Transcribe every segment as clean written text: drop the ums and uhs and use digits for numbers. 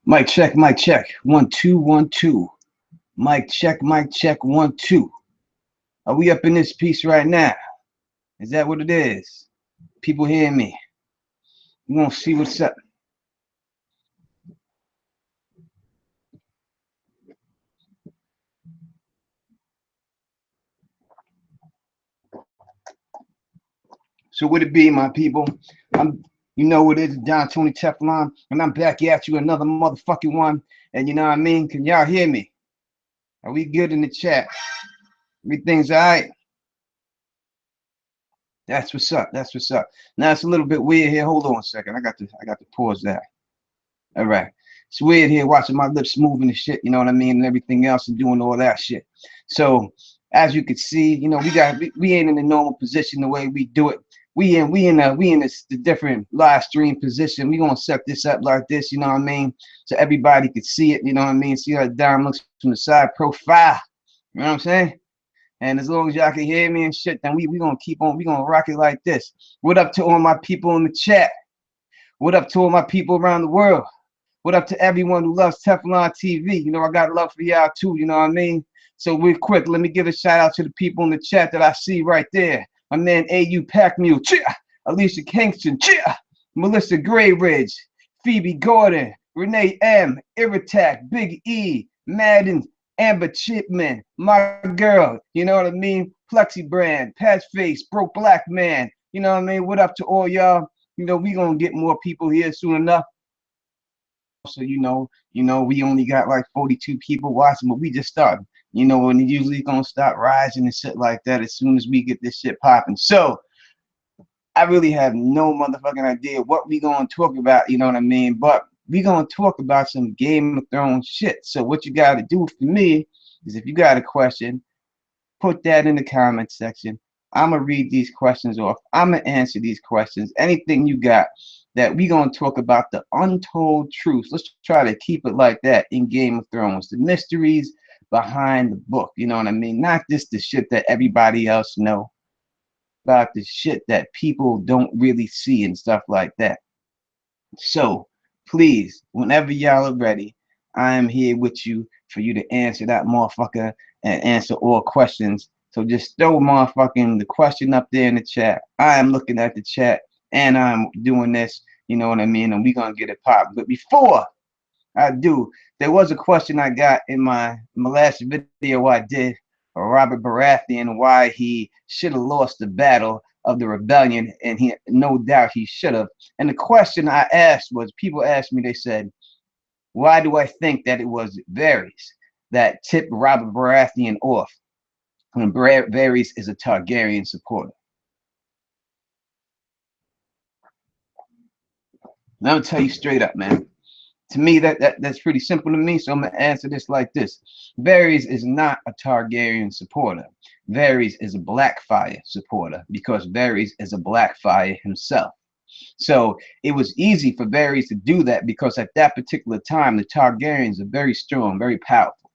Mic check, mic check. 1 2 1 2. Mic check, 1 2. Are we up in this piece right now? Is that what it is? People hear me. We gonna see what's up. So would it be, my people? You know what it is, Don Tony Teflon, and I'm back at you another motherfucking one. And you know what I mean? Can y'all hear me? Are we good in the chat? Everything's all right? That's what's up. That's what's up. Now it's a little bit weird here. Hold on a second. I got to pause that. All right. It's weird here watching my lips moving and shit, you know what I mean, and everything else and doing all that shit. So as you can see, you know, we ain't in the normal position the way we do it. We in this the different live stream position. We gonna set this up like this, you know what I mean, so everybody could see it, you know what I mean, see how the dime looks from the side profile. You know what I'm saying? And as long as y'all can hear me and shit, then we gonna keep on, we gonna rock it like this. What up to all my people in the chat? What up to all my people around the world? What up to everyone who loves Teflon TV? You know, I got love for y'all too, you know what I mean? So real quick, let me give a shout out to the people in the chat that I see right there. My man AU Packmule, cheer! Alicia Kingston, cheer! Melissa Grayridge, Phoebe Gordon, Renee M, Irritak, Big E, Madden, Amber Chipman, my girl, you know what I mean? Plexi Brand, Patch Face, Broke Black Man, you know what I mean? What up to all y'all? You know, we gonna get more people here soon enough. So we only got like 42 people watching, but we just started. You know, and it usually gonna start rising and shit like that as soon as we get this shit popping. So I really have no motherfucking idea what we gonna talk about, you know what I mean? But we gonna talk about some Game of Thrones shit. So what you gotta do for me is, if you got a question, put that in the comment section. I'm gonna read these questions off. I'm gonna answer these questions. Anything you got that we gonna talk about, the untold truths. Let's try to keep it like that in Game of Thrones. The mysteries behind the book. You know what I mean? Not just the shit that everybody else know, about the shit that people don't really see and stuff like that. So please, whenever y'all are ready, I am here with you for you to answer that motherfucker and answer all questions. So just throw motherfucking the question up there in the chat. I am looking at the chat and I'm doing this, you know what I mean? And we're gonna get it popped. But before I do, there was a question I got in my last video I did for Robert Baratheon, why he should have lost the battle of the rebellion, and he, no doubt he should have. And the question I asked was, people asked me, they said, why do I think that it was Varys that tipped Robert Baratheon off when Varys is a Targaryen supporter? And I'm gonna tell you straight up, man. To me, that's pretty simple to me, so I'm gonna answer this like this. Varys is not a Targaryen supporter. Varys is a Blackfire supporter, because Varys is a Blackfire himself. So it was easy for Varys to do that, because at that particular time, the Targaryens are very strong, very powerful.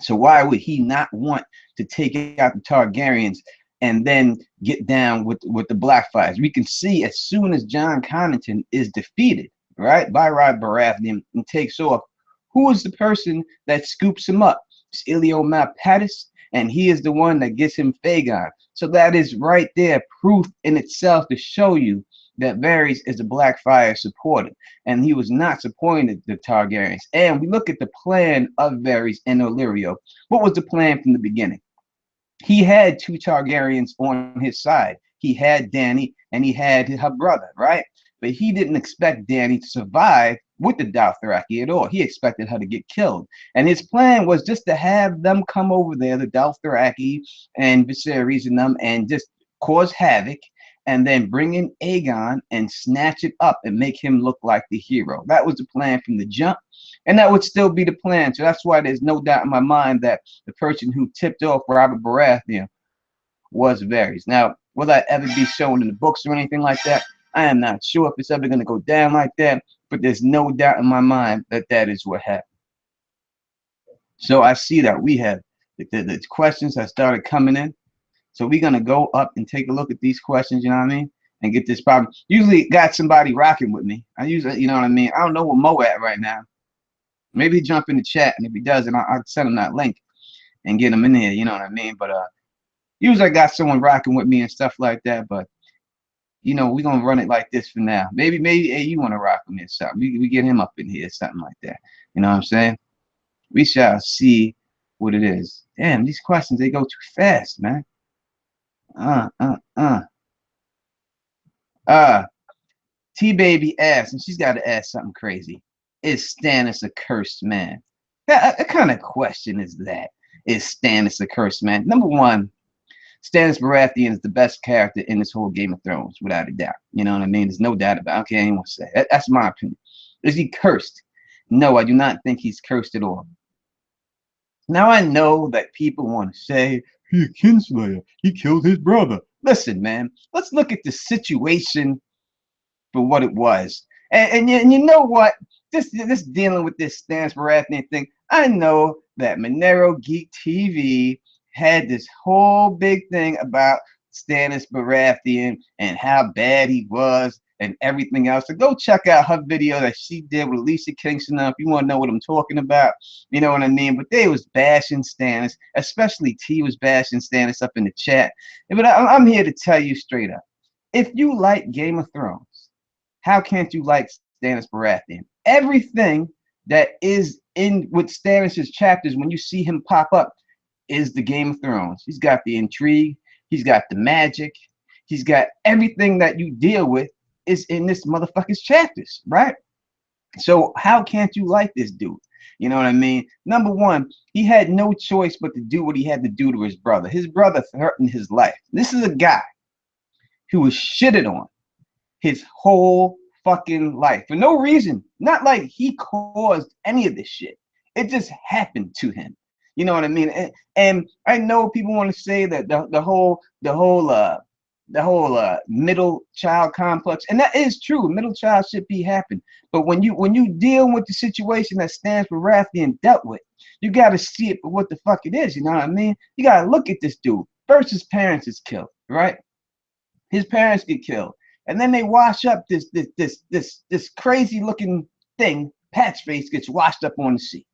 So why would he not want to take out the Targaryens and then get down with the Blackfires? We can see as soon as Jon Connington is defeated, right, by Robert Baratheon and takes off, who is the person that scoops him up? It's Ilio Malpatis, and he is the one that gets him Fagon. So that is right there proof in itself to show you that Varys is a Blackfire supporter, and he was not supporting the Targaryens. And we look at the plan of Varys and Illyrio. What was the plan from the beginning? He had two Targaryens on his side. He had Dany and he had her brother, right? But he didn't expect Dany to survive with the Dothraki at all. He expected her to get killed. And his plan was just to have them come over there, the Dothraki and Viserys and them, and just cause havoc, and then bring in Aegon and snatch it up and make him look like the hero. That was the plan from the jump, and that would still be the plan. So that's why there's no doubt in my mind that the person who tipped off Robert Baratheon was Varys. Now, will that ever be shown in the books or anything like that? I am not sure if it's ever going to go down like that, but there's no doubt in my mind that that is what happened. So I see that we have the questions that started coming in. So we're going to go up and take a look at these questions, you know what I mean, and get this problem. Usually got somebody rocking with me. I usually, you know what I mean. I don't know where Mo at right now. Maybe he jump in the chat, and if he does, then I'll send him that link and get him in here. You know what I mean? But usually I got someone rocking with me and stuff like that. But you know, we're gonna run it like this for now. Maybe hey, you want to rock with me or something. We get him up in here, something like that. You know what I'm saying? We shall see what it is. Damn, these questions, they go too fast, man. Uh, uh, uh. Uh, T-Baby asks, and she's got to ask something crazy. Is Stannis a cursed man? What kind of question is that? Is Stannis a cursed man? Number one, Stannis Baratheon is the best character in this whole Game of Thrones, without a doubt. You know what I mean? There's no doubt about it. I don't care anyone say. That's my opinion. Is he cursed? No, I do not think he's cursed at all. Now I know that people want to say, he's a kinslayer. He killed his brother. Listen, man, let's look at the situation for what it was. And you know what? This dealing with this Stannis Baratheon thing, I know that Monero Geek TV had this whole big thing about Stannis Baratheon and how bad he was and everything else. So go check out her video that she did with Lisa Kingston if you want to know what I'm talking about. You know what I mean? But they was bashing Stannis, especially T was bashing Stannis up in the chat. But I'm here to tell you straight up. If you like Game of Thrones, how can't you like Stannis Baratheon? Everything that is in with Stannis' chapters, when you see him pop up, is the Game of Thrones. He's got the intrigue. He's got the magic. He's got everything that you deal with is in this motherfucker's chapters, right? So how can't you like this dude? You know what I mean? Number one, he had no choice but to do what he had to do to his brother. His brother threatened his life. This is a guy who was shitted on his whole fucking life for no reason. Not like he caused any of this shit. It just happened to him. You know what I mean? And I know people want to say that the whole middle child complex, and that is true. Middle child should be happening. But when you deal with the situation that Stannis Baratheon dealt with, you got to see it for what the fuck it is. You know what I mean? You got to look at this dude. First, his parents is killed, right? His parents get killed, and then they wash up this crazy looking thing. Patchface gets washed up on the sea.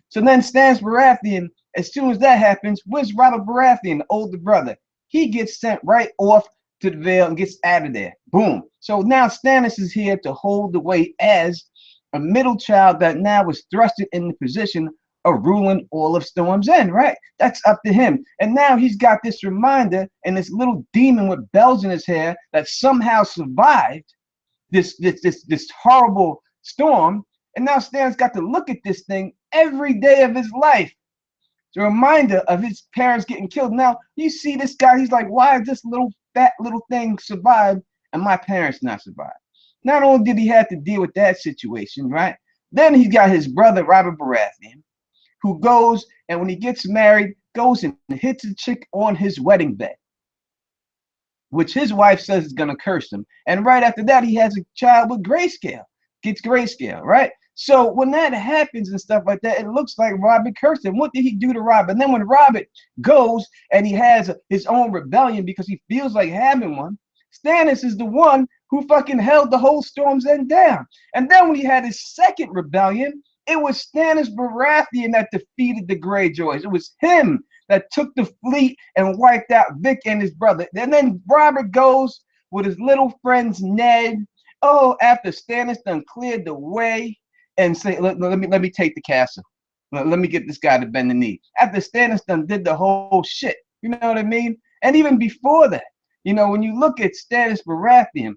So then Stannis Baratheon, as soon as that happens, where's Robert Baratheon, the older brother? He gets sent right off to the Vale and gets out of there. Boom. So now Stannis is here to hold the weight as a middle child that now is thrusted in the position of ruling all of Storm's End, right? That's up to him. And now he's got this reminder and this little demon with bells in his hair that somehow survived this horrible storm. And now Stan's got to look at this thing every day of his life. It's a reminder of his parents getting killed. Now, you see this guy, he's like, why is this little fat little thing survive and my parents not survive? Not only did he have to deal with that situation, right? Then he's got his brother, Robert Baratheon, who goes, and when he gets married, goes and hits a chick on his wedding bed, which his wife says is going to curse him. And right after that, he has a child with grayscale, gets grayscale, right? So when that happens and stuff like that, it looks like Robert cursed him. What did he do to Robert? And then when Robert goes and he has his own rebellion because he feels like having one, Stannis is the one who fucking held the whole Storm's End down. And then when he had his second rebellion, it was Stannis Baratheon that defeated the Greyjoys. It was him that took the fleet and wiped out Vic and his brother. And then Robert goes with his little friends Ned. Oh, after Stannis done cleared the way and say, let me take the castle. Let me get this guy to bend the knee. After Stannis done did the whole shit, you know what I mean? And even before that, you know, when you look at Stannis Baratheon,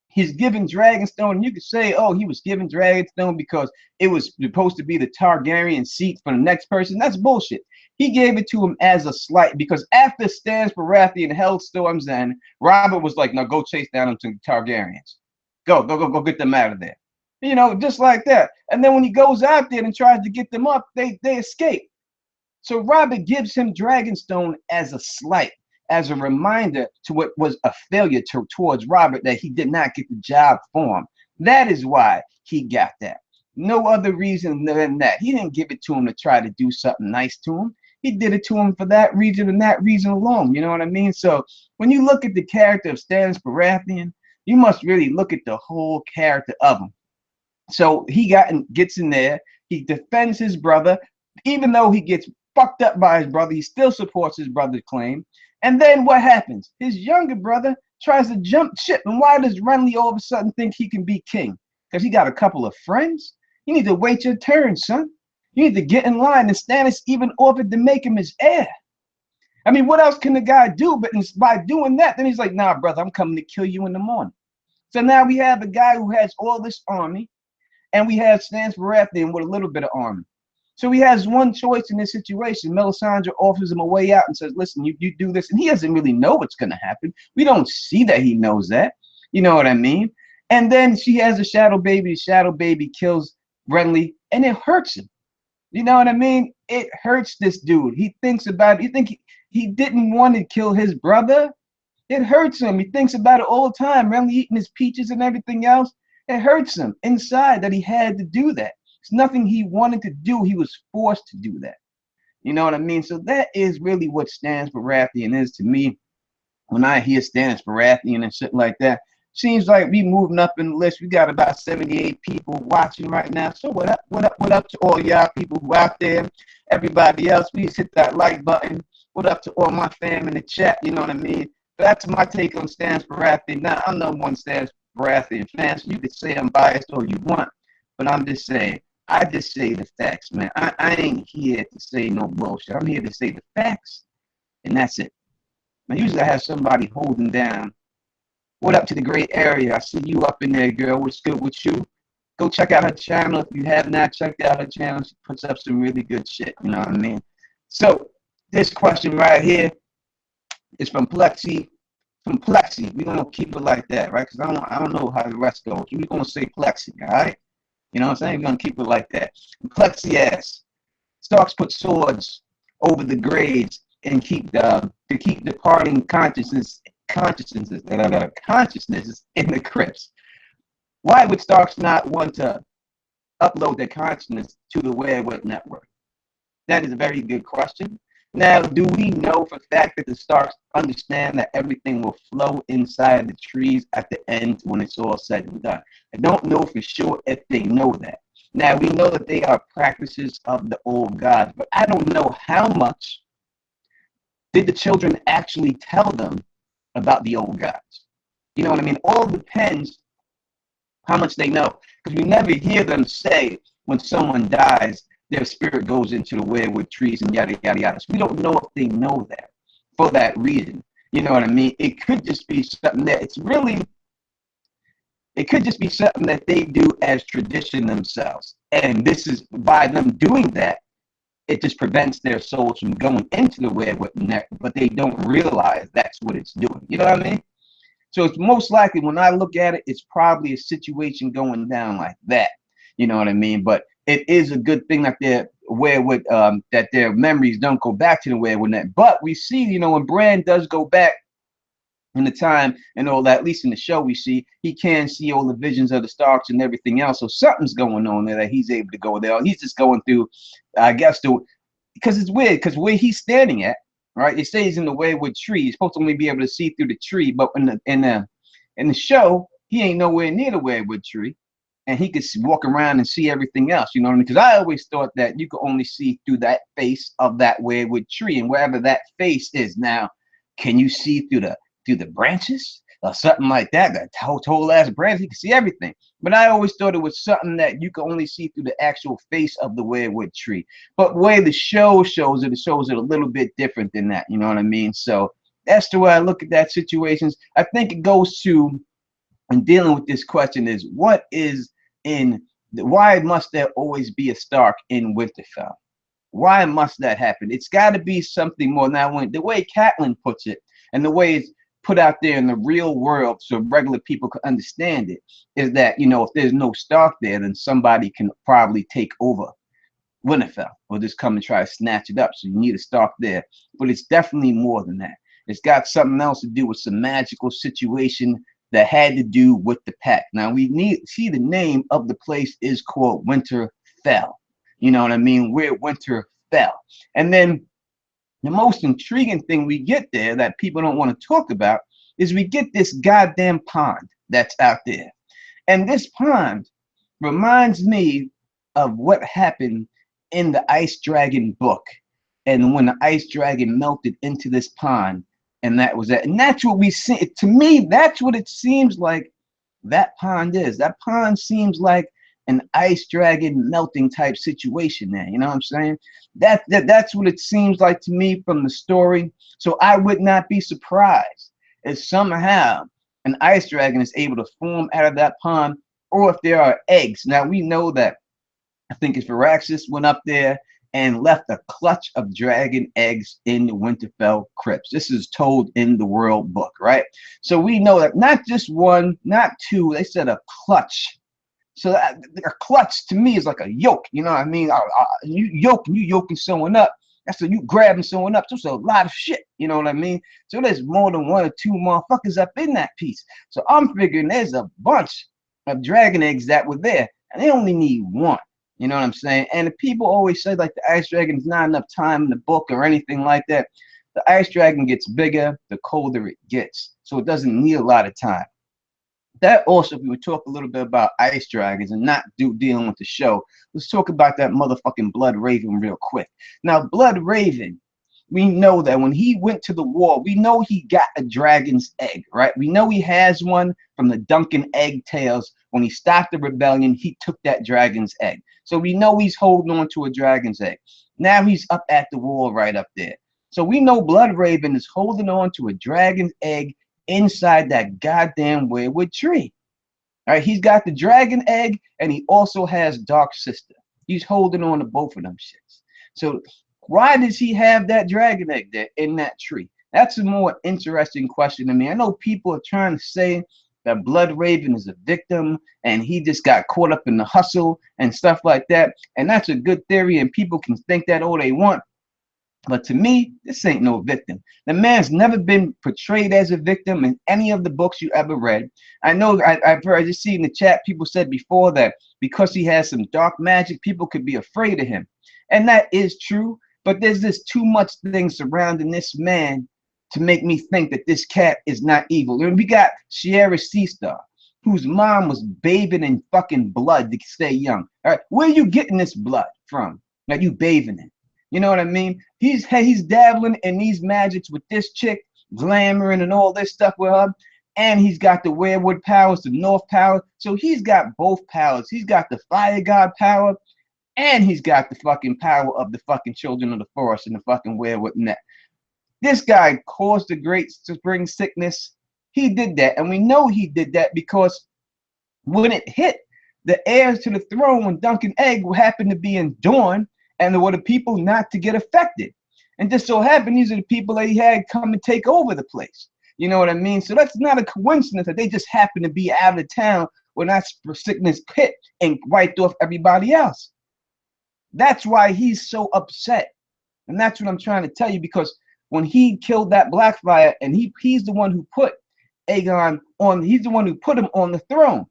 he's given Dragonstone. You could say, oh, he was given Dragonstone because it was supposed to be the Targaryen seat for the next person. That's bullshit. He gave it to him as a slight because after Stannis Baratheon held Storm's End, Robert was like, no, go chase down them to the Targaryens. Go get them out of there. You know, just like that. And then when he goes out there and tries to get them up, they escape. So Robert gives him Dragonstone as a slight, as a reminder to what was a failure towards Robert, that he did not get the job for him. That is why he got that. No other reason than that. He didn't give it to him to try to do something nice to him. He did it to him for that reason and that reason alone. You know what I mean? So when you look at the character of Stannis Baratheon, you must really look at the whole character of him. So he gets in there. He defends his brother, even though he gets fucked up by his brother. He still supports his brother's claim. And then what happens? His younger brother tries to jump ship. And why does Renly all of a sudden think he can be king? Because he got a couple of friends? You need to wait your turn, son. You need to get in line. And Stannis even offered to make him his heir. I mean, what else can the guy do? But by doing that, then he's like, nah, brother, I'm coming to kill you in the morning. So now we have a guy who has all this army, and we have Stannis Baratheon with a little bit of army. So he has one choice in this situation. Melisandre offers him a way out and says, listen, you do this. And he doesn't really know what's going to happen. We don't see that he knows that. You know what I mean? And then she has a shadow baby. The shadow baby kills Renly, and it hurts him. You know what I mean? It hurts this dude. He thinks about it. You think he didn't want to kill his brother? It hurts him. He thinks about it all the time. Renly eating his peaches and everything else. It hurts him inside that he had to do that. It's nothing he wanted to do. He was forced to do that. You know what I mean? So that is really what Stannis Baratheon is to me. When I hear Stannis Baratheon and shit like that, seems like we moving up in the list. We got about 78 people watching right now. So what up? What up to all y'all people who out there? Everybody else, please hit that like button. What up to all my fam in the chat? You know what I mean? That's my take on Stannis Baratheon. Now, I'm no one Stannis Baratheon fan, so you could say I'm biased all you want, but I'm just saying, I just say the facts, man. I ain't here to say no bullshit. I'm here to say the facts, and that's it. Now, usually I have somebody holding down. What up to the great area? I see you up in there, girl. What's good with you? Go check out her channel. If you have not checked out her channel, she puts up some really good shit. You know what I mean? So, this question right here is from Plexi. From Plexi. We're going to keep it like that, right? Because I don't know how the rest goes. We're going to say Plexi, all right? You know what I'm saying? We're going to keep it like that. Plexi asks, Starks put swords over the graves and to keep departing consciousnesses in the crypts. Why would Starks not want to upload their consciousness to the Werewolf Network? That is a very good question. Now, do we know for a fact that the Starks understand that everything will flow inside the trees at the end when it's all said and done? I don't know for sure if they know that. Now, we know that they are practices of the old gods, but I don't know how much did the children actually tell them about the old gods. You know what I mean? All depends how much they know, because we never hear them say when someone dies, their spirit goes into the werewolf trees and yada, yada, yada. So we don't know if they know that for that reason. You know what I mean? It could just be something that it could just be something that they do as tradition themselves. And this is, by them doing that, it just prevents their souls from going into the werewolf net, but they don't realize that's what it's doing. You know what I mean? So it's most likely, when I look at it, it's probably a situation going down like that. You know what I mean? But it is a good thing that that their memories don't go back to the werewolf net. But we see, you know, when Bran does go back in the time and all that, at least in the show we see, he can see all the visions of the Starks and everything else. So something's going on there that he's able to go there. He's just going through, I guess, because it's weird, because where he's standing at, right? It stays in the werewolf tree. He's supposed to only be able to see through the tree, but in the show, he ain't nowhere near the werewolf tree, and he could walk around and see everything else. You know what I mean? Because I always thought that you could only see through that face of that werewolf tree, and wherever that face is now, can you see through the branches or something like that? That whole ass branch, you can see everything. But I always thought it was something that you could only see through the actual face of the werewolf tree. But the way the show shows it a little bit different than that. You know what I mean? So that's the way I look at that situations. I think it goes to, and dealing with this question is, why must there always be a Stark in Winterfell? Why must that happen? It's got to be something more. Now, when the way Catelyn puts it, and the way it's put out there in the real world so regular people can understand it, is that, you know, if there's no Stark there, then somebody can probably take over Winterfell or just come and try to snatch it up. So you need a Stark there. But it's definitely more than that. It's got something else to do with some magical situation that had to do with the pack. Now, see the name of the place is called Winterfell. You know what I mean? Where Winter fell. And then the most intriguing thing we get there that people don't want to talk about is we get this goddamn pond that's out there. And this pond reminds me of what happened in the Ice Dragon book, and when the Ice Dragon melted into this pond, and that was it. And that's what we see. To me, that's what it seems like that pond is. That pond seems like an ice dragon melting type situation there. You know what I'm saying? That's what it seems like to me from the story. So I would not be surprised if somehow an ice dragon is able to form out of that pond, or if there are eggs. Now we know that I think it's Veraxis went up there and left a clutch of dragon eggs in the Winterfell crypts. This is told in the World Book, right? So we know that not just one, not two, they said a clutch. So a clutch to me is like a yoke, you know what I mean? You yoking someone up. That's you grabbing someone up. So it's a lot of shit, you know what I mean? So there's more than one or two motherfuckers up in that piece. So I'm figuring there's a bunch of dragon eggs that were there, and they only need one. You know what I'm saying? And the people always say like the ice dragon is not enough time in the book or anything like that. The ice dragon gets bigger the colder it gets, so it doesn't need a lot of time. That also, if we would talk a little bit about ice dragons and not dealing with the show, let's talk about that motherfucking Blood Raven real quick. Now, Blood Raven, we know that when he went to the war, we know he got a dragon's egg, right? We know he has one from the Duncan egg tales. When he stopped the rebellion, he took that dragon's egg. So we know he's holding on to a dragon's egg. Now he's up at the wall right up there. So we know Blood Raven is holding on to a dragon's egg inside that goddamn weirwood tree. All right, he's got the dragon egg, and he also has Dark Sister. He's holding on to both of them shits. So why does he have that dragon egg there in that tree? That's a more interesting question to me. I know people are trying to say that Blood Raven is a victim and he just got caught up in the hustle and stuff like that. And that's a good theory, and people can think that all they want. But to me, this ain't no victim. The man's never been portrayed as a victim in any of the books you ever read. I know I've heard, I just see in the chat, people said before that because he has some dark magic, people could be afraid of him. And that is true, but there's just too much things surrounding this man to make me think that this cat is not evil. And we got Sierra Seastar, whose mom was bathing in fucking blood to stay young. All right, where are you getting this blood from that you bathing in? You know what I mean? He's dabbling in these magics with this chick, glamoring and all this stuff with her. And he's got the weirwood powers, the north power. So he's got both powers. He's got the fire god power, and he's got the fucking power of the fucking children of the forest and the fucking weirwood net. This guy caused the great spring sickness. He did that. And we know he did that because when it hit the heirs to the throne, when Duncan Egg happened to be in Dorne, and there were the people not to get affected. And just so happened, these are the people that he had come and take over the place. You know what I mean? So that's not a coincidence that they just happen to be out of town when that sickness hit and wiped off everybody else. That's why he's so upset. And that's what I'm trying to tell you, because when he killed that Blackfire, and he's the one who put Aegon on, he's the one who put him on the throne.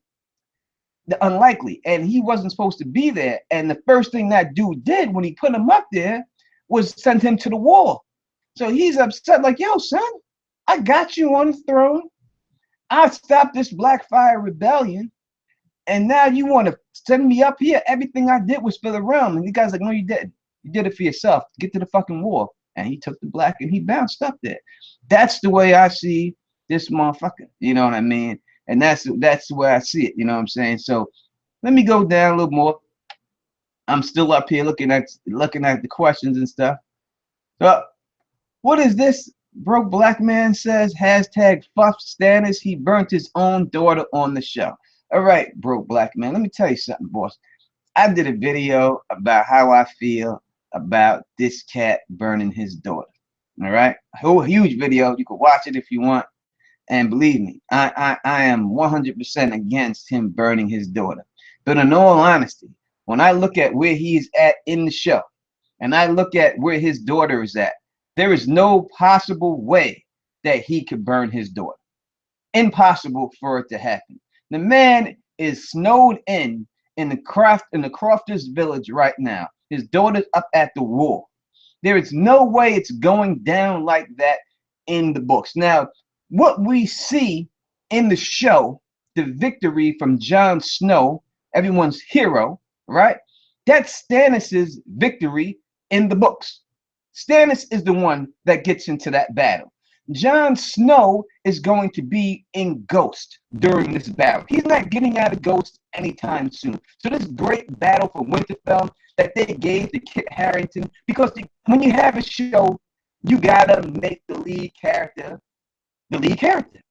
The unlikely, and he wasn't supposed to be there. And the first thing that dude did when he put him up there was send him to the wall. So he's upset, like, yo, son, I got you on the throne. I stopped this Blackfire rebellion, and now you want to send me up here? Everything I did was for the realm. And the guy's like, no, you didn't. You did it for yourself. Get to the fucking wall. And he took the black and he bounced up there. That's the way I see this motherfucker. You know what I mean? And that's the way I see it, you know what I'm saying? So let me go down a little more. I'm still up here looking at the questions and stuff. So what is this? Broke Black Man says, hashtag fuff Stannis, he burnt his own daughter on the show. All right, Broke Black Man, let me tell you something, boss. I did a video about how I feel about this cat burning his daughter. All right, a huge video. You can watch it if you want. And believe me, I am 100% against him burning his daughter. But in all honesty, when I look at where he's at in the show, and I look at where his daughter is at, there is no possible way that he could burn his daughter. Impossible for it to happen. The man is snowed in the Crofters village right now. His daughter's up at the wall. There is no way it's going down like that in the books. Now, what we see in the show, the victory from Jon Snow, everyone's hero, right? That's Stannis's victory in the books. Stannis is the one that gets into that battle. Jon Snow is going to be in Ghost during this battle. He's not getting out of Ghost anytime soon. So this great battle for Winterfell that they gave to Kit Harington, because when you have a show, you gotta make the lead character the lead character.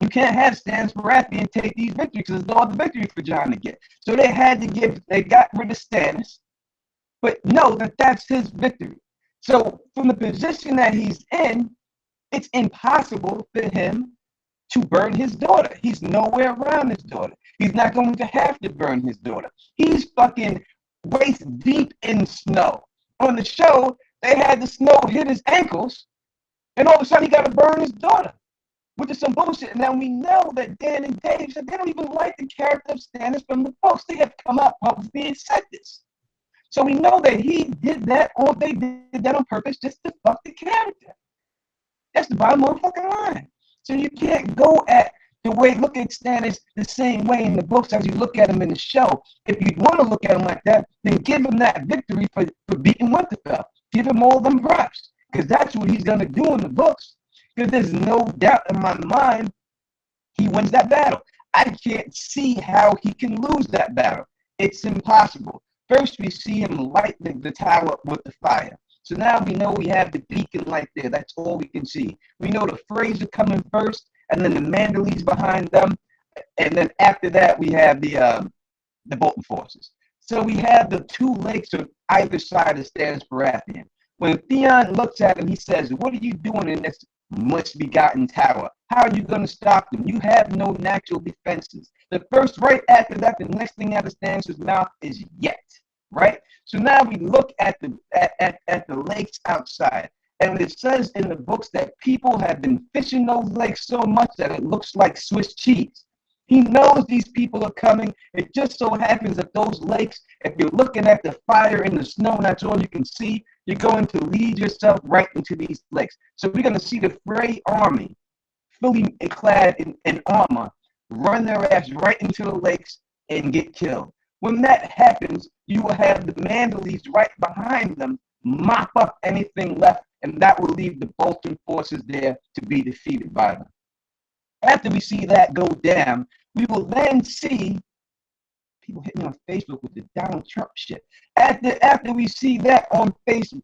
You can't have Stannis Baratheon take these victories because there's all the victories for Jon to get. So they got rid of Stannis, but know that that's his victory. So from the position that he's in, it's impossible for him to burn his daughter. He's nowhere around his daughter. He's not going to have to burn his daughter. He's fucking waist deep in snow. On the show, they had the snow hit his ankles, and all of a sudden he got to burn his daughter, which is some bullshit. And now we know that Dan and Dave said they don't even like the character of Stannis from the books. They have come out publicly and said this. So we know that he did that, or they did that on purpose just to fuck the character. That's the bottom motherfucking line. So you can't go at the way, look at Stannis the same way in the books as you look at him in the show. If you want to look at him like that, then give him that victory for beating Winterfell. Give him all them props, because that's what he's going to do in the books. Because there's no doubt in my mind he wins that battle. I can't see how he can lose that battle. It's impossible. First, we see him light the tower with the fire. So now we know we have the beacon light there. That's all we can see. We know the Freys are coming first, and then the Manderleys behind them. And then after that, we have the Bolton forces. So we have the two lakes on either side of Stannis Baratheon. When Theon looks at him, he says, "What are you doing in this much-begotten tower? How are you going to stop them? You have no natural defenses." The first, right after that, the next thing out of Stannis' mouth is "yet." Right? So now we look at the lakes outside, and it says in the books that people have been fishing those lakes so much that it looks like Swiss cheese. He knows these people are coming. It just so happens that those lakes, if you're looking at the fire and the snow and that's all you can see, you're going to lead yourself right into these lakes. So we're going to see the Frey army, fully clad in armor, run their ass right into the lakes and get killed. When that happens, you will have the Manderleys right behind them, mop up anything left, and that will leave the Bolton forces there to be defeated by them. After we see that go down, we will then see people hit me on Facebook with the Donald Trump shit. After we see that on Facebook,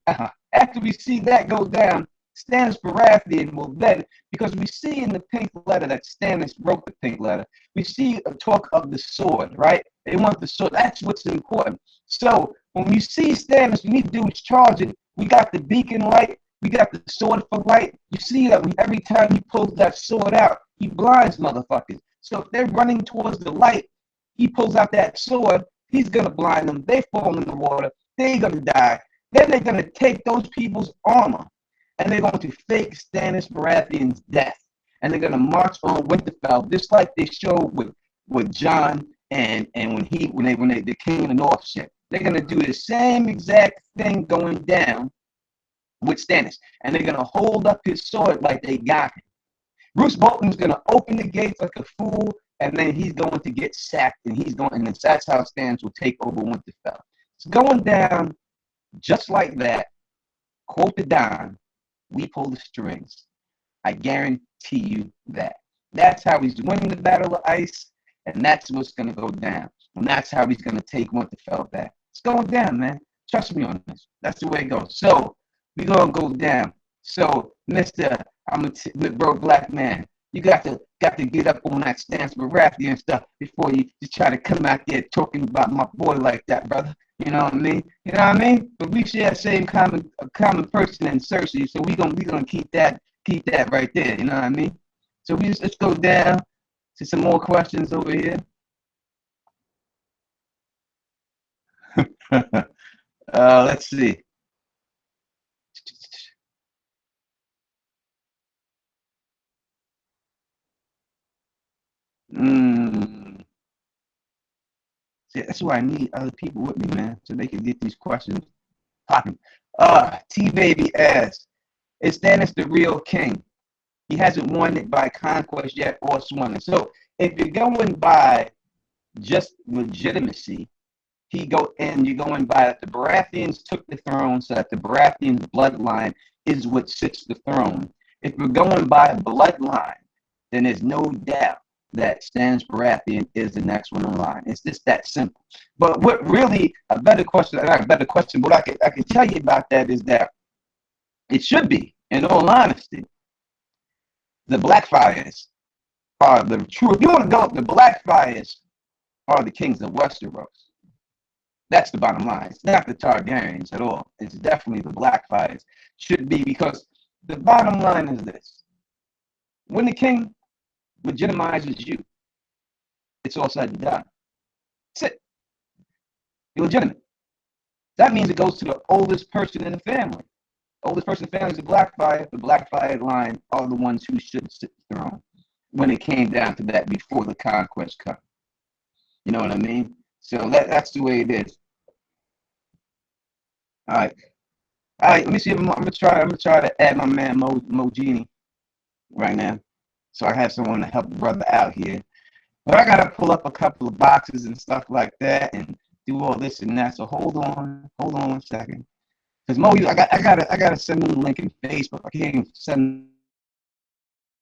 after we see that go down, Stannis Baratheon will then, because we see in the pink letter that Stannis wrote the pink letter, we see a talk of the sword, right? They want the sword. That's what's important. So when you see Stannis, we need to do is charge it. We got the beacon light. We got the sword for light. You see that every time he pulls that sword out, he blinds motherfuckers. So if they're running towards the light, he pulls out that sword, he's going to blind them. They fall in the water. They're going to die. Then they're going to take those people's armor, and they're going to fake Stannis Baratheon's death. And they're going to march on Winterfell, just like they showed with Jon and when they king of the North shit. They're going to do the same exact thing going down with Stannis. And they're going to hold up his sword like they got him. Bruce Bolton's going to open the gates like a fool, and then he's going to get sacked, and that's how Stannis will take over Winterfell. It's going down just like that. Quote the Don, we pull the strings. I guarantee you that. That's how he's winning the Battle of Ice, and that's what's going to go down. And that's how he's going to take Winterfell back. It's going down, man. Trust me on this. That's the way it goes. So, we're going to go down. So, Mr. I'm a broke black man. You got to get up on that Stannis Baratheon stuff before you try to come out there talking about my boy like that, brother. You know what I mean? You know what I mean? But we share the same common person in Cersei, so we gonna keep that right there. You know what I mean? So let's go down to some more questions over here. Let's see. See, that's why I need other people with me, man, so they can get these questions popping. T-Baby asks, is Stannis the real king? He hasn't won it by conquest yet or sworn it. So if you're going by just legitimacy, he go and you're going by that the Baratheons took the throne, so that the Baratheons bloodline is what sits the throne. If we're going by bloodline, then there's no doubt that Stannis Baratheon is the next one in line. It's just that simple. But what really a better question, not a better question, but I can tell you about that is that it should be, in all honesty, the Blackfires are the true. If you want to go, the Blackfires are the kings of Westeros. That's the bottom line. It's not the Targaryens at all. It's definitely the Blackfires. Should be, because the bottom line is this: when the king legitimizes you, it's all said and done. That's it. You're legitimate. That means it goes to the oldest person in the family. Oldest person in the family is the Blackfire. The Blackfire line are the ones who should sit the throne when it came down to that before the conquest come. You know what I mean? So that's the way it is. All right. All right, let me see if I'm gonna try to add my man Mo Genie right now. So I have someone to help the brother out here. But I gotta pull up a couple of boxes and stuff like that and do all this and that. So hold on 1 second. Because Mo, I gotta send him the link in Facebook. I can't even send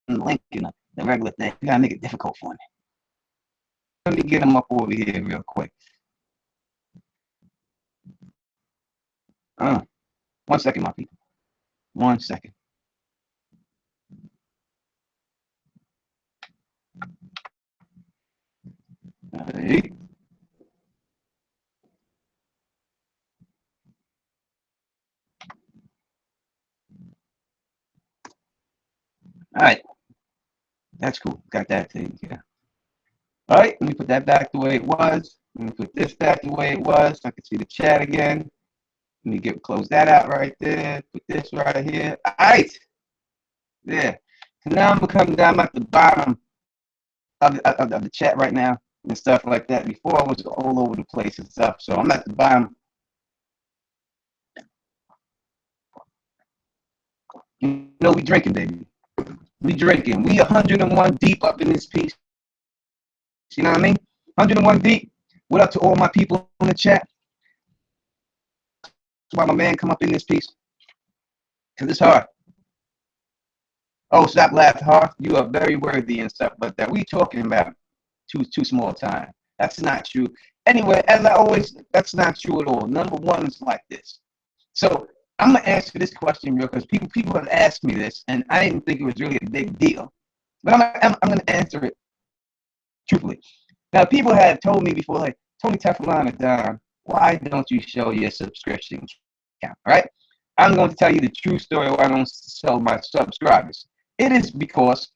the link in the regular thing. You gotta make it difficult for me. Let me get him up over here real quick. 1 second, my people. 1 second. Hey. All right. That's cool. Got that taken care. All right, let me put that back the way it was. Let me put this back the way it was so I can see the chat again. Let me close that out right there. Put this right here. All right. There. So now I'm going to come down at the bottom of the chat right now and stuff like that. Before I was all over the place and stuff. So I'm at the bottom. You know, we drinking, baby. We drinking. We 101 deep up in this piece. You know what I mean? 101 deep. What up to all my people in the chat? Why my man come up in this piece? Because it's hard. Oh, stop laughing hard. You are very worthy and stuff like that. We talking about too small time. That's not true. Anyway, as I always, that's not true at all. Number one is like this. So I'm gonna answer this question real because people have asked me this, and I didn't think it was really a big deal. But I'm gonna answer it truthfully. Now, people have told me before, like, Tony Teflon and Don, why don't you show your subscription count? All right? I'm going to tell you the true story why I don't show my subscribers. It is because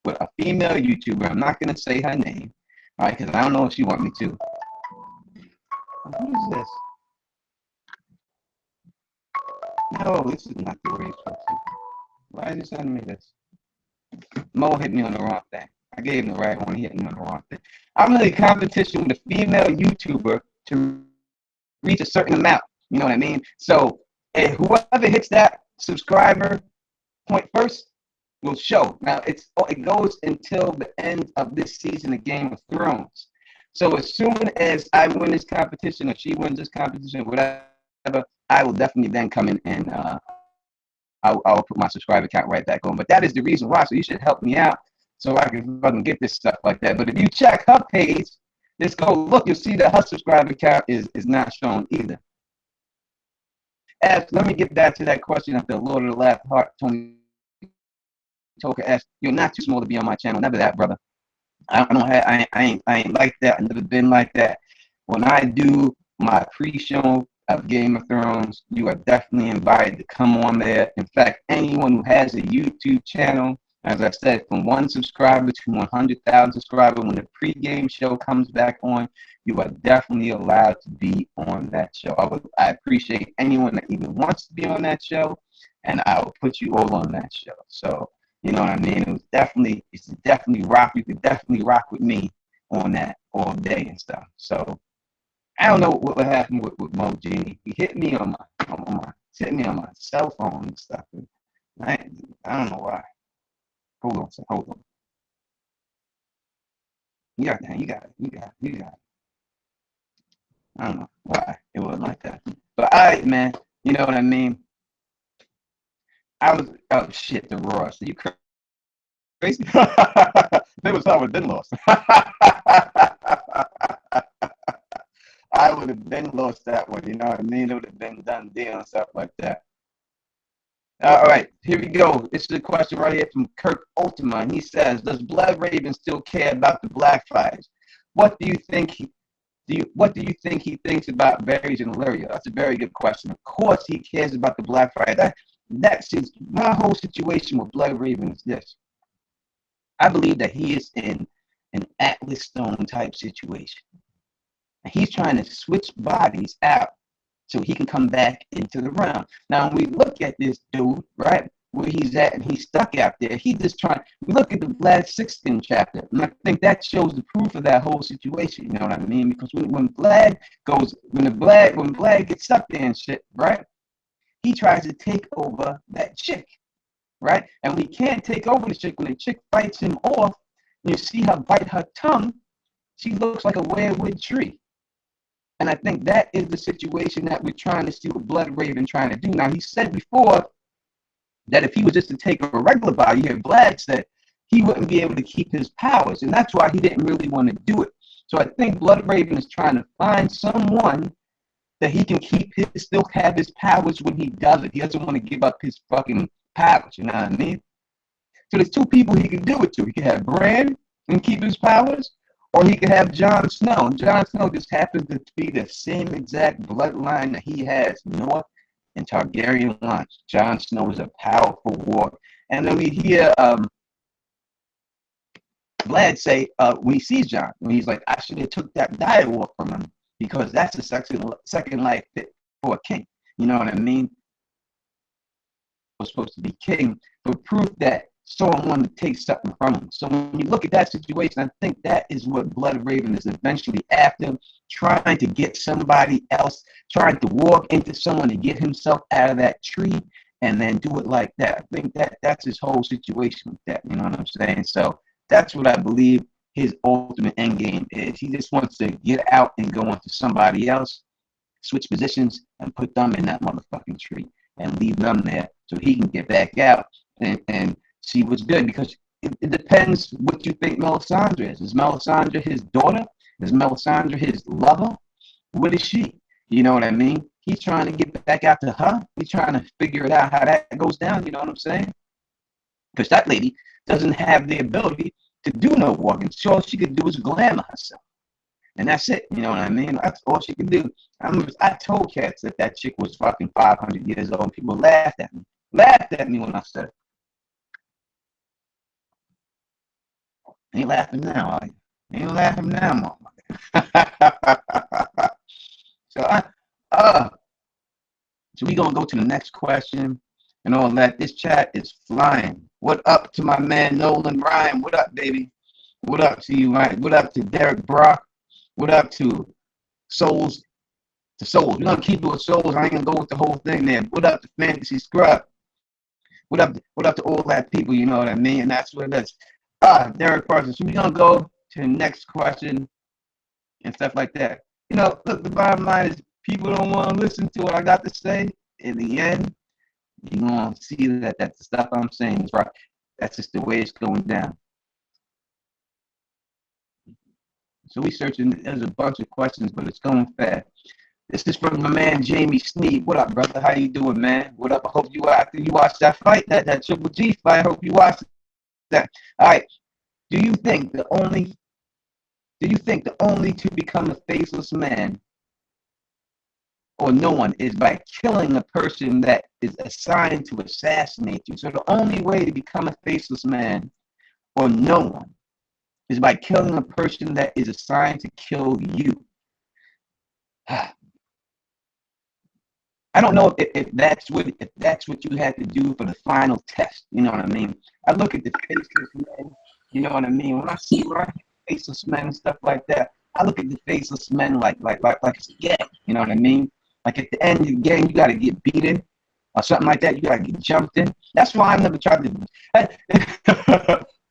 with a female YouTuber, I'm not going to say her name, all right, because I don't know if she wants me to. What is this? No, this is not the way it's supposed to. Why is it sending me this? Mo hit me on the wrong thing. I gave him the right one. He hit me on the wrong thing. I'm in a competition with a female YouTuber to reach a certain amount. You know what I mean? So whoever hits that subscriber point first will show. Now it goes until the end of this season of Game of Thrones. So as soon as I win this competition or she wins this competition, whatever, I will definitely then come in and I'll put my subscriber count right back on. But that is the reason why. So you should help me out so I can get this stuff like that. But if you check her page, just go look, you'll see that her subscriber count is not shown either. Let me get back to that question of the Lord of the Last Heart. Tony Toka asked, "You're not too small to be on my channel." Never that, brother. I ain't like that. I've never been like that. When I do my pre-show of Game of Thrones, you are definitely invited to come on there. In fact, anyone who has a YouTube channel, as I said, from 1 subscriber to 100,000 subscribers, when the pre-game show comes back on, you are definitely allowed to be on that show. I appreciate anyone that even wants to be on that show, and I will put you all on that show. So, you know what I mean? It's definitely rock. You could definitely rock with me on that all day and stuff. So I don't know what happened with Mo Genie. He hit me on my cell phone and stuff. And I don't know why. Hold on. You got it. I don't know why it wasn't like that. But all right, man. You know what I mean? I was, oh shit, the Ross. Are you crazy? They was always been lost. I would have been lost that one. You know what I mean? It would have been done deal and stuff like that. All right, here we go. This is a question right here from Kirk Ultima. He says, "Does Blood Raven still care about the Black Fires? What do you think? What do you think he thinks about Varys and Illyria?" That's a very good question. Of course, he cares about the Black Fire. That's just my whole situation with Blood Raven is this. I believe that he is in an Atlas Stone type situation. And he's trying to switch bodies out so he can come back into the realm. Now, when we look at this dude, right, where he's at and he's stuck out there, he just trying, we look at the last 16 chapter, and I think that shows the proof of that whole situation, you know what I mean? Because when Vlad gets stuck there and shit, right, he tries to take over that chick, right? And we can't take over the chick. When the chick fights him off, you see her bite her tongue, she looks like a weirwood tree. And I think that is the situation that we're trying to see what Blood Raven trying to do. Now, he said before that if he was just to take a regular body, here, Vlad said he wouldn't be able to keep his powers. And that's why he didn't really want to do it. So I think Blood Raven is trying to find someone that he can still have his powers when he does it. He doesn't want to give up his fucking powers, you know what I mean? So there's two people he can do it to. He can have Bran and keep his powers, or he could have Jon Snow. And Jon Snow just happens to be the same exact bloodline that he has, North and Targaryen lines. Jon Snow is a powerful warrior. And then we hear Vlad say, when he sees Jon, when he's like, I should have took that direwolf from him because that's a second life fit for a king. You know what I mean? Was supposed to be king, but proof that someone wanted to take something from him. So when you look at that situation, I think that is what Blood Raven is eventually after, trying to get somebody else, trying to walk into someone to get himself out of that tree and then do it like that. I think that's his whole situation with that, you know what I'm saying? So that's what I believe his ultimate end game is. He just wants to get out and go into somebody else, switch positions, and put them in that motherfucking tree and leave them there so he can get back out and see what's good, because it depends what you think Melisandre is. Is Melisandre his daughter? Is Melisandre his lover? What is she? You know what I mean? He's trying to get back out to her. He's trying to figure it out how that goes down. You know what I'm saying? Because that lady doesn't have the ability to do no walking. So all she could do is glamour herself. And that's it. You know what I mean? That's all she could do. I told cats that chick was fucking 500 years old. People laughed at me. Laughed at me when I said it. Ain't laughing now, are you? Ain't laughing now, motherfucker. So we gonna go to the next question and all that. This chat is flying. What up to my man Nolan Ryan? What up, baby? What up to you, Ryan? What up to Derek Brock? What up to Souls? To Souls. We're gonna keep it with Souls. I ain't gonna go with the whole thing there. What up to Fantasy Scrub? What up to all that people? You know what I mean? And that's what it is. Derek Parsons. So we're gonna go to the next question and stuff like that. You know, look, the bottom line is people don't want to listen to what I got to say. In the end, you're gonna see that the stuff I'm saying is right. That's just the way it's going down. So we searching. There's a bunch of questions, but it's going fast. This is from my man Jamie Sneed. What up, brother? How you doing, man? What up? I hope you after you watched that fight, that Triple G fight. I hope you watched that. All right. Do you think the only to become a faceless man or no one is by killing a person that is assigned to assassinate you? So the only way to become a faceless man or no one is by killing a person that is assigned to kill you. I don't know if that's what you had to do for the final test. You know what I mean? I look at the faceless men. You know what I mean? When I see faceless men and stuff like that, I look at the faceless men like it's a game. You know what I mean? Like at the end of the game, you got to get beaten or something like that. You got to get jumped in. That's why I never tried to.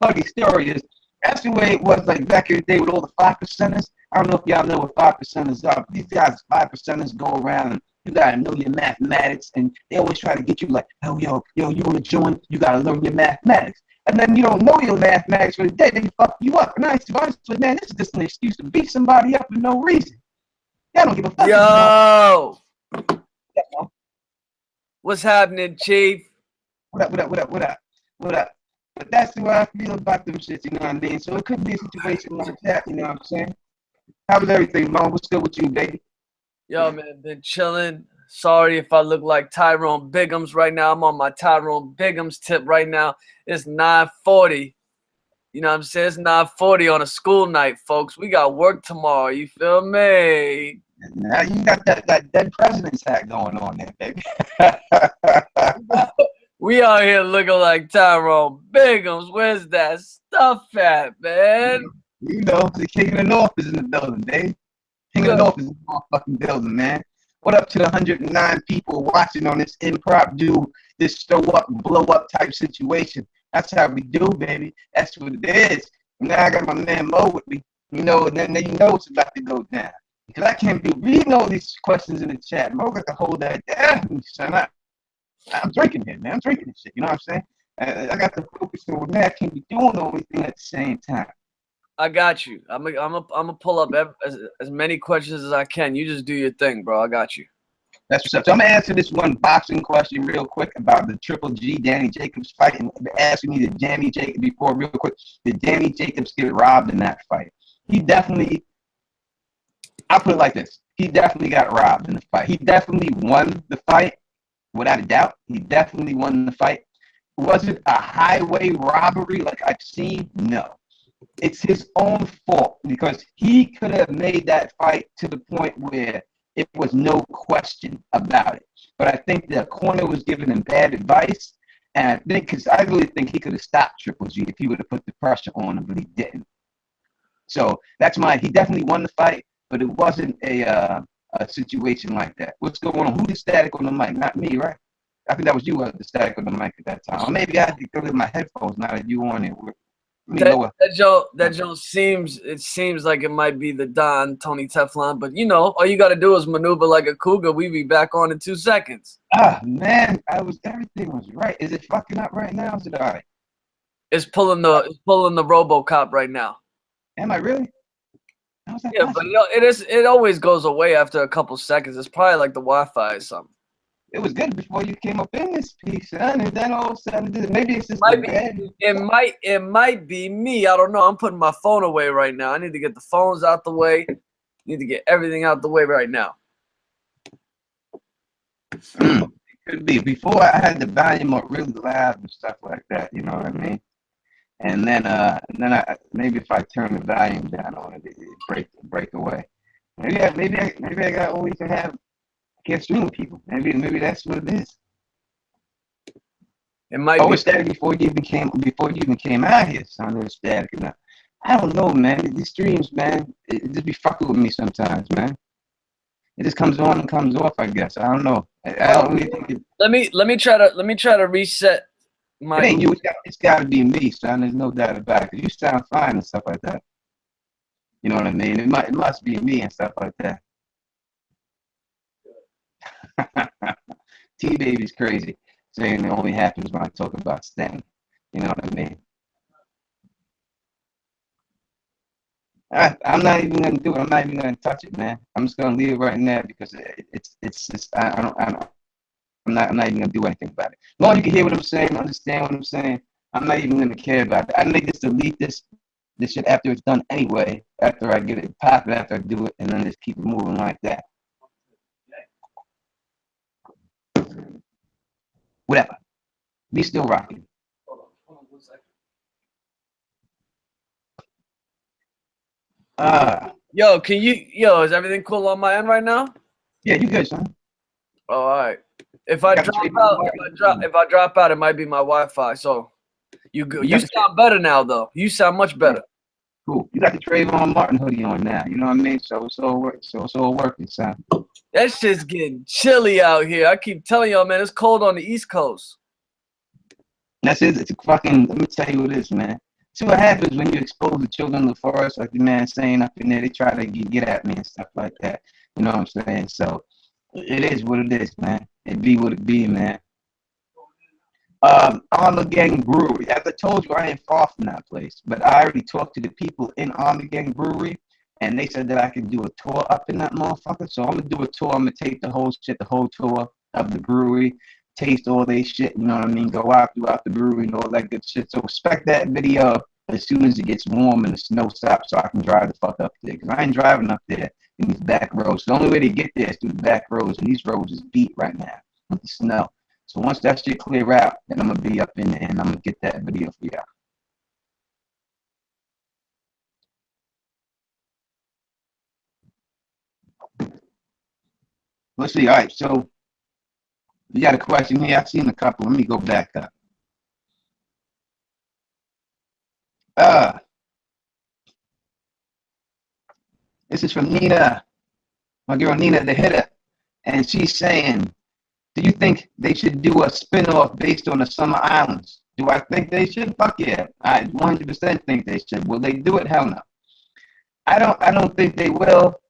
Funny story is, That's the way it was like back in the day with all the 5%ers. I don't know if y'all know what 5%ers are. These guys, 5%ers go around and you gotta know your mathematics, and they always try to get you like, oh, yo, you wanna join? You gotta learn your mathematics. And then you don't know your mathematics for the day, they fuck you up. And I used to, man, this is just an excuse to beat somebody up for no reason. Y'all don't give a fuck. Yo, what's happening, Chief? What up? But that's the way I feel about them shits, you know what I mean? So it could be a situation like that, you know what I'm saying? How was everything, Mo? What's good with you, baby? Yo, man, been chilling. Sorry if I look like Tyrone Biggums right now. I'm on my Tyrone Biggums tip right now. It's 9:40. You know what I'm saying? It's 9:40 on a school night, folks. We got work tomorrow. You feel me? Now you got that dead president's hat going on there, baby. We out here looking like Tyrone Biggums. Where's that stuff at, man? You know, the King of the North is in the building, baby. King of the North is in the motherfucking building, man. What up to the 109 people watching on this improv this show up, blow up type situation? That's how we do, baby. That's what it is. And now I got my man Mo with me, you know, and then you know it's about to go down. Because I can't be reading all these questions in the chat. Mo got to hold that down, son. I'm drinking here, man. I'm drinking this shit. You know what I'm saying? I got to focus on what I can't be doing everything at the same time. I got you. I'm gonna pull up as many questions as I can. You just do your thing, bro. I got you. That's what's up. So I'm gonna answer this one boxing question real quick about the Triple G Danny Jacobs fight, and asking me did Danny Jacobs before real quick. Did Danny Jacobs get robbed in that fight? He definitely. I'll put it like this: he definitely got robbed in the fight. He definitely won the fight, without a doubt. He definitely won the fight. Was it a highway robbery like I've seen? No. It's his own fault because he could have made that fight to the point where it was no question about it. But I think the corner was giving him bad advice. And I think, because I really think he could have stopped Triple G if he would have put the pressure on him, but he didn't. So he definitely won the fight, but it wasn't a situation like that. What's going on? Who did static on the mic? Not me, right? I think that was you the static on the mic at that time. Or maybe I had to go to my headphones now that you on it. That joke seems like it might be the Don Tony Teflon, but you know, all you got to do is maneuver like a cougar. We be back on in 2 seconds. Ah man, everything was right. Is it fucking up right now? Is it all right? It's pulling the RoboCop right now. Am I really? Yeah, but you know, it always goes away after a couple seconds. It's probably like the Wi-Fi or something. It was good before you came up in this piece, son, and then all of a sudden, maybe it's just it might be me. I don't know. I'm putting my phone away right now. I need to get the phones out the way. Need to get everything out the way right now. It could be. Before I had the volume up really loud and stuff like that. You know what I mean? And then I maybe if I turn the volume down on it, it break away. Maybe I got always to have. Can't stream people. Maybe that's what it is. It might be static before you even came out here, son. It was static enough. I don't know, man. These streams, man, it just be fucking with me sometimes, man. It just comes on and comes off, I guess. I don't know. I don't really think it. Let me try to reset my. It ain't you. It's got to be me, son. There's no doubt about it. You sound fine and stuff like that. You know what I mean? It must be me and stuff like that. T-Baby's crazy, saying it only happens when I talk about Sting. You know what I mean? I'm not even gonna do it. I'm not even gonna touch it, man. I'm just gonna leave it right now because it's just I'm not even gonna do anything about it. As long as you can hear what I'm saying, understand what I'm saying, I'm not even gonna care about it. I may just delete this shit after it's done anyway. After I get it popping, after I do it, and then just keep it moving like that. Whatever. Be still rocking. Hold on 1 second. Is everything cool on my end right now? Yeah, you good, son. Oh, all right. If I drop out, it might be my Wi-Fi. So you sound better now, though. You sound much better. Cool. You got the Trayvon Martin hoodie on now. You know what I mean? So it's all working, son. That shit's getting chilly out here. I keep telling y'all, man, it's cold on the East Coast. That's it. It's a fucking. Let me tell you what it is, man. See what happens when you expose the children to the forest, like the man saying up in there. They try to get at me and stuff like that. You know what I'm saying? So it is what it is, man. It be what it be, man. Armor Gang Brewery. As I told you, I ain't far from that place, but I already talked to the people in Armor Gang Brewery, and they said that I could do a tour up in that motherfucker. So I'm gonna do a tour. I'm gonna take the whole shit, the whole tour of the brewery, taste all they shit. You know what I mean? Go out throughout the brewery and all that good shit. So expect that video as soon as it gets warm and the snow stops, so I can drive the fuck up there. Cause I ain't driving up there in these back roads. The only way to get there is through the back roads, and these roads is beat right now with the snow. So once that shit clear out, then I'm gonna be up in there and I'm gonna get that video for y'all. Let's see. All right, so you got a question here. I've seen a couple. Let me go back up. This is from Nina, my girl Nina the Hitter, and she's saying, do you think they should do a spin-off based on the Summer Islands? Do I think they should? Fuck yeah. I 100% think they should. Will they do it? Hell no. I don't think they will.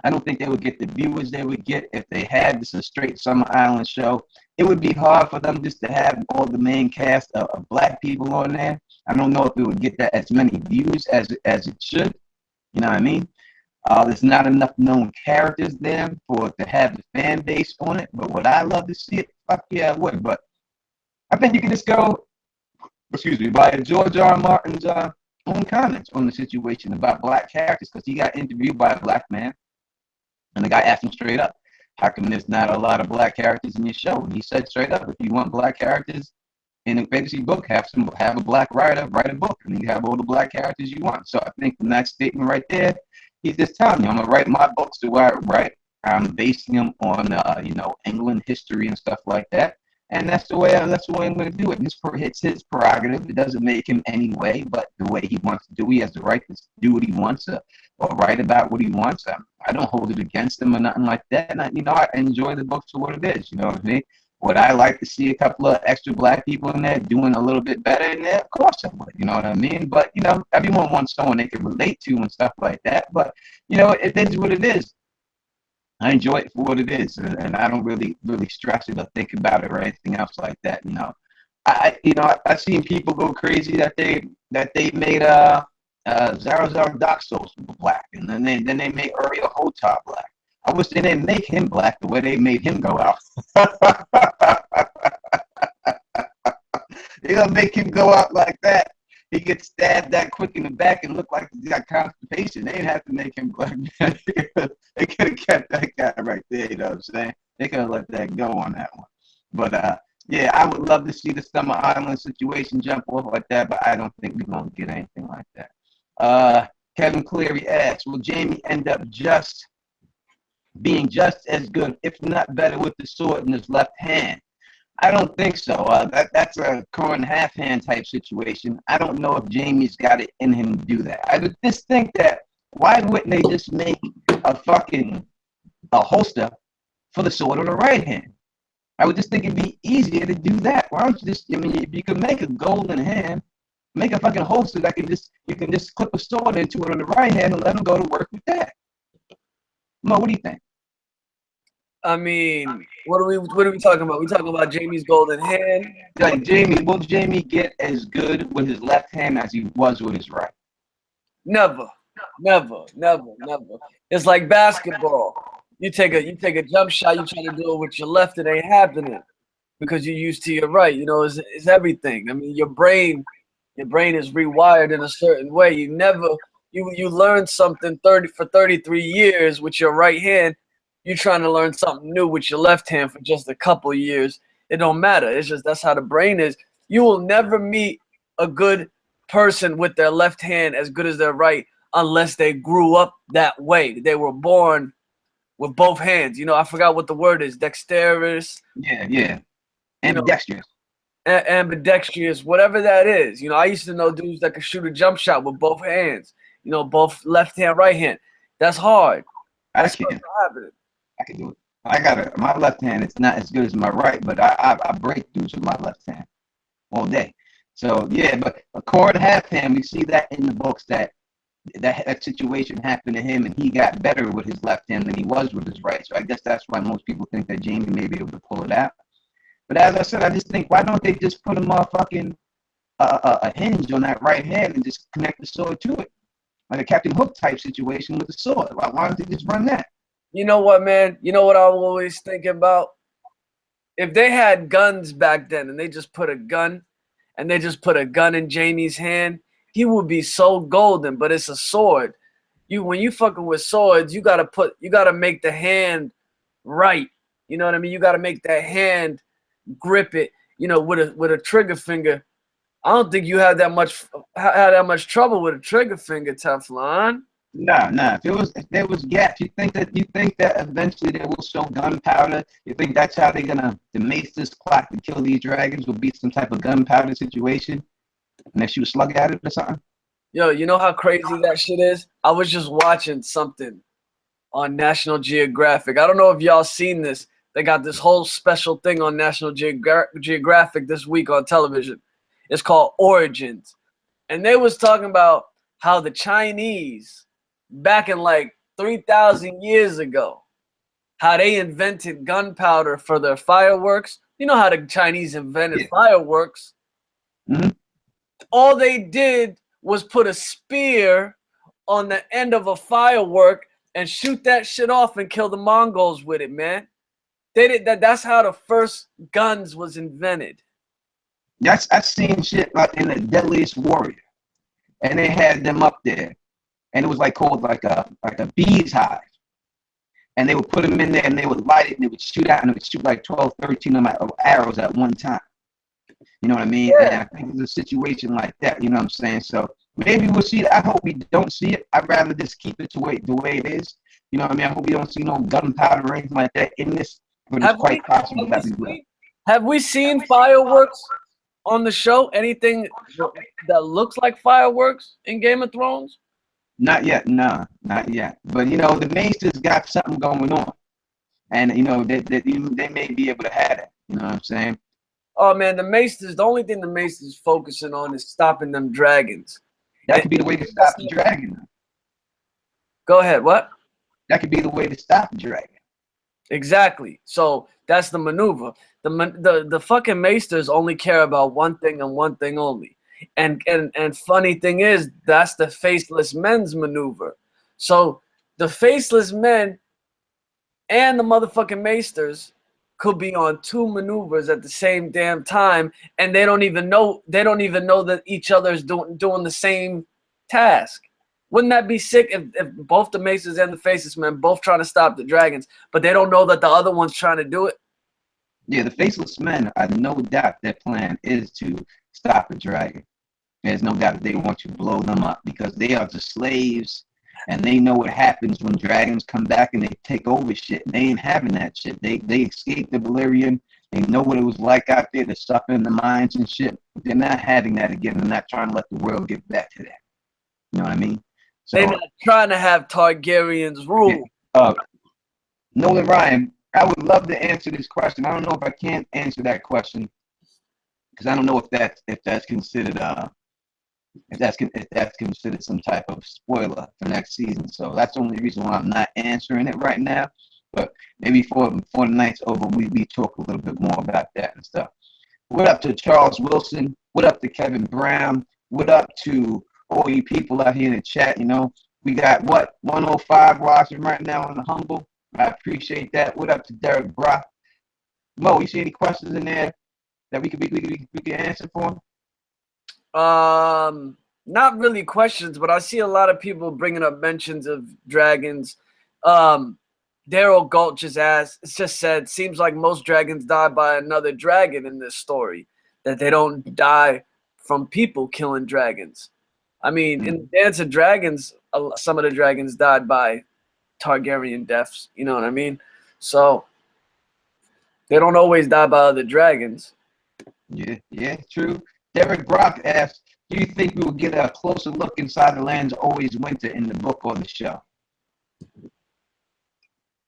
I don't think they would get the viewers they would get if they had this a straight Summer Island show. It would be hard for them just to have all the main cast of black people on there. I don't know if it would get that as many views as it should. You know what I mean? There's not enough known characters there for it to have the fan base on it. But would I love to see it? Fuck yeah, I would. But I think you can just go, excuse me, by George R. R. Martin's own comments on the situation about black characters, because he got interviewed by a black man, and the guy asked him straight up, how come there's not a lot of black characters in your show? And he said straight up, if you want black characters in a fantasy book, have a black writer write a book, and you have all the black characters you want. So I think from that statement right there, he's just telling you, I'm gonna write my books the way I write. I'm basing them on England history and stuff like that, and that's the way I'm gonna do it. It's his prerogative. It doesn't make him any way, but the way he wants to do, he has the right to do what he wants or write about what he wants. I don't hold it against him or nothing like that. And I enjoy the books for what it is. You know what I mean? Would I like to see a couple of extra black people in there doing a little bit better in there? Of course I would. You know what I mean? But everyone wants someone they can relate to and stuff like that. But it is what it is. I enjoy it for what it is, and I don't really stress it or think about it or anything else like that. I've seen people go crazy that they made Zara Doxos black, and then they made Uriel Hotop black. I wish they didn't make him black the way they made him go out. They're gonna make him go out like that. He gets stabbed that quick in the back and look like he's got constipation. They didn't have to make him black. They could have kept that guy right there. You know what I'm saying? They could have let that go on that one. But yeah, I would love to see the Summer Island situation jump off like that, but I don't think we're gonna get anything like that. Kevin Cleary asks, will Jamie end up being just as good, if not better, with the sword in his left hand? I don't think so. That's a Corin half hand type situation. I don't know if Jamie's got it in him to do that. I just think that why wouldn't they just make a holster for the sword on the right hand? I would just think it'd be easier to do that. Why don't you just? I mean, if you could make a golden hand, make a fucking holster that you can just clip a sword into it on the right hand and let them go to work with that. Mo, what do you think? I mean, what are we talking about? We talking about Jamie's golden hand? Like will Jamie get as good with his left hand as he was with his right? Never. It's like basketball. You take a jump shot, you try to do it with your left, it ain't happening because you're used to your right. It's everything. I mean, your brain is rewired in a certain way. You learn something for 33 years with your right hand. You're trying to learn something new with your left hand for just a couple of years. It don't matter. It's just that's how the brain is. You will never meet a good person with their left hand as good as their right unless they grew up that way. They were born with both hands. I forgot what the word is. Dexterous. Yeah. Ambidextrous. Ambidextrous, whatever that is. I used to know dudes that could shoot a jump shot with both hands. Both left hand, right hand. That's hard. I can do it. My left hand. It's not as good as my right, but I break dudes with my left hand all day. So yeah, but Cord Halfhand, we see that in the books that situation happened to him, and he got better with his left hand than he was with his right. So I guess that's why most people think that Jamie may be able to pull it out. But as I said, I just think, why don't they just put a motherfucking a hinge on that right hand and just connect the sword to it, like a Captain Hook type situation with the sword? Why don't they just run that? You know what, man? You know what I'm always thinking about? If they had guns back then and they just put a gun in Jamie's hand, he would be so golden. But it's a sword. When you fucking with swords, you gotta make the hand right. You know what I mean? You gotta make that hand grip it, with a trigger finger. I don't think you had that much trouble with a trigger finger, Teflon. Nah. If there was gaps, you think that eventually they will show gunpowder? You think that's how they're gonna mace this plot to kill these dragons? Will be some type of gunpowder situation, and they shoot a slug at it or something? Yo, you know how crazy that shit is? I was just watching something on National Geographic. I don't know if y'all seen this. They got this whole special thing on National Geographic this week on television. It's called Origins. And they was talking about how the Chinese, back in like 3,000 years ago, how they invented gunpowder for their fireworks. You know how the Chinese invented fireworks? Mm-hmm. All they did was put a spear on the end of a firework and shoot that shit off and kill the Mongols with it, man. They did that. That's how the first guns was invented. I've seen shit like in the Deadliest Warrior, and they had them up there, and it was called like a bee's hive, and they would put them in there, and they would light it, and they would shoot out, and it would shoot like 12, 13 of arrows at one time. You know what I mean? Yeah. And I think it's a situation like that. You know what I'm saying? So maybe we'll see it. I hope we don't see it. I'd rather just keep it the way it is. You know what I mean? I hope we don't see no gunpowder or anything like that in this. But it's quite possible that we will. Have we seen fireworks on the show? Anything that looks like fireworks in Game of Thrones? Not yet. No, not yet. But the Maesters got something going on, and they may be able to have it. You know what I'm saying? Oh man, the only thing the Maesters focusing on is stopping them dragons. That could be the way to stop the dragon. Go ahead. What? That could be the way to stop the dragon. Exactly. So that's the maneuver. The fucking Maesters only care about one thing and one thing only. And funny thing is, that's the faceless men's maneuver. So the faceless men and the motherfucking Maesters could be on two maneuvers at the same damn time, and they don't even know that each other is doing the same task. Wouldn't that be sick if both the Maesters and the faceless men both trying to stop the dragons, but they don't know that the other one's trying to do it? Yeah, the faceless men, I no doubt their plan is to stop the dragon. There's no doubt that they want to blow them up because they are the slaves, and they know what happens when dragons come back and they take over shit. They ain't having that shit. They escaped the Valyrian. They know what it was like out there to suffer in the mines and shit. But they're not having that again. They're not trying to let the world get back to that. You know what I mean? So, they're not trying to have Targaryens rule. Nolan Ryan, I would love to answer this question. I don't know if I can answer that question because I don't know if that's considered considered some type of spoiler for next season. So that's the only reason why I'm not answering it right now. But maybe before the night's over, we talk a little bit more about that and stuff. What up to Charles Wilson? What up to Kevin Brown? What up to all you people out here in the chat? We got 105 watching right now on the Humble. I appreciate that. What up to Derek Brock? Mo, you see any questions in there that we could answer for him? Not really questions, but I see a lot of people bringing up mentions of dragons. Daryl Gulch just said, seems like most dragons die by another dragon in this story, that they don't die from people killing dragons. I mean, in Dance of Dragons, some of the dragons died by Targaryen deaths. You know what I mean? So they don't always die by other dragons. Yeah, true. Derek Brock asked, do you think we will get a closer look inside the Land's Always Winter in the book or the show?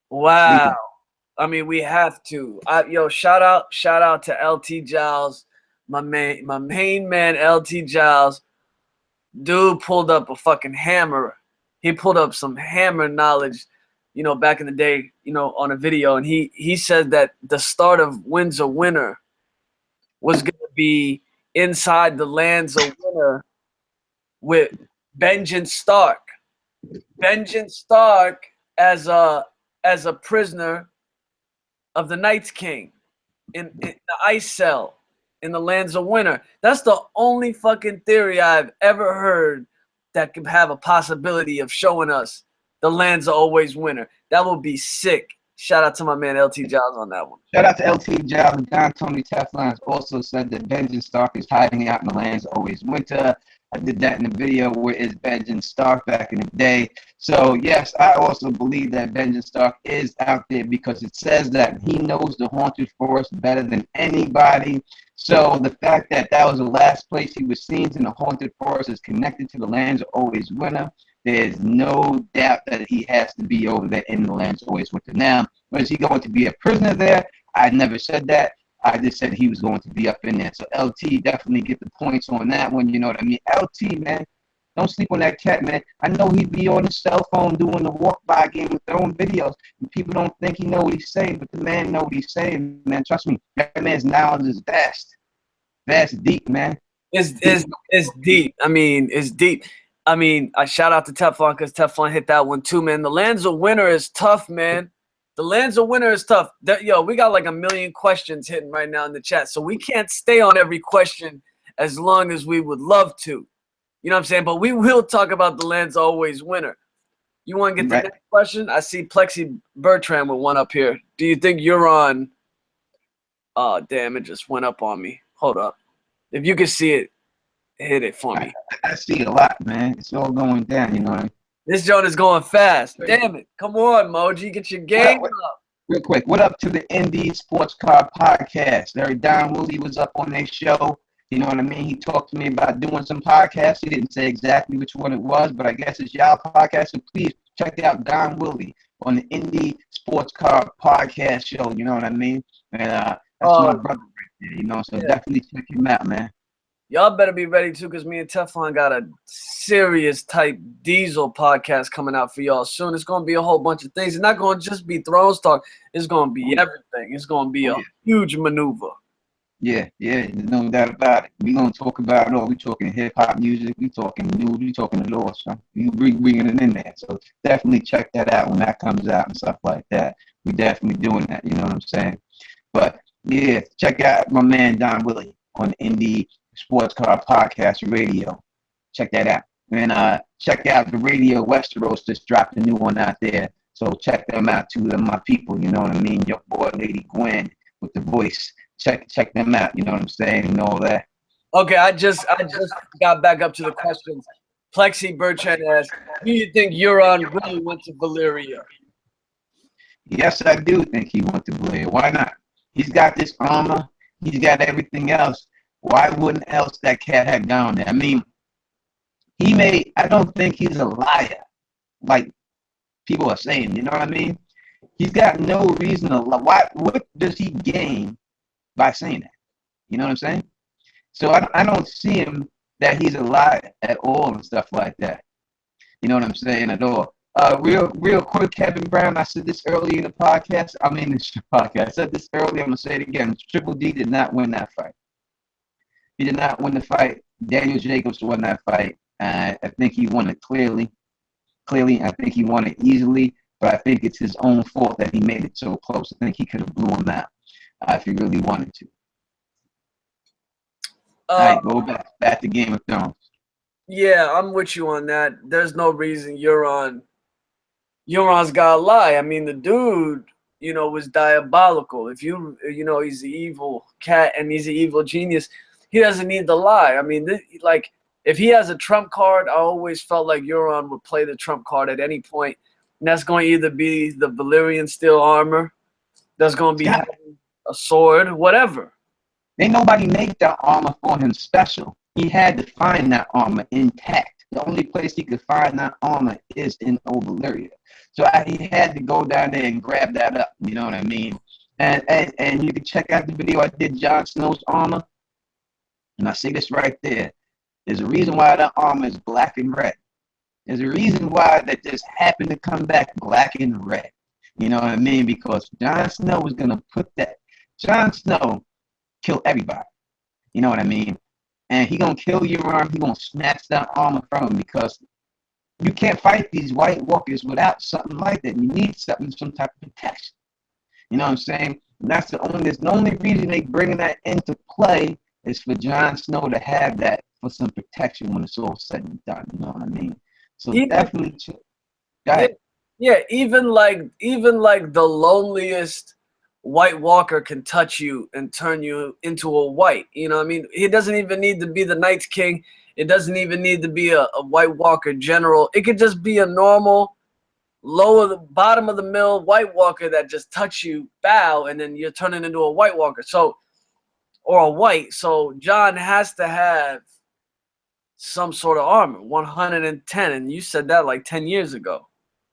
Wow. I mean, we have to. Shout out to LT Giles my main man, LT Giles, dude pulled up a fucking hammer. He pulled up some hammer knowledge, back in the day, on a video. And he said that the start of Winds of Winter was going to be inside the lands of winter with Benjen Stark. Benjen Stark as a prisoner of the Night's King in the ice cell in the lands of winter. That's the only fucking theory I've ever heard that could have a possibility of showing us the lands are always winter. That would be sick. Shout out to my man LT Giles on that one. Shout out to LT Giles. And Don Tony Teflon has also said that Benjen Stark is hiding out in the lands always winter. I did that in the video where is Benjen Stark back in the day. So yes, I also believe that Benjen Stark is out there because it says that he knows the haunted forest better than anybody. So the fact that that was the last place he was seen in the haunted forest is connected to the lands of always winter. There's no doubt that he has to be over there in the lands of always winter. Now, was he going to be a prisoner there? I never said that. I just said he was going to be up in there. So LT definitely get the points on that one. You know what I mean? LT, man, don't sleep on that cat, man. I know he'd be on his cell phone doing the walk-by game with their own videos. And people don't think he know what he's saying, but the man know what he's saying, man. Trust me, that man's knowledge is vast. Vast, deep, man. It's deep. I mean, it's deep. I mean, I shout out to Teflon because Teflon hit that one too, man. The lands of winter is tough, man. The lands of winter is tough. We got like 1 million questions hitting right now in the chat, so we can't stay on every question as long as we would love to. You know what I'm saying? But we will talk about the lands always winter. You want to get the next question? I see Plexi Bertrand with one up here. Do you think you're on? Oh, damn, it just went up on me. Hold up. If you can see it, hit it for me. I see it a lot, man. It's all going down, you know what I mean? This joint is going fast. Damn it. Come on, Moji. Get your game up. Real quick, what up to the Indie Sports Car Podcast? Larry Don Willie was up on their show. You know what I mean? He talked to me about doing some podcasts. He didn't say exactly which one it was, but I guess it's y'all podcast. So please check out Don Willie on the Indie Sports Car Podcast show. You know what I mean? And that's my brother right there, you know? So definitely check him out, man. Y'all better be ready too, because me and Teflon got a serious type diesel podcast coming out for y'all soon. It's going to be a whole bunch of things. It's not going to just be Thrones talk. It's going to be everything. It's going to be a huge maneuver. Yeah, there's no doubt about it. We're going to talk about it all. We're talking hip-hop music. We're talking news. We're talking it all. So we bringing it in there. So definitely check that out when that comes out and stuff like that. We're definitely doing that. You know what I'm saying? But, yeah, check out my man Don Willie on Indie Sports Car Podcast Radio. Check that out. And check out the Radio Westeros just dropped a new one out there. So check them out too. They're my people, you know what I mean? Your boy Lady Gwen with the voice. Check them out, you know what I'm saying, and all that. Okay, I just got back up to the questions. Plexi Bertrand asked, do you think Euron really went to Valyria? Yes, I do think he went to Valyria. Why not? He's got this armor. He's got everything else. Why wouldn't else that cat have gone there? I mean, I don't think he's a liar, like people are saying, you know what I mean? He's got no reason to lie. What does he gain by saying that? You know what I'm saying? So I don't see him that he's a liar at all and stuff like that. You know what I'm saying at all. Real quick, Kevin Brown, I said this early in the podcast. I said this earlier, I'm going to say it again. Triple D did not win that fight. He did not win the fight. Daniel Jacobs won that fight. I think he won it clearly. I think he won it easily, but I think it's his own fault that he made it so close. I think he could have blew him out if he really wanted to. All right, go back to Game of Thrones. Yeah, I'm with you on that. There's no reason Euron's got to lie. I mean, the dude, was diabolical. If he's the evil cat and he's the evil genius, he doesn't need to lie. I mean, if he has a trump card, I always felt like Euron would play the trump card at any point. And that's going to either be the Valyrian steel armor, that's going to be having a sword, whatever. Ain't nobody made that armor for him special. He had to find that armor intact. The only place he could find that armor is in Valyria. So he had to go down there and grab that up. You know what I mean? And you can check out the video I did, Jon Snow's armor. And I say this right there. There's a reason why that armor is black and red. There's a reason why that just happened to come back black and red. You know what I mean? Because Jon Snow was gonna put that. Jon Snow kill everybody. You know what I mean? And he gonna kill your arm. He gonna snatch that armor from him because you can't fight these White Walkers without something like that. You need something, some type of protection. You know what I'm saying? And that's the only reason they bringing that into play is for Jon Snow to have that for some protection when it's all said and done. You know what I mean? So definitely, go ahead. Yeah, even like the loneliest White Walker can touch you and turn you into a white. You know what I mean? He doesn't even need to be the Night's King. It doesn't even need to be a White Walker general. It could just be a normal, bottom of the mill White Walker that just touch you, bow, and then you're turning into a White Walker. So, or a white. So Jon has to have some sort of armor, 110. And you said that like 10 years ago.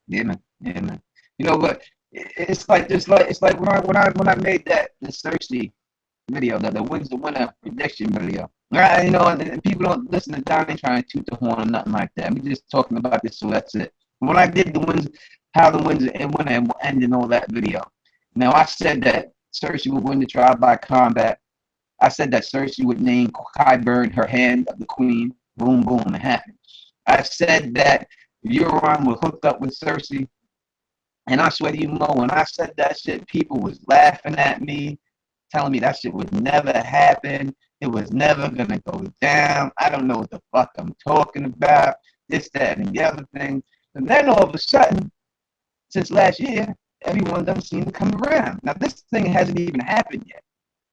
Yeah, man. Yeah, man. You know what? It's like when I made the Cersei video, the wins the winner prediction video. Right, you know, and people don't listen to Don ain't trying to toot the horn or nothing like that. We're just talking about this, so that's it. When I did the wins, how the wins and winner will end in all that video. Now I said that Cersei would win the trial by combat. I said that Cersei would name Qyburn her hand of the queen. Boom, boom, it happens. I said that Euron was hooked up with Cersei. And I swear to you, Mo, when I said that shit, people was laughing at me, telling me that shit would never happen. It was never going to go down. I don't know what the fuck I'm talking about. This, that, and the other thing. And then all of a sudden, since last year, everyone doesn't seem to come around. Now, this thing hasn't even happened yet.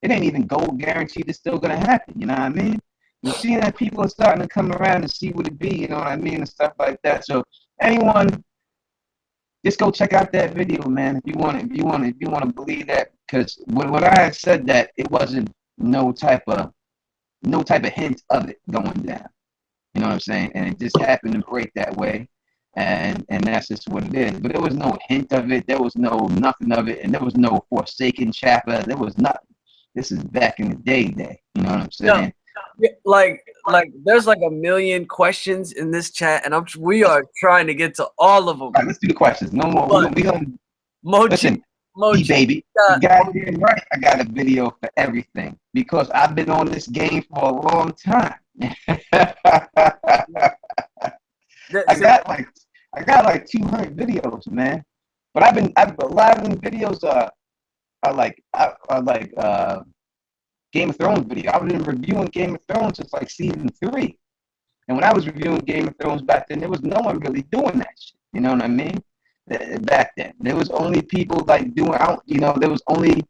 It ain't even gold guaranteed it's still going to happen. You know what I mean? You're seeing that people are starting to come around and see what it be, you know what I mean, and stuff like that. So anyone, just go check out that video, man. If you want to believe that, because when I had said that, it wasn't no type of hint of it going down. You know what I'm saying? And it just happened to break that way, and that's just what it is. But there was no hint of it. There was no nothing of it, and there was no Forsaken chapter. There was nothing. This is back in the day. You know what I'm saying? Yeah, like there's like a million questions in this chat, and we are trying to get to all of them. All right, let's do the questions. No more. We're gonna listen, Mochi, baby. You goddamn right. I got a video for everything because I've been on this game for a long time. I got like 200 videos, man. But a lot of them videos are like Game of Thrones video. I've been reviewing Game of Thrones since like season 3. And when I was reviewing Game of Thrones back then, there was no one really doing that shit. You know what I mean? Back then, there was only people like doing out. You know, there was only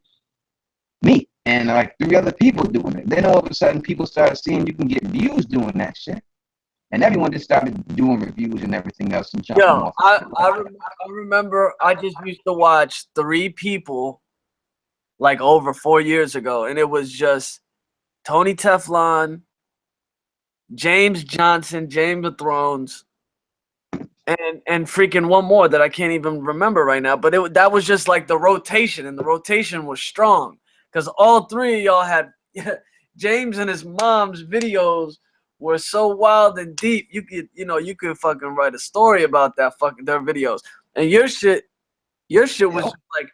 me and like 3 other people doing it. Then all of a sudden, people started seeing you can get views doing that shit, and everyone just started doing reviews and everything else and jumping off. I remember I just used to watch 3 people like over 4 years ago, and it was just Tony Teflon, James Johnson, James of Thrones, and freaking one more that I can't even remember right now. But that was just like the rotation, and the rotation was strong because all 3 of y'all had James and his mom's videos were so wild and deep. You could fucking write a story about their videos. And your shit was like.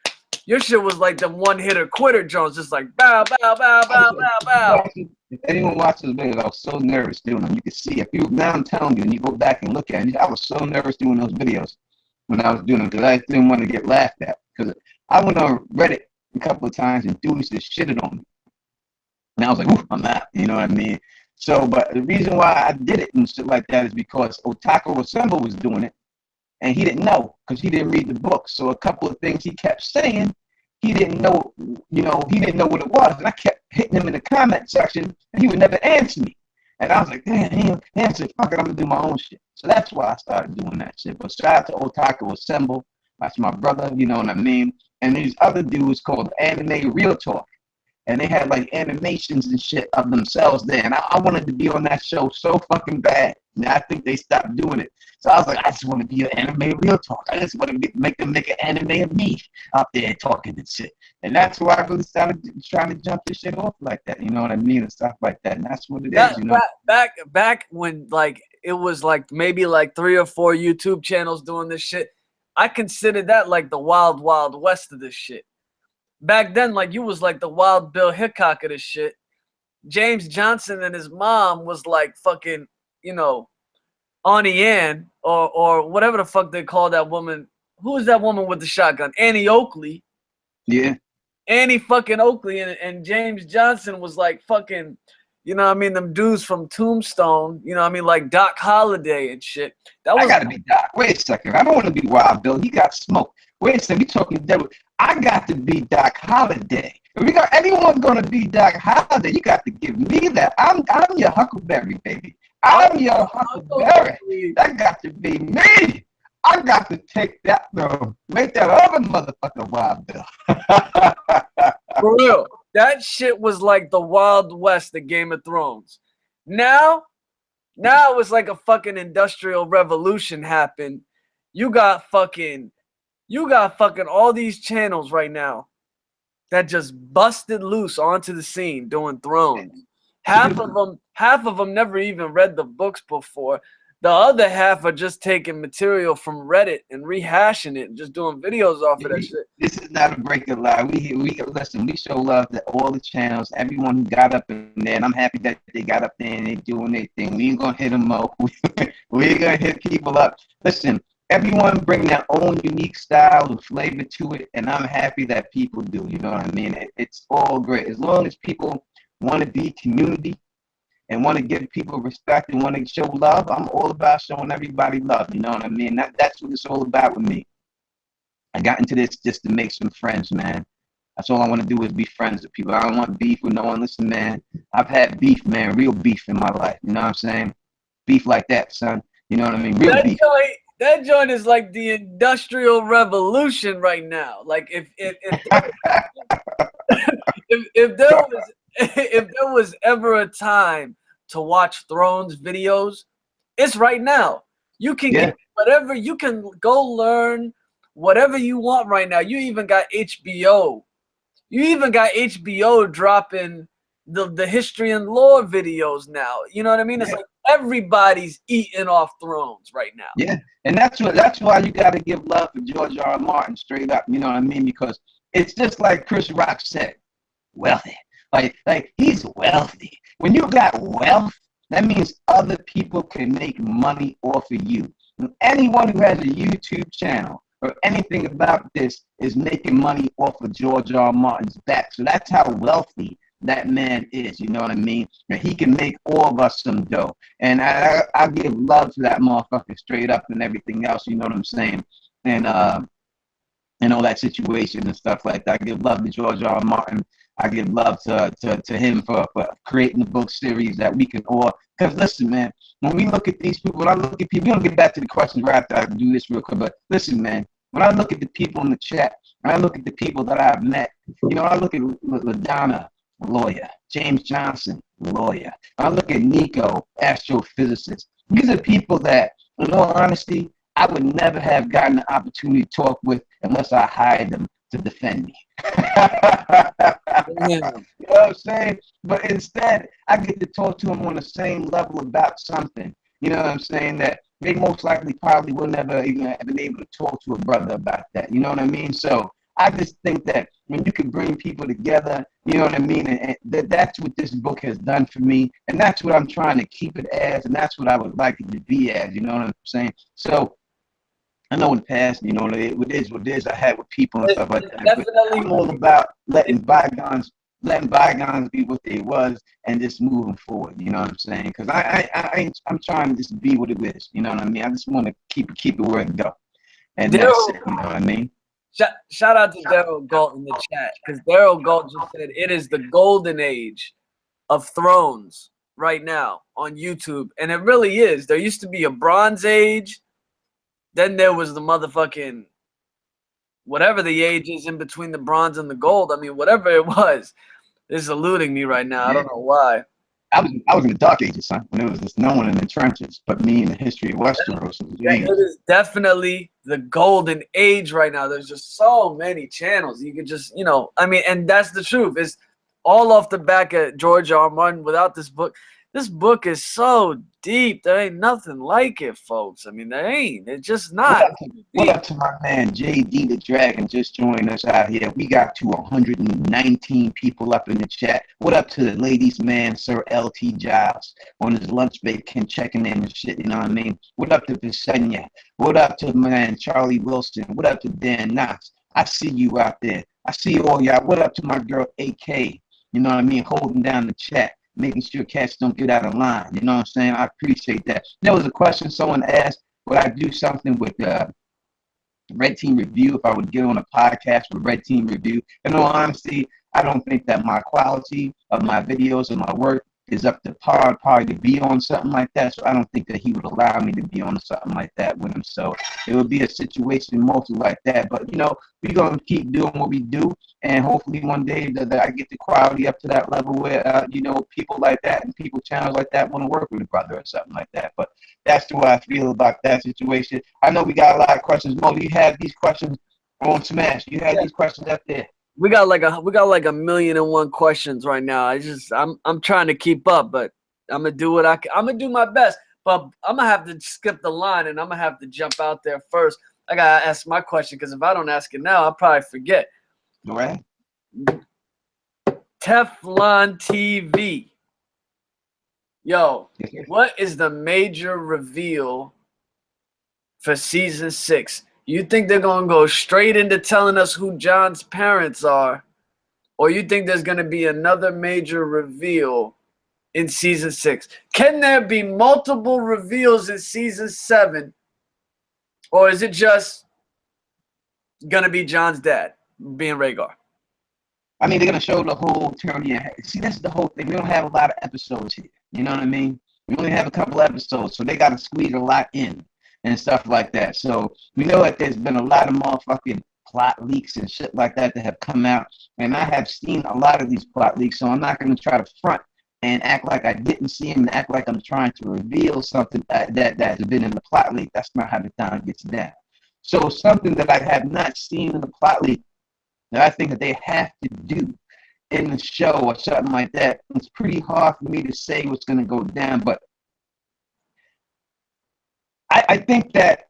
Your shit was like the one-hitter quitter Jones, just like bow, bow, bow, bow, bow, bow. If anyone watches the videos, I was so nervous doing them. You can see now I'm telling you, and you go back and look at it, I was so nervous doing those videos when I was doing them because I didn't want to get laughed at. Because I went on Reddit a couple of times and dudes just shitted on me. And I was like, ooh, I'm out. You know what I mean? So, but the reason why I did it and shit like that is because Otaku Assemble was doing it. And he didn't know because he didn't read the book. So a couple of things he kept saying, he didn't know, he didn't know what it was. And I kept hitting him in the comment section, and he would never answer me. And I was like, damn, he didn't answer. Fuck it, I'm going to do my own shit. So that's why I started doing that shit. But shout out to Otaku Assemble. That's my brother, you know what I mean? And these other dudes called Anime Real Talk. and they had like animations and shit of themselves there. And I wanted to be on that show so fucking bad. And I think they stopped doing it. So I was like, I just want to be an anime real talk. I just want to make them make an anime of me out there talking and shit. And that's why I really started trying to jump this shit off like that. You know what I mean? And stuff like that. And that's what it is, you know. Back when like it was like maybe like 3 or 4 YouTube channels doing this shit, I considered that like the wild, wild west of this shit. Back then, like you was like the wild Bill Hickok of this shit. James Johnson and his mom was like fucking, you know, Auntie Ann or whatever the fuck they call that woman. Who is that woman with the shotgun? Annie Oakley. Yeah. Annie fucking Oakley and James Johnson was like fucking, you know what I mean, them dudes from Tombstone, you know what I mean, like Doc Holliday and shit. That was I gotta be Doc. Wait a second. I don't want to be Wild Bill. He got smoked. Wait a second. We talking devil. I got to be Doc Holliday. If we got anyone's gonna be Doc Holliday, you got to give me that. I'm your Huckleberry, baby. I'm your Huckleberry. That got to be me. I got to take that though. Make that other motherfucker Wild Bill. For real. That shit was like the Wild West of Game of Thrones. Now it's like a fucking industrial revolution happened. You got fucking all these channels right now that just busted loose onto the scene doing Thrones. Half of them never even read the books before. The other half are just taking material from Reddit and rehashing it and just doing videos off of that shit. This is not a break of lie. We listen. We show love to all the channels, everyone who got up in there, and I'm happy that they got up there and they doing their thing. We ain't gonna hit them up. We ain't gonna hit people up. Listen, everyone bring their own unique style and flavor to it, and I'm happy that people do. You know what I mean? It's all great as long as people want to be community and want to give people respect and want to show love. I'm all about showing everybody love. You know what I mean? That's what it's all about with me. I got into this just to make some friends, man. That's all I want to do is be friends with people. I don't want beef with no one. Listen, man, I've had beef, man, real beef in my life. You know what I'm saying? Beef like that, son. You know what I mean? Real beef. That joint is like the industrial revolution right now. Like if if there was ever a time to watch Thrones videos, it's right now. You can get whatever, you can go learn whatever you want right now. You even got HBO. You even got HBO dropping the history and lore videos now. You know what I mean? It's like everybody's eating off Thrones right now. Yeah, and that's why you got to give love to George R. R. Martin straight up. You know what I mean? Because it's just like Chris Rock said, wealthy. Like he's wealthy. When you got wealth, that means other people can make money off of you. And anyone who has a YouTube channel or anything about this is making money off of George R. R. Martin's back. So that's how wealthy that man is. You know what I mean? And he can make all of us some dough. And I give love to that motherfucker straight up and everything else. You know what I'm saying? And all that situation and stuff like that. I give love to George R. R. Martin. I give love to him for creating the book series that we can all. Because listen, man, when we look at these people, when I look at people, we're going to get back to the questions right after I do this real quick. But listen, man, when I look at the people in the chat, when I look at the people that I've met, you know, I look at LaDonna, lawyer, James Johnson, lawyer. I look at Nico, astrophysicist. These are people that, in all honesty, I would never have gotten the opportunity to talk with unless I hired them to defend me. You know what I'm saying? But instead, I get to talk to them on the same level about something. You know what I'm saying? That they most likely probably will never even have been able to talk to a brother about that. You know what I mean? So I just think that when you can bring people together, you know what I mean? And that's what this book has done for me. And that's what I'm trying to keep it as. And that's what I would like it to be as. You know what I'm saying? So I know in the past, you know, it is what it is. I had with people and stuff like that. Definitely. I'm all about letting bygones be what they was and just moving forward. You know what I'm saying? Because I'm trying to just be what it is. You know what I mean? I just want to keep it where it go. And that's it. You know what I mean? Shout out to Daryl Galt in the chat, because Daryl Galt just said it is the golden age of Thrones right now on YouTube, and it really is. There used to be a Bronze Age, then there was the motherfucking whatever the age is in between the bronze and the gold. I mean, whatever it was. It's eluding me right now. I don't know why. I was in the dark ages, son, when there was just no one in the trenches but me and the history of Westeros. It is definitely the golden age right now. There's just so many channels. You could just, I mean, and that's the truth. It's all off the back of George R. R. Martin. Without this book is so deep. There ain't nothing like it, folks. I mean, there ain't. It's just not. What up to my man JD the Dragon just joined us out here. We got to 119 people up in the chat. What up to the ladies man, Sir LT Giles on his lunch break and checking in and shit, you know what I mean? What up to Visenya? What up to man Charlie Wilson? What up to Dan Knox? I see you out there. I see all y'all. What up to my girl AK? You know what I mean? Holding down the chat, making sure cats don't get out of line. You know what I'm saying? I appreciate that. There was a question someone asked, would I do something with Red Team Review if I would get on a podcast with Red Team Review? In all honesty, I don't think that my quality of my videos and my work is up to par probably to be on something like that. So I don't think that he would allow me to be on something like that with him. So it would be a situation mostly like that. But, we're going to keep doing what we do. And hopefully one day that I get the quality up to that level where, people like that and people channels like that want to work with a brother or something like that. But that's the way I feel about that situation. I know we got a lot of questions. Mo, you had these questions on Smash. You had these questions up there. We got like 1,000,001 questions right now. I'm trying to keep up, but I'm gonna do what I'm gonna do my best. But I'm gonna have to skip the line and I'm gonna have to jump out there first. I gotta ask my question because if I don't ask it now, I'll probably forget. All right. Teflon TV. Yo, what is the major reveal for season 6? You think they're going to go straight into telling us who John's parents are? Or you think there's going to be another major reveal in season 6? Can there be multiple reveals in season 7? Or is it just going to be John's dad being Rhaegar? I mean, they're going to show the whole journey. See, that's the whole thing. We don't have a lot of episodes here. You know what I mean? We only have a couple episodes, so they got to squeeze a lot in and stuff like that. So we know that there's been a lot of motherfucking plot leaks and shit like that have come out. And I have seen a lot of these plot leaks, so I'm not going to try to front and act like I didn't see them and act like I'm trying to reveal something that has been in the plot leak. That's not how the town gets down. So something that I have not seen in the plot leak that I think that they have to do in the show or something like that, it's pretty hard for me to say what's going to go down, but I think that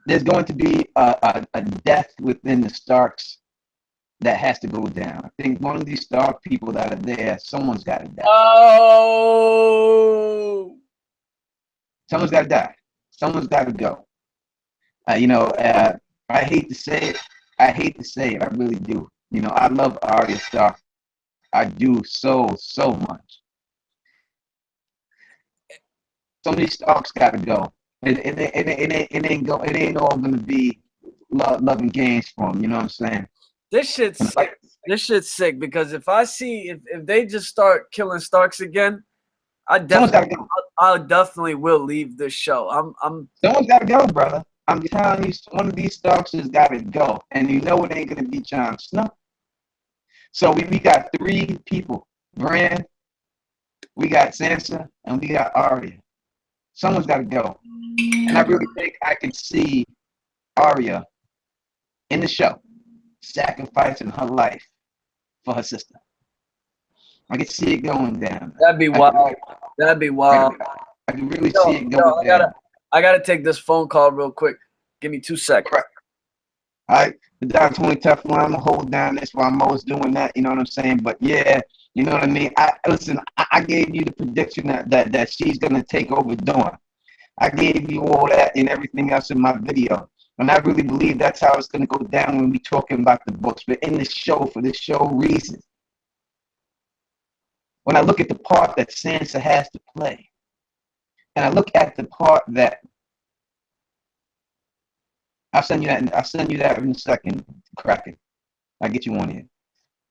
there's going to be a death within the Starks that has to go down. I think one of these Stark people that are there, someone's got to die. Oh! Someone's got to die. Someone's got to go. I hate to say it. I really do. I love Arya Stark. I do so much. Some of these Starks got to go. It ain't all gonna be love and games for them. You know what I'm saying? This shit's sick because if they just start killing Starks again, I definitely will leave this show. Someone's got to go, brother. I'm telling you, one of these Starks has got to go, and it ain't gonna be Jon Snow. So we got 3 people: Bran, we got Sansa, and we got Arya. Someone's got to go. And I really think I can see Arya in the show sacrificing her life for her sister. I can see it going down. That'd be wild. That'd be wild. I can really see it going down. I gotta take this phone call real quick. Give me 2 seconds. Right. All right. The Don Tony Teflon, I'm gonna hold down this while Mo's doing that. You know what I'm saying? But yeah, you know what I mean? I gave you the prediction that she's gonna take over Dawn. I gave you all that and everything else in my video. And I really believe that's how it's gonna go down when we talking about the books. But in the show, for the show reasons, when I look at the part that Sansa has to play, and I look at the part that I'll send you that in a second, Kraken. I'll get you on here.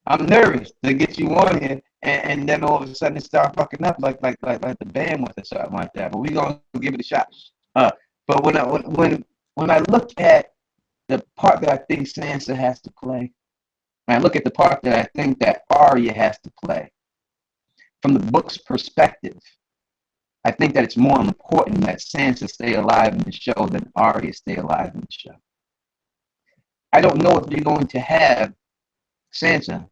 I'm nervous to get you on here, and then all of a sudden it start fucking up like the bandwidth or something like that. But we gonna give it a shot. But when I look at the part that I think Sansa has to play, And I look at the part that I think that Arya has to play. From the book's perspective, I think that it's more important that Sansa stay alive in the show than Arya stay alive in the show. I don't know if they're going to have Sansa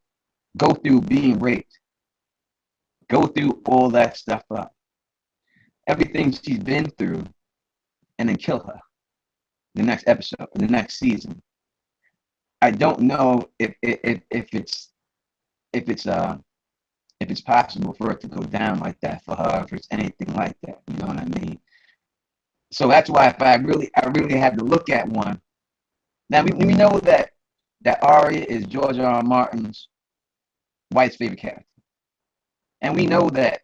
go through being raped, go through all that stuff up, everything she's been through, and then kill her the next episode, the next season. I don't know if it's possible for it to go down like that for her, if it's anything like that. You know what I mean? So that's why if I really have to look at one. Now we know that Arya is George R. R. Martin's wife's favorite character, and we know that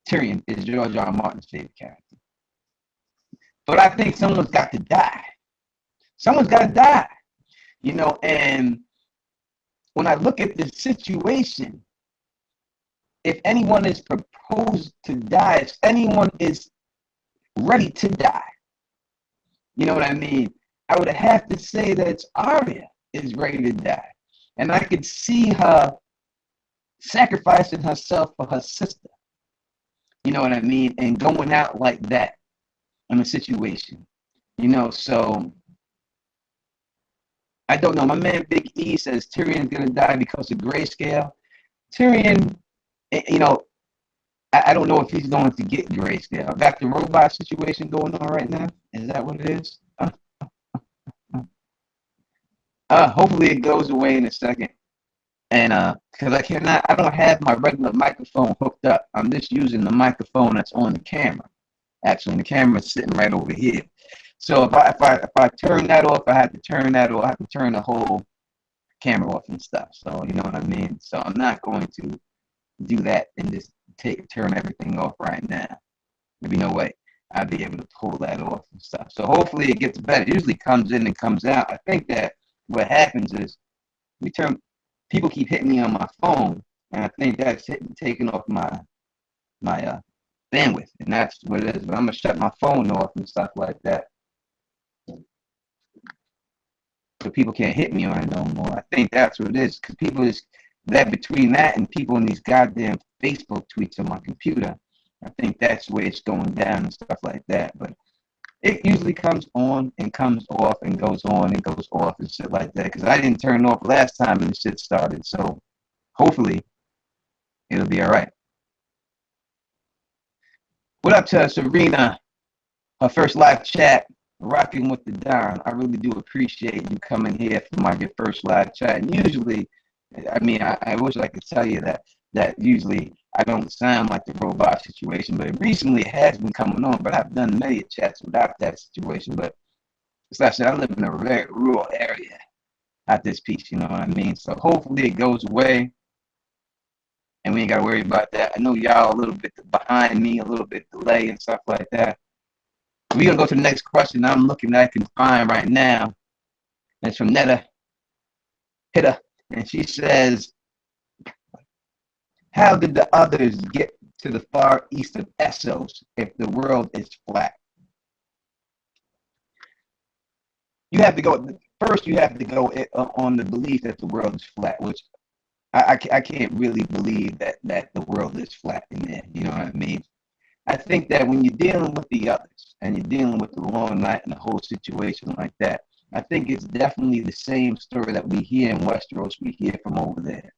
Tyrion is George R. R. Martin's favorite character. But I think someone's got to die. Someone's got to die. You know, and when I look at this situation, if anyone is proposed to die, if anyone is ready to die, you know what I mean? I would have to say that it's Arya is ready to die. And I could see her sacrificing herself for her sister. You know what I mean? And going out like that in a situation. You know, so I don't know. My man Big E says Tyrion's going to die because of grayscale. Tyrion, you know, I don't know if he's going to get grayscale. Got the robot situation going on right now. Is that what it is? Hopefully it goes away in a second. And because I don't have my regular microphone hooked up. I'm just using the microphone that's on the camera. Actually, the camera's sitting right over here. So if I turn that off, I have to turn that off. I have to turn the whole camera off and stuff. So you know what I mean. So I'm not going to do that and just turn everything off right now. There'd be no way I'd be able to pull that off and stuff. So hopefully it gets better. It usually comes in and comes out. I think that what happens is people keep hitting me on my phone, and I think that's taking off my bandwidth, and that's what it is. But I'm gonna shut my phone off and stuff like that, so people can't hit me on it no more. I think that's what it is, because people is that between that and people in these goddamn Facebook tweets on my computer. I think that's where it's going down and stuff like that. But it usually comes on and comes off and goes on and goes off and shit like that, because I didn't turn it off last time and the shit started. So hopefully it'll be all right. What up to Serena? Her first live chat, rocking with the Don. I really do appreciate you coming here for your first live chat. And usually, I mean, I wish I could tell you that usually I don't sound like the robot situation, but recently it has been coming on. But I've done many chats without that situation. But as I said, I live in a very rural area at this piece, you know what I mean? So hopefully it goes away and we ain't got to worry about that. I know y'all a little bit behind me, a little bit delay and stuff like that. We're going to go to the next question I'm looking at, I can find right now. It's from Netta Hitter. And she says, how did the others get to the far east of Essos if the world is flat? You have to go on the belief that the world is flat, which I can't really believe that the world is flat in there. You know what I mean? I think that when you're dealing with the others and you're dealing with the long night and the whole situation like that, I think it's definitely the same story that we hear in Westeros, we hear from over there.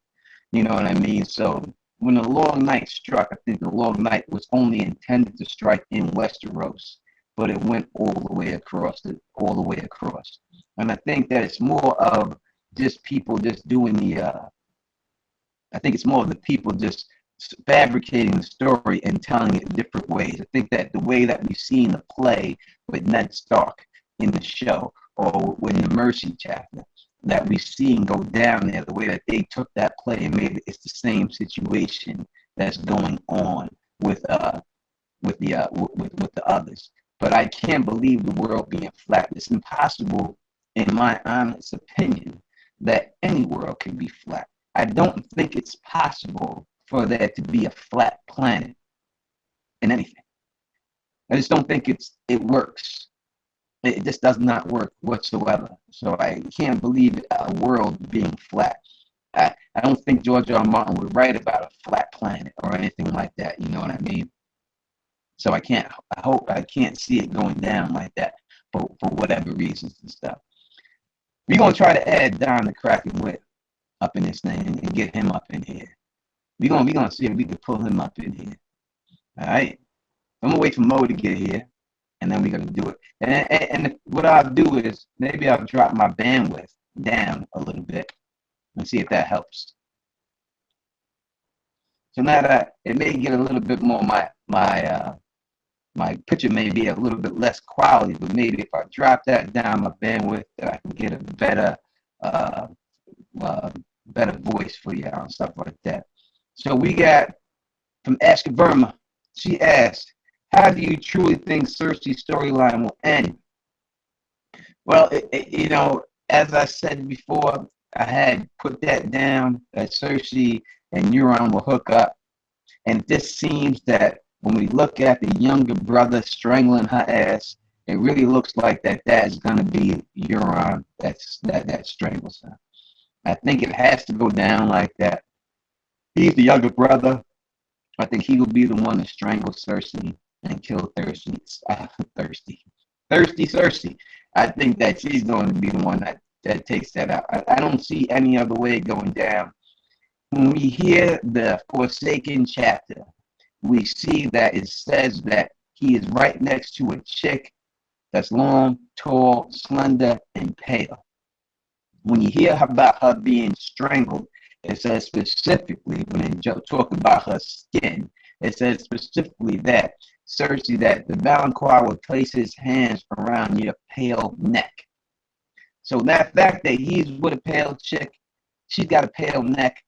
You know what I mean? So when the long night struck, I think the long night was only intended to strike in Westeros, but it went all the way across. And I think that it's more of just people just doing I think it's more of the people just fabricating the story and telling it different ways. I think that the way that we've seen the play with Ned Stark in the show, or in the Mercy chapter, that we've seen go down there, the way that they took that play and made it's the same situation that's going on with the others. But I can't believe the world being flat. It's impossible, in my honest opinion, that any world can be flat. I don't think it's possible for there to be a flat planet in anything. I just don't think it works. It just does not work whatsoever. So I can't believe a world being flat. I don't think George R. R. Martin would write about a flat planet or anything like that. You know what I mean? So I can't see it going down like that for whatever reasons and stuff. We're gonna try to add Don the Kraken Whip up in this thing and get him up in here. We're gonna see if we can pull him up in here. All right. I'm gonna wait for Mo to get here, and then we're gonna do it. And what I'll do is maybe I'll drop my bandwidth down a little bit and see if that helps. So now that it may get a little bit more, my picture may be a little bit less quality, but maybe if I drop that down my bandwidth, that I can get a better voice for y'all and stuff like that. So we got from Ashka Verma. She asked, "How do you truly think Cersei's storyline will end?" Well, you know, as I said before, I had put that down that Cersei and Euron will hook up, and this seems that when we look at the younger brother strangling her ass, it really looks like that's gonna be Euron that strangles her. I think it has to go down like that. He's the younger brother. I think he will be the one to strangle Cersei and kill Thirsty Cersei. I think that she's going to be the one that takes that out. I don't see any other way going down. When we hear the Forsaken chapter, we see that it says that he is right next to a chick that's long, tall, slender, and pale. When you hear about her being strangled, it says specifically, when they talk about her skin, it says specifically that Cersei, that the Valancourt will place his hands around your pale neck. So that fact that he's with a pale chick, she's got a pale neck.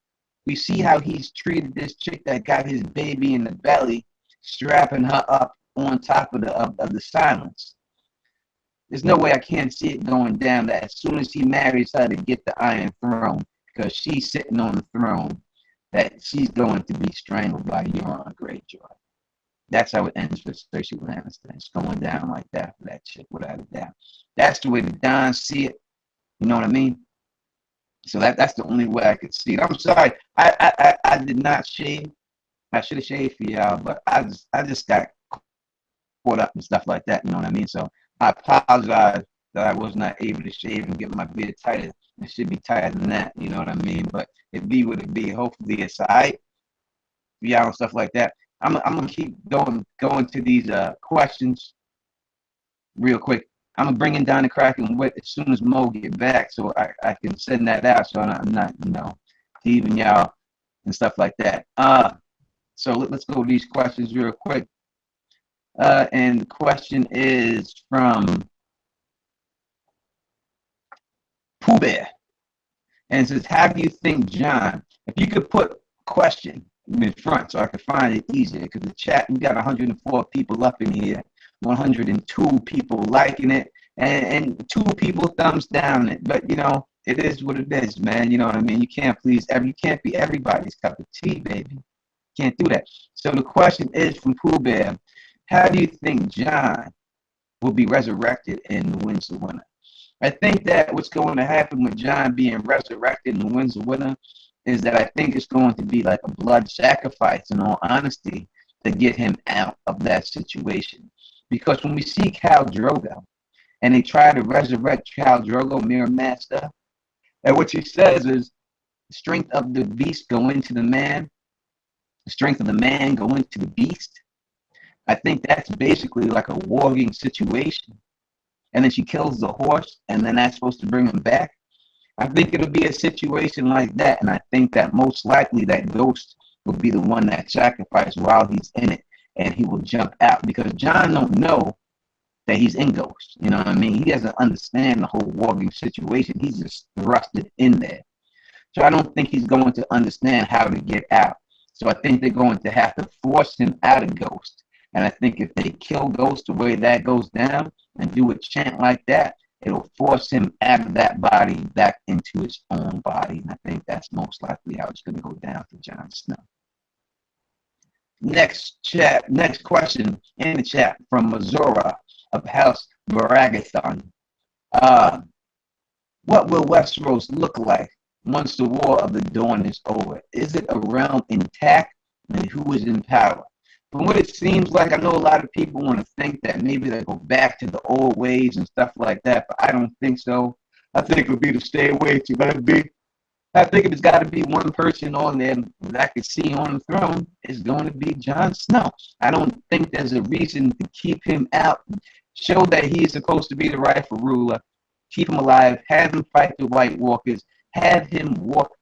We see how he's treated this chick that got his baby in the belly, strapping her up on top of the silence. There's no way I can't see it going down that as soon as he marries her to get the Iron Throne, because she's sitting on the throne, that she's going to be strangled by Euron Greyjoy. That's how it ends for Cersei Lannister. It's going down like that for that chick, without a doubt. That's the way the Dons see it. You know what I mean? So that's the only way I could see it. I'm sorry, I did not shave. I should have shaved for y'all, but I just got caught up and stuff like that. You know what I mean? So I apologize that I was not able to shave and get my beard tighter. It should be tighter than that. You know what I mean? But it be what it be. Hopefully it's all right for y'all and stuff like that. I'm gonna keep going to these questions real quick. I'm gonna bring in Don the Kraken Whip as soon as Mo get back, so I can send that out, so I'm not, you know, leaving y'all and stuff like that. So let's go to these questions real quick. And the question is from Pooh Bear, and it says, "How do you think John?" If you could put question in front, so I could find it easier, because the chat, we got 104 people up in here. 102 people liking it, and 2 people thumbs down it. But you know, it is what it is, man. You know what I mean? You can't please you can't be everybody's cup of tea, baby. Can't do that. So the question is from Pooh Bear: how do you think John will be resurrected in The Winds of Winter? I think that what's going to happen with John being resurrected in The Winds of Winter is that I think it's going to be like a blood sacrifice, in all honesty, to get him out of that situation. Because when we see Khal Drogo, and they try to resurrect Khal Drogo, Mirror Master, and what he says is, the strength of the beast go into the man, the strength of the man go into the beast. I think that's basically like a warring situation. And then she kills the horse, and then that's supposed to bring him back. I think it'll be a situation like that, and I think that most likely that ghost will be the one that sacrificed while he's in it, and he will jump out, because John don't know that he's in Ghost. You know what I mean? He doesn't understand the whole warring situation. He's just thrusted in there. So I don't think he's going to understand how to get out. So I think they're going to have to force him out of Ghost. And I think if they kill Ghost the way that goes down and do a chant like that, it'll force him out of that body back into his own body. And I think that's most likely how it's going to go down for Jon Snow. Next question in the chat from Mazora of House Baragathon. What will Westeros look like once the War of the Dawn is over? Is it a realm intact, and who is in power? From what it seems like, I know a lot of people want to think that maybe they go back to the old ways and stuff like that, but I don't think so. I think it would be to stay away to let it be. I think if it's got to be one person on there that I could see on the throne, it's going to be Jon Snow. I don't think there's a reason to keep him out. Show that he is supposed to be the rightful ruler. Keep him alive. Have him fight the White Walkers. Have him walk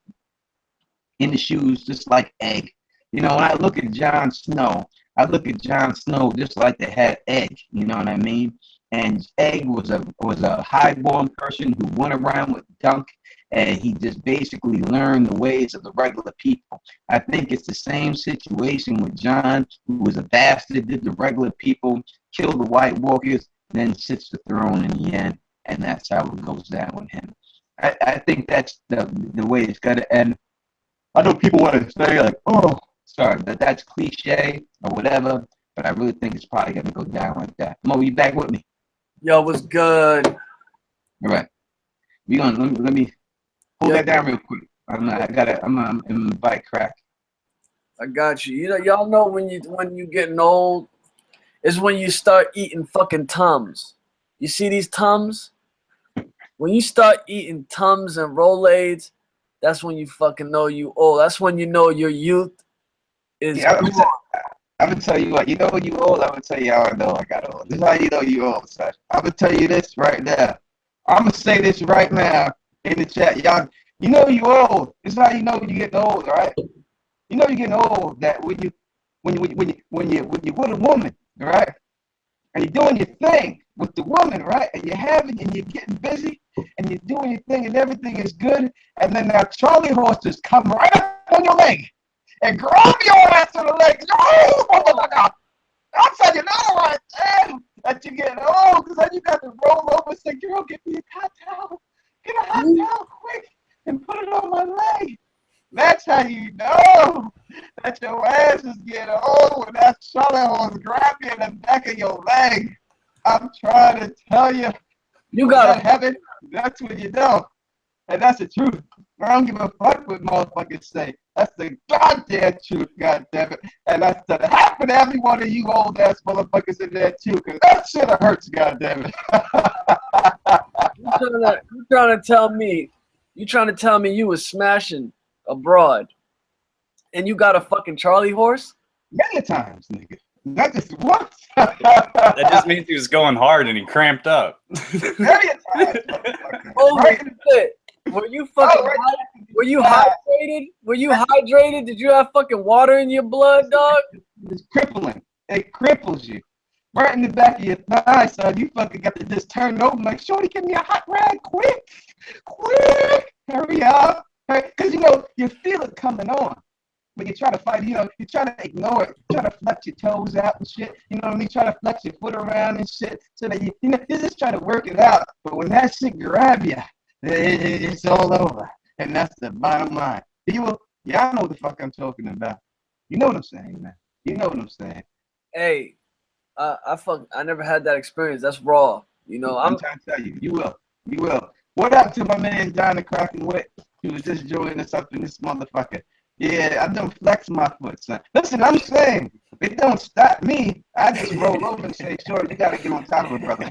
in the shoes just like Egg. You know, when I look at Jon Snow, I look at Jon Snow just like they had Egg. You know what I mean? And Egg was a high-born person who went around with Dunk, and he just basically learned the ways of the regular people. I think it's the same situation with Jon, who was a bastard, did the regular people, killed the White Walkers, then sits the throne in the end, and that's how it goes down with him. I think that's the way it's got to end. I know people want to say, like, oh, sorry, but that's cliche or whatever, but I really think it's probably going to go down like that. Mo, you back with me? Yo, what's good? All right. Let me hold that down real quick. I'm in the bike crack. I got you. You know, y'all know when you getting old, is when you start eating fucking Tums. You see these Tums? When you start eating Tums and Rolaids, that's when you fucking know you old. That's when you know your youth is. Yeah, I'm gonna tell you what. You know when you old. I'm gonna tell you how I know I got old. This is how you know you old, son. I'm gonna tell you this right now. I'm gonna say this right now in the chat, y'all. You know you old. This is how you know when you're getting old, right? You know you're getting old that when you're with a woman, right? And you're doing your thing with the woman, right? And you're getting busy and you're doing your thing and everything is good. And then that Charlie horse just come right up on your leg and grab your ass to the leg. Oh, motherfucker! I'm telling you now, right there, that you're getting old because then you got to roll over and say, girl, get me a hot towel. Get a hot towel quick and put it on my leg. That's how you know that your ass is getting old when that Charlie horse grab you in the back of your leg. I'm trying to tell you. You gotta have it. That's what you know. And that's the truth. I don't give a fuck what motherfuckers say. That's the goddamn truth, goddammit. And that's to happen to every one of you old ass motherfuckers in there too, because that shit hurts, goddammit. You trying to tell me you was smashing abroad and you got a fucking Charlie horse? Many times, nigga. Not just once. That just means he was going hard and he cramped up. Many times. Holy shit. Were you fucking were you hydrated? Were you hydrated? Did you have fucking water in your blood, dog? It's crippling. It cripples you. Right in the back of your thigh, son. You fucking got to just turn over like, shorty, give me a hot rag, quick. Hurry up. Because, you know, you feel it coming on. But you try to fight, you know, you try to ignore it. You try to flex your toes out and shit. You know what I mean? Try to flex your foot around and shit. So that you know, you're just trying to work it out. But when that shit grab you, it's all over. And that's the bottom line. Y'all know what the fuck I'm talking about. You know what I'm saying, man. You know what I'm saying. Hey, I never had that experience. That's raw. You know, I'm trying to tell you. You will. What happened to my man John the Kraken Wit? He was just joining us up in this motherfucker. Yeah, I don't flex my foot, son. Listen, I'm saying, it don't stop me. I just roll over and say, sure, you gotta get on top of it, brother.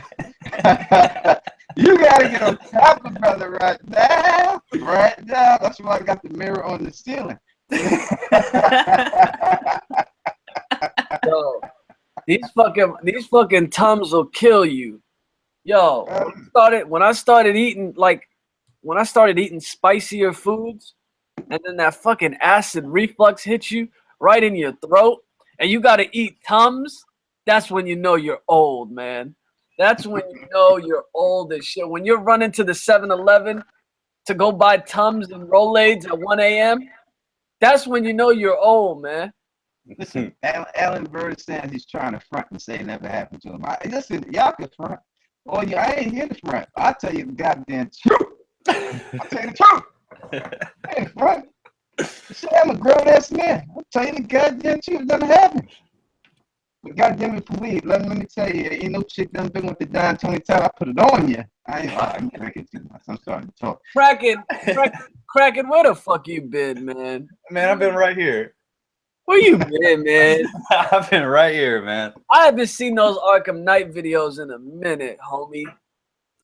You gotta get on top of it, brother, right now. Right now. That's why I got the mirror on the ceiling. Yo, these fucking Tums will kill you. Yo, when I started eating spicier foods, and then that fucking acid reflux hits you right in your throat, and you gotta eat Tums, that's when you know you're old, man. That's when you know you're old as shit. When you're running to the 7-Eleven to go buy Tums and Rolaids at 1 a.m., that's when you know you're old, man. Listen, Alan Bird says he's trying to front and say it never happened to him. Listen, y'all can front. Oh, yeah, I ain't here to front. I'll tell you the goddamn truth. I'll tell you the truth. I ain't front. Shit, I'm a grown-ass man. I'll tell you the goddamn truth. It doesn't happen. But goddamn it, please, let me tell you, ain't no chick done been with the Don Tony Tyler. I put it on you. I ain't drinking too much. I'm starting to talk. Kraken, Kraken, where the fuck you been, man? Man, I've been right here. Where you been, man? I've been right here, man. I haven't seen those Arkham Knight videos in a minute, homie.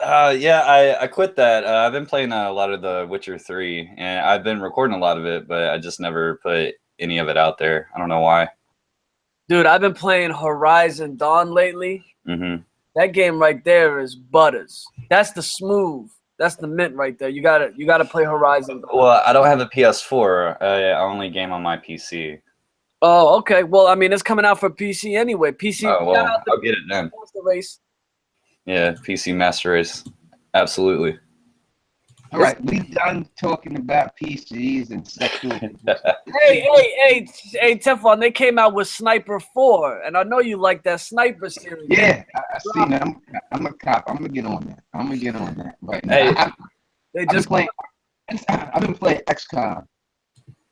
Yeah, I quit that. I've been playing a lot of The Witcher 3, and I've been recording a lot of it, but I just never put any of it out there. I don't know why. Dude, I've been playing Horizon Dawn lately. Mm-hmm. That game right there is butters. That's the smooth. That's the mint right there. You gotta play Horizon Dawn. Well, I don't have a PS4. I only game on my PC. Oh, okay. Well, I mean, it's coming out for PC anyway. PC. Oh, well, shout out to I'll get it then. Monster Race. Yeah, PC Master Race. Absolutely. All right, we done talking about PCs and sexual. Hey, Teflon, they came out with Sniper 4, and I know you like that Sniper series. Yeah, I see that. I'm a cop. I'm gonna get on that. I'm gonna get on that right now. Hey, I've been playing XCOM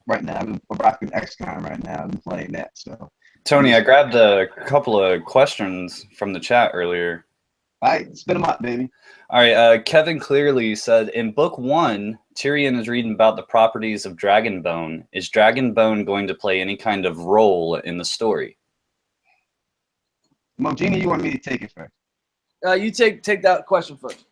right now. I've been rocking XCOM right now. I've been playing that. So, Tony, I grabbed a couple of questions from the chat earlier. all right, spit them up, baby. All right, Kevin clearly said, in book 1, Tyrion is reading about the properties of Dragonbone. Is Dragonbone going to play any kind of role in the story? Mojini, you want me to take it first? You take that question first.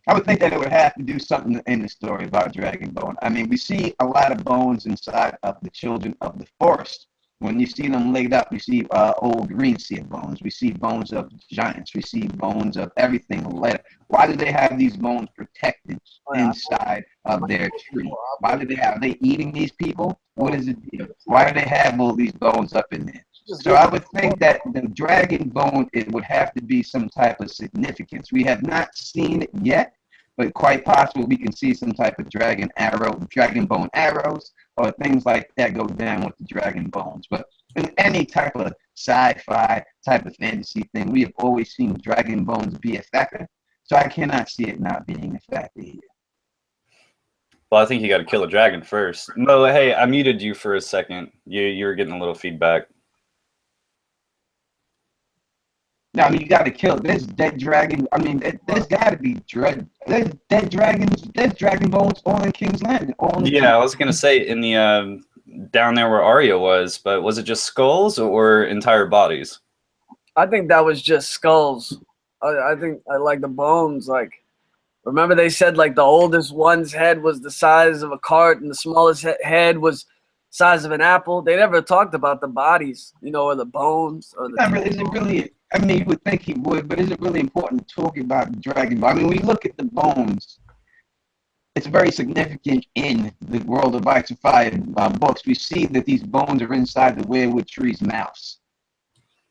I would think that it would have to do something in the story about Dragonbone. I mean, we see a lot of bones inside of the children of the forest. When you see them laid up, we see old green seal bones. We see bones of giants. We see bones of everything laid up. Why do they have these bones protected inside of their tree? Why do they have? Are they eating these people? What is it? Why do they have all these bones up in there? So I would think that the dragon bone, it would have to be some type of significance. We have not seen it yet, but quite possible we can see some type of dragon bone arrows, or things like that go down with the dragon bones. But in any type of sci-fi type of fantasy thing, we have always seen dragon bones be a factor. So I cannot see it not being a factor here. Well, I think you got to kill a dragon first. No, hey, I muted you for a second. You were getting a little feedback. Now, I mean, you got to kill this dead dragon. I mean, there's got to be there's dead dragons, there's dragon bones all in King's Landing. Yeah, I was gonna say in the down there where Arya was, but was it just skulls or entire bodies? I think that was just skulls. I think I like the bones. Like, remember they said like the oldest one's head was the size of a cart, and the smallest head was size of an apple. They never talked about the bodies, or the bones, or the. Is it really? I mean, you would think he would, but is it really important to talk about the dragon bone? I mean, when we look at the bones, it's very significant in the World of Ice and Fire books. We see that these bones are inside the weirwood tree's mouth.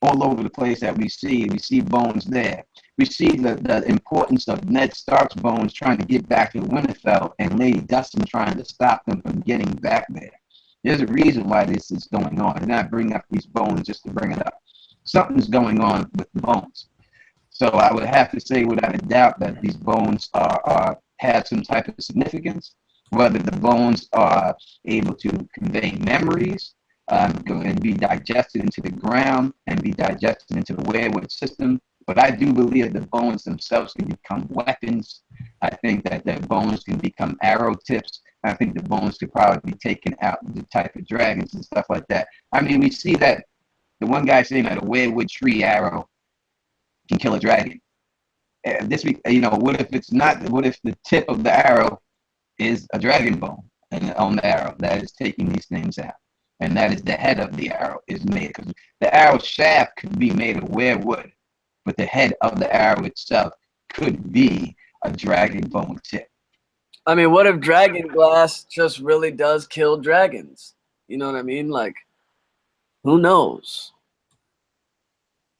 All over the place that we see bones there. We see the importance of Ned Stark's bones trying to get back to Winterfell, and Lady Dustin trying to stop them from getting back there. There's a reason why this is going on. They're not bringing up these bones just to bring it up. Something's going on with the bones. So I would have to say without a doubt that these bones have some type of significance, whether the bones are able to convey memories, and be digested into the ground and be digested into the weirwood system. But I do believe the bones themselves can become weapons. I think that the bones can become arrow tips. I think the bones could probably be taken out with the type of dragons and stuff like that. I mean, we see that the one guy saying that a weirwood tree arrow can kill a dragon. What if it's not? What if the tip of the arrow is a dragon bone and on the arrow that is taking these things out, and that is the head of the arrow is made, because the arrow shaft could be made of weirwood, but the head of the arrow itself could be a dragon bone tip. I mean, what if dragon glass just really does kill dragons? You know what I mean? Like, who knows?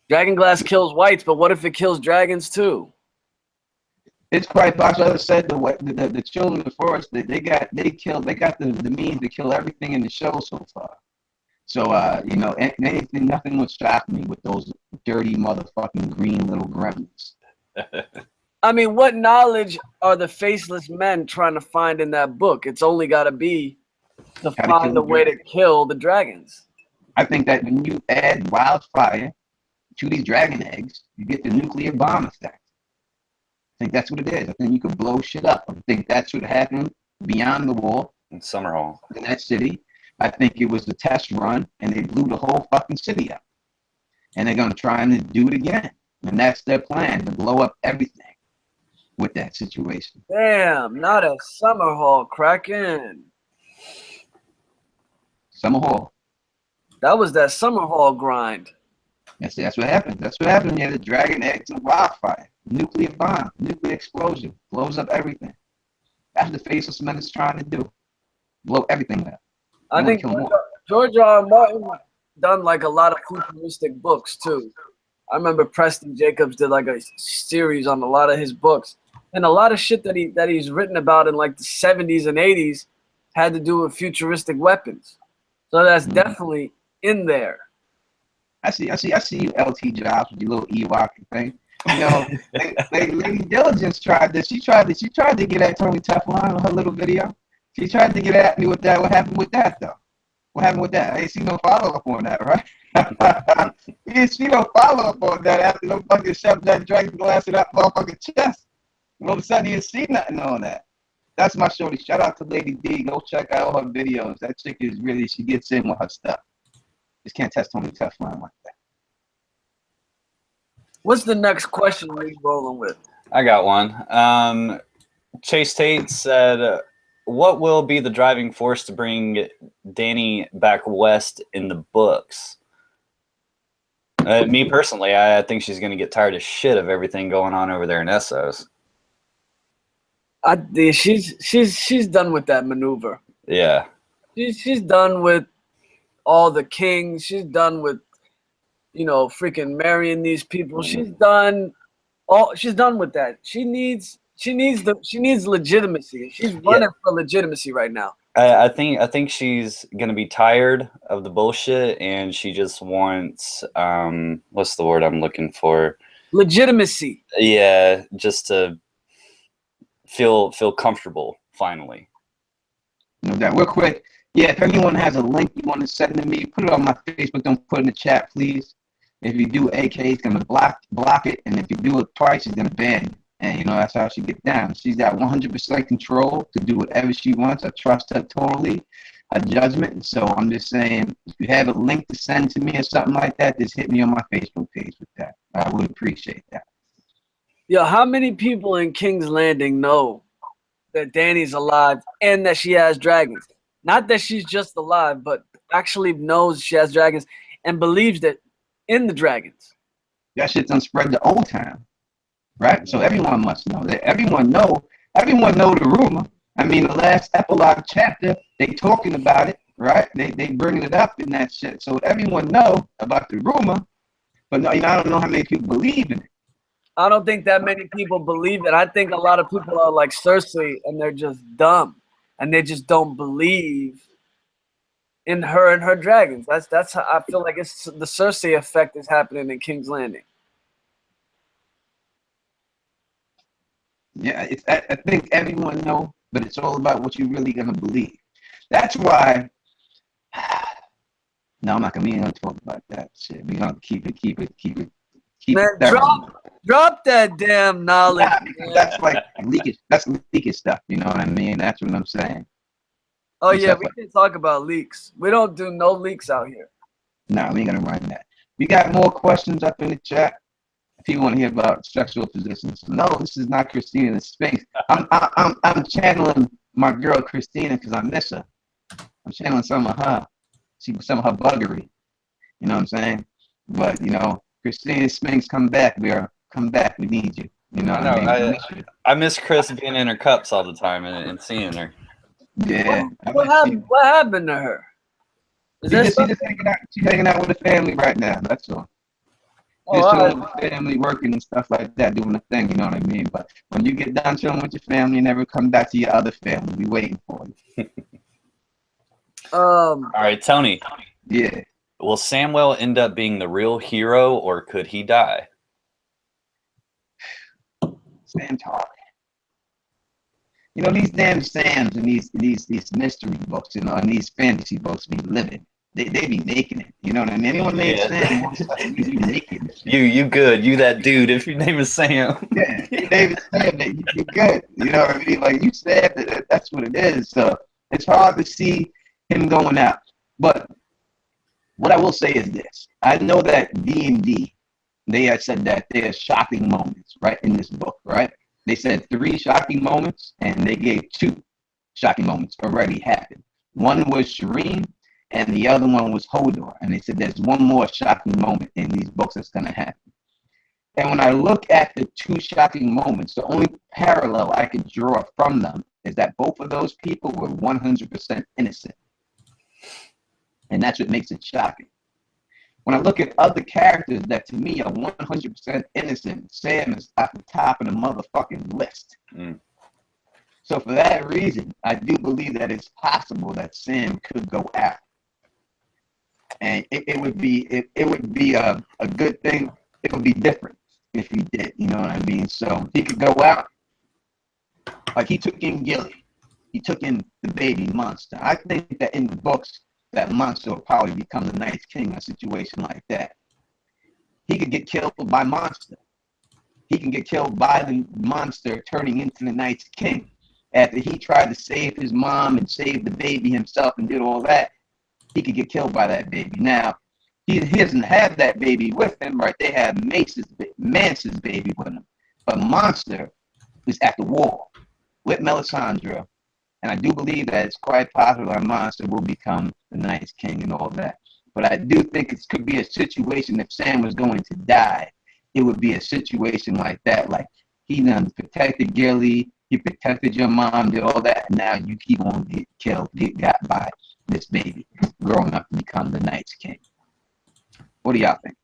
Dragon glass kills whites, but what if it kills dragons too? It's quite possible. As I said, the children of the forest, they got the means to kill everything in the show so far. So nothing would shock me with those dirty motherfucking green little gremlins. I mean, what knowledge are the faceless men trying to find in that book? It's only got to be to find a way to kill the dragons. I think that when you add wildfire to these dragon eggs, you get the nuclear bomb effect. I think that's what it is. I think you can blow shit up. I think that's what happened beyond the wall in Summerhall. in that city. I think it was the test run, and they blew the whole fucking city up. And they're gonna try and do it again, and that's their plan, to blow up everything with that situation. Damn, not a summer hall cracking. Summer Hall. That was that summer hall grind. That's what happened. That's what happened. You had the dragon eggs and wildfire, nuclear bomb, nuclear explosion, blows up everything. That's what the faceless men is trying to do. Blow everything up. I think George R. R. Martin done like a lot of futuristic books too. I remember Preston Jacobs did like a series on a lot of his books, and a lot of shit that he's written about in like the 70s and 80s had to do with futuristic weapons. So that's definitely in there. I see you, LT Jobs, with your little Ewok thing. You know, Lady Diligence tried this. She tried to get at Tony Teflon on her little video. She tried to get at me with that. What happened with that though? What happened with that? I ain't see no follow up on that, right? You didn't see no follow up on that after no fucking shoved that dragon glass in that motherfucking chest. And all of a sudden you didn't see nothing on that. That's my shorty. Shout out to Lady D. Go check out all her videos. That chick is really, she gets in with her stuff. Just can't test Tony Teflon like that. What's the next question we're rolling with? I got one. Chase Tate said, what will be the driving force to bring Danny back west in the books? Me personally, I think she's going to get tired of shit of everything going on over there in Essos. She's done with that maneuver. Yeah. She's done with all the kings. She's done with, you know, freaking marrying these people. She's done with that. She needs legitimacy. She's running for legitimacy right now. I think she's gonna be tired of the bullshit, and she just wants what's the word I'm looking for? Legitimacy. Yeah, just to feel comfortable finally. No doubt. Real quick, yeah. If anyone has a link you want to send to me, put it on my Facebook. Don't put it in the chat, please. If you do AK, it's gonna block it, and if you do it twice, it's gonna ban you. And you know that's how she gets down. She's got 100% control to do whatever she wants. I trust her totally, her judgment. So I'm just saying, if you have a link to send to me or something like that, just hit me on my Facebook page with that. I would appreciate that. Yo, how many people in King's Landing know that Danny's alive and that she has dragons? Not that she's just alive, but actually knows she has dragons and believes that in the dragons. That shit's unspread to Old Town. Right, so everyone must know that. Everyone know the rumor. I mean, the last epilogue chapter, they talking about it, right? They bringing it up in that shit. So everyone know about the rumor, but no, you know, I don't know how many people believe in it. I don't think that many people believe it. I think a lot of people are like Cersei, and they're just dumb, and they just don't believe in her and her dragons. That's how I feel like it's the Cersei effect is happening in King's Landing. Yeah, I think everyone know, but it's all about what you're really gonna believe. That's why. No, I'm not gonna talk about that shit. We're gonna keep it. Man, drop that damn knowledge. Nah, that's like leakage. That's leakage stuff. You know what I mean? That's what I'm saying. Oh yeah, we can talk about leaks. We don't do no leaks out here. No, we ain't gonna run that. We got more questions up in the chat. If you want to hear about sexual positions, no, this is not Christina in space. I'm channeling my girl Christina because I miss her. I'm channeling some of her buggery. You know what I'm saying? But you know, Christina Spinks, come back. We need you. You know what I mean? I miss Chris being in her cups all the time and seeing her. Yeah. What happened to her? She's hanging out with the family right now. That's all. Just chilling with the family, working and stuff like that, doing the thing, you know what I mean? But when you get done chilling with your family, you never come back to your other family. We waiting for you. All right, Tony. Yeah. Will Samwell end up being the real hero, or could he die? Sam talk. You know, these damn Sams and these mystery books, you know, and these fantasy books be living. they be making it. You know what I mean? Anyone named Yeah. Sam, all of a sudden, you be making it. You good. You that dude. If your name is Sam. Yeah, your name is Sam, that you good. You know what I mean? Like you said, that's what it is. So it's hard to see him going out. But what I will say is this: I know that D&D, they had said that there's shocking moments, right, in this book, right? They said 3 shocking moments, and they gave 2 shocking moments already happened. One was Shireen, and the other one was Hodor. And they said there's one more shocking moment in these books that's going to happen. And when I look at the 2 shocking moments, the only parallel I could draw from them is that both of those people were 100% innocent. And that's what makes it shocking. When I look at other characters that to me are 100% innocent, Sam is at the top of the motherfucking list. So for that reason, I do believe that it's possible that Sam could go out. And it would be a good thing. It would be different if he did, you know what I mean? So he could go out. Like he took in Gilly. He took in the baby monster. I think that in the books, that monster will probably become the Night's King in a situation like that. He could get killed by monster. He can get killed by the monster turning into the Night's King. After he tried to save his mom and save the baby himself and did all that, he could get killed by that baby. Now, he doesn't have that baby with him, right? They have Mance's baby with him. But Monster is at the wall with Melisandre. And I do believe that it's quite possible that Monster will become the Night's King and all that. But I do think it could be a situation if Sam was going to die, it would be a situation like that. Like he done protected Gilly, he protected your mom, did all that, and now you keep on getting killed, get got by this baby growing up to become the Night's King. What do y'all think?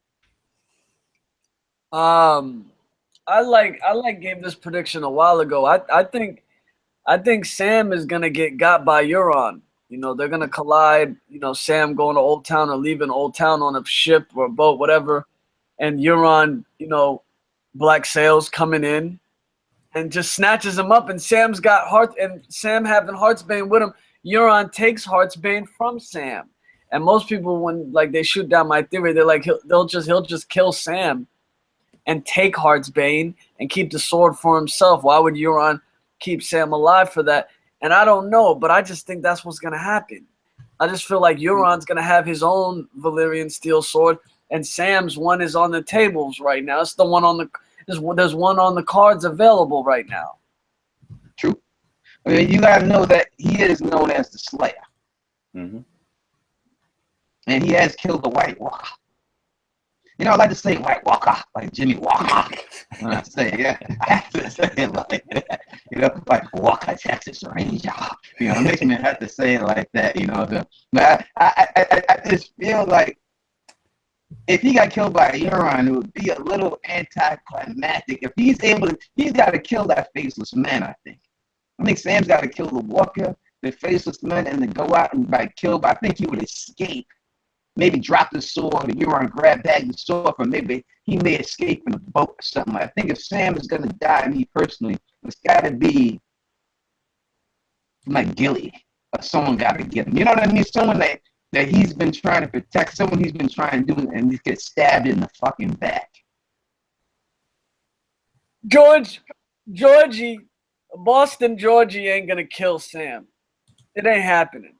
I gave this prediction a while ago. I think Sam is gonna get got by Euron. You know, they're gonna collide. You know, Sam going to Old Town or leaving Old Town on a ship or a boat, whatever, and Euron, you know, black sails coming in and just snatches him up. And Sam's got Sam having Heartsbane with him. Euron takes Heartsbane from Sam. And most people, when like they shoot down my theory, they're like he'll just kill Sam and take Heartsbane and keep the sword for himself. Why would Euron keep Sam alive for that? And I don't know, but I just think that's what's gonna happen. I just feel like Euron's gonna have his own Valyrian steel sword, and Sam's one is on the tables right now. It's the one on the there's one on the cards available right now. True. I mean, you gotta know that he is known as the Slayer. Mm-hmm. And he has killed the White Walker. You know, I like to say White Walker, like Jimmy Walker. When I say, yeah, I have to say it like that. You know, like Walker, Texas Ranger. You know, it makes me have to say it like that, you know. But I just feel like if he got killed by Euron, it would be a little anticlimactic. If he's got to kill that faceless man, I think. I think Sam's got to kill the Walker, the faceless man, and then go out and kill. But I think he would escape. Maybe drop the sword, and Euron grab back the sword, or maybe he may escape in a boat or something. I think if Sam is going to die, me personally, it's got to be like Gilly, or someone got to get him. You know what I mean? Someone that he's been trying to protect, someone he's been trying to do, and he gets stabbed in the fucking back. Georgie, Boston Georgie ain't gonna kill Sam. It ain't happening.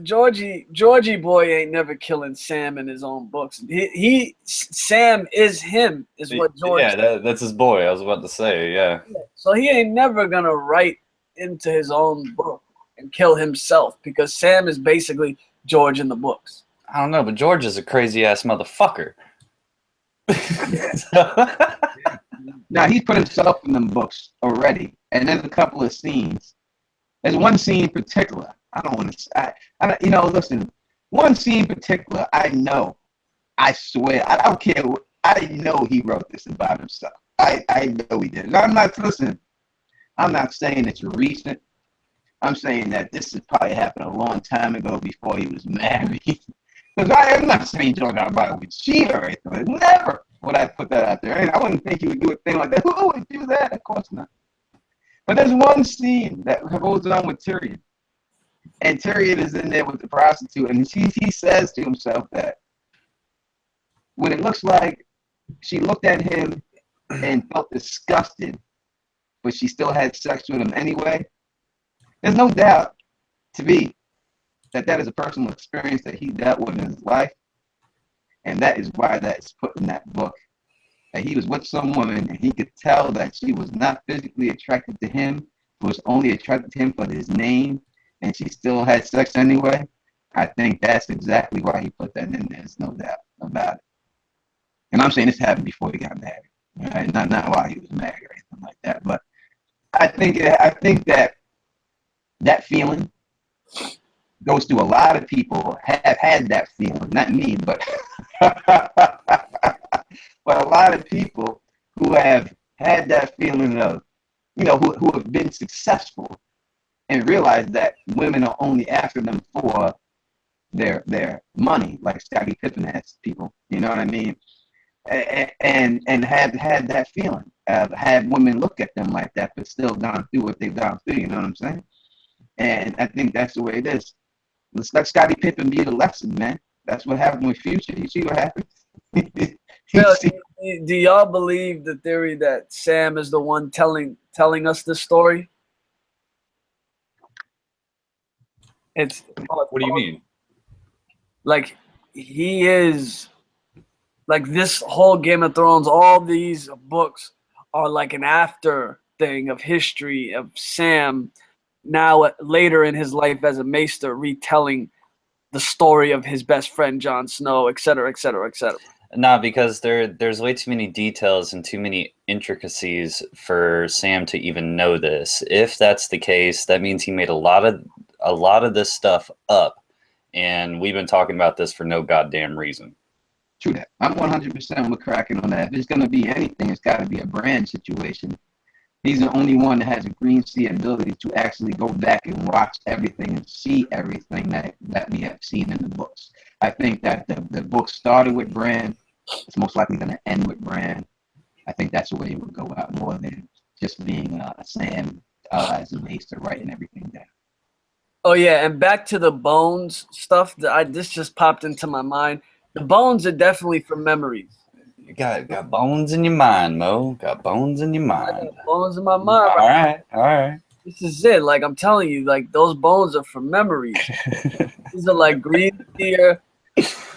Georgie boy ain't never killing Sam in his own books. Sam is him, is what George. Yeah, that's his boy. I was about to say, yeah. So he ain't never gonna write into his own book and kill himself because Sam is basically George in the books. I don't know, but George is a crazy ass motherfucker. Now he's put himself in them books already, and there's a couple of scenes. There's one scene in particular. I don't want to. You know, listen. One scene in particular, I know. I swear, I don't care. I know he wrote this about himself. I know he did. I'm not listening. I'm not saying it's recent. I'm saying that this has probably happened a long time ago before he was married. Because I'm not saying George R. R. Martin would cheat or anything. Never would I put that out there. I wouldn't think he would do a thing like that. Who would do that? Of course not. But there's one scene that goes on with Tyrion. And Tyrion is in there with the prostitute, and he says to himself that when it looks like she looked at him and felt disgusted, but she still had sex with him anyway, there's no doubt to me that that is a personal experience that he dealt with in his life, and that is why that's put in that book. That he was with some woman, and he could tell that she was not physically attracted to him, but was only attracted to him for his name, and she still had sex anyway. I think that's exactly why he put that in there. There's no doubt about it. And I'm saying this happened before he got married, right? Not while he was married or anything like that. But I think that feeling goes to a lot of people have had that feeling. Not me, but but a lot of people who have had that feeling of, who have been successful and realize that women are only after them for their money, like Scottie Pippen has people. You know what I mean? And have had that feeling, have women look at them like that, but still gone through what they've gone through. You know what I'm saying? And I think that's the way it is. Let's let Scottie Pippen be the lesson, man. That's what happened with Future. You see what happened? Do y'all believe the theory that Sam is the one telling us this story? What do you mean? Like, he is, like, this whole Game of Thrones, all these books are like an after thing of history of Sam now later in his life as a maester retelling the story of his best friend Jon Snow, et cetera, et cetera, et cetera. Nah, because there's way too many details and too many intricacies for Sam to even know this. If that's the case, that means he made a lot of this stuff up, and we've been talking about this for no goddamn reason. True that. I'm 100% with cracking on that. If it's going to be anything, it's got to be a brand situation. He's the only one that has a green sea ability to actually go back and watch everything and see everything that we have seen in the books. I think that the book started with Bran. It's most likely going to end with Bran. I think that's the way it would go out more than just being Sam as a maester writing everything down. Oh, yeah, and back to the bones stuff. This just popped into my mind. The bones are definitely for memories. You got bones in your mind, Mo. Got bones in your mind. I got bones in my mind. All right. This is it. Like, I'm telling you, like, those bones are for memories. These are like green deer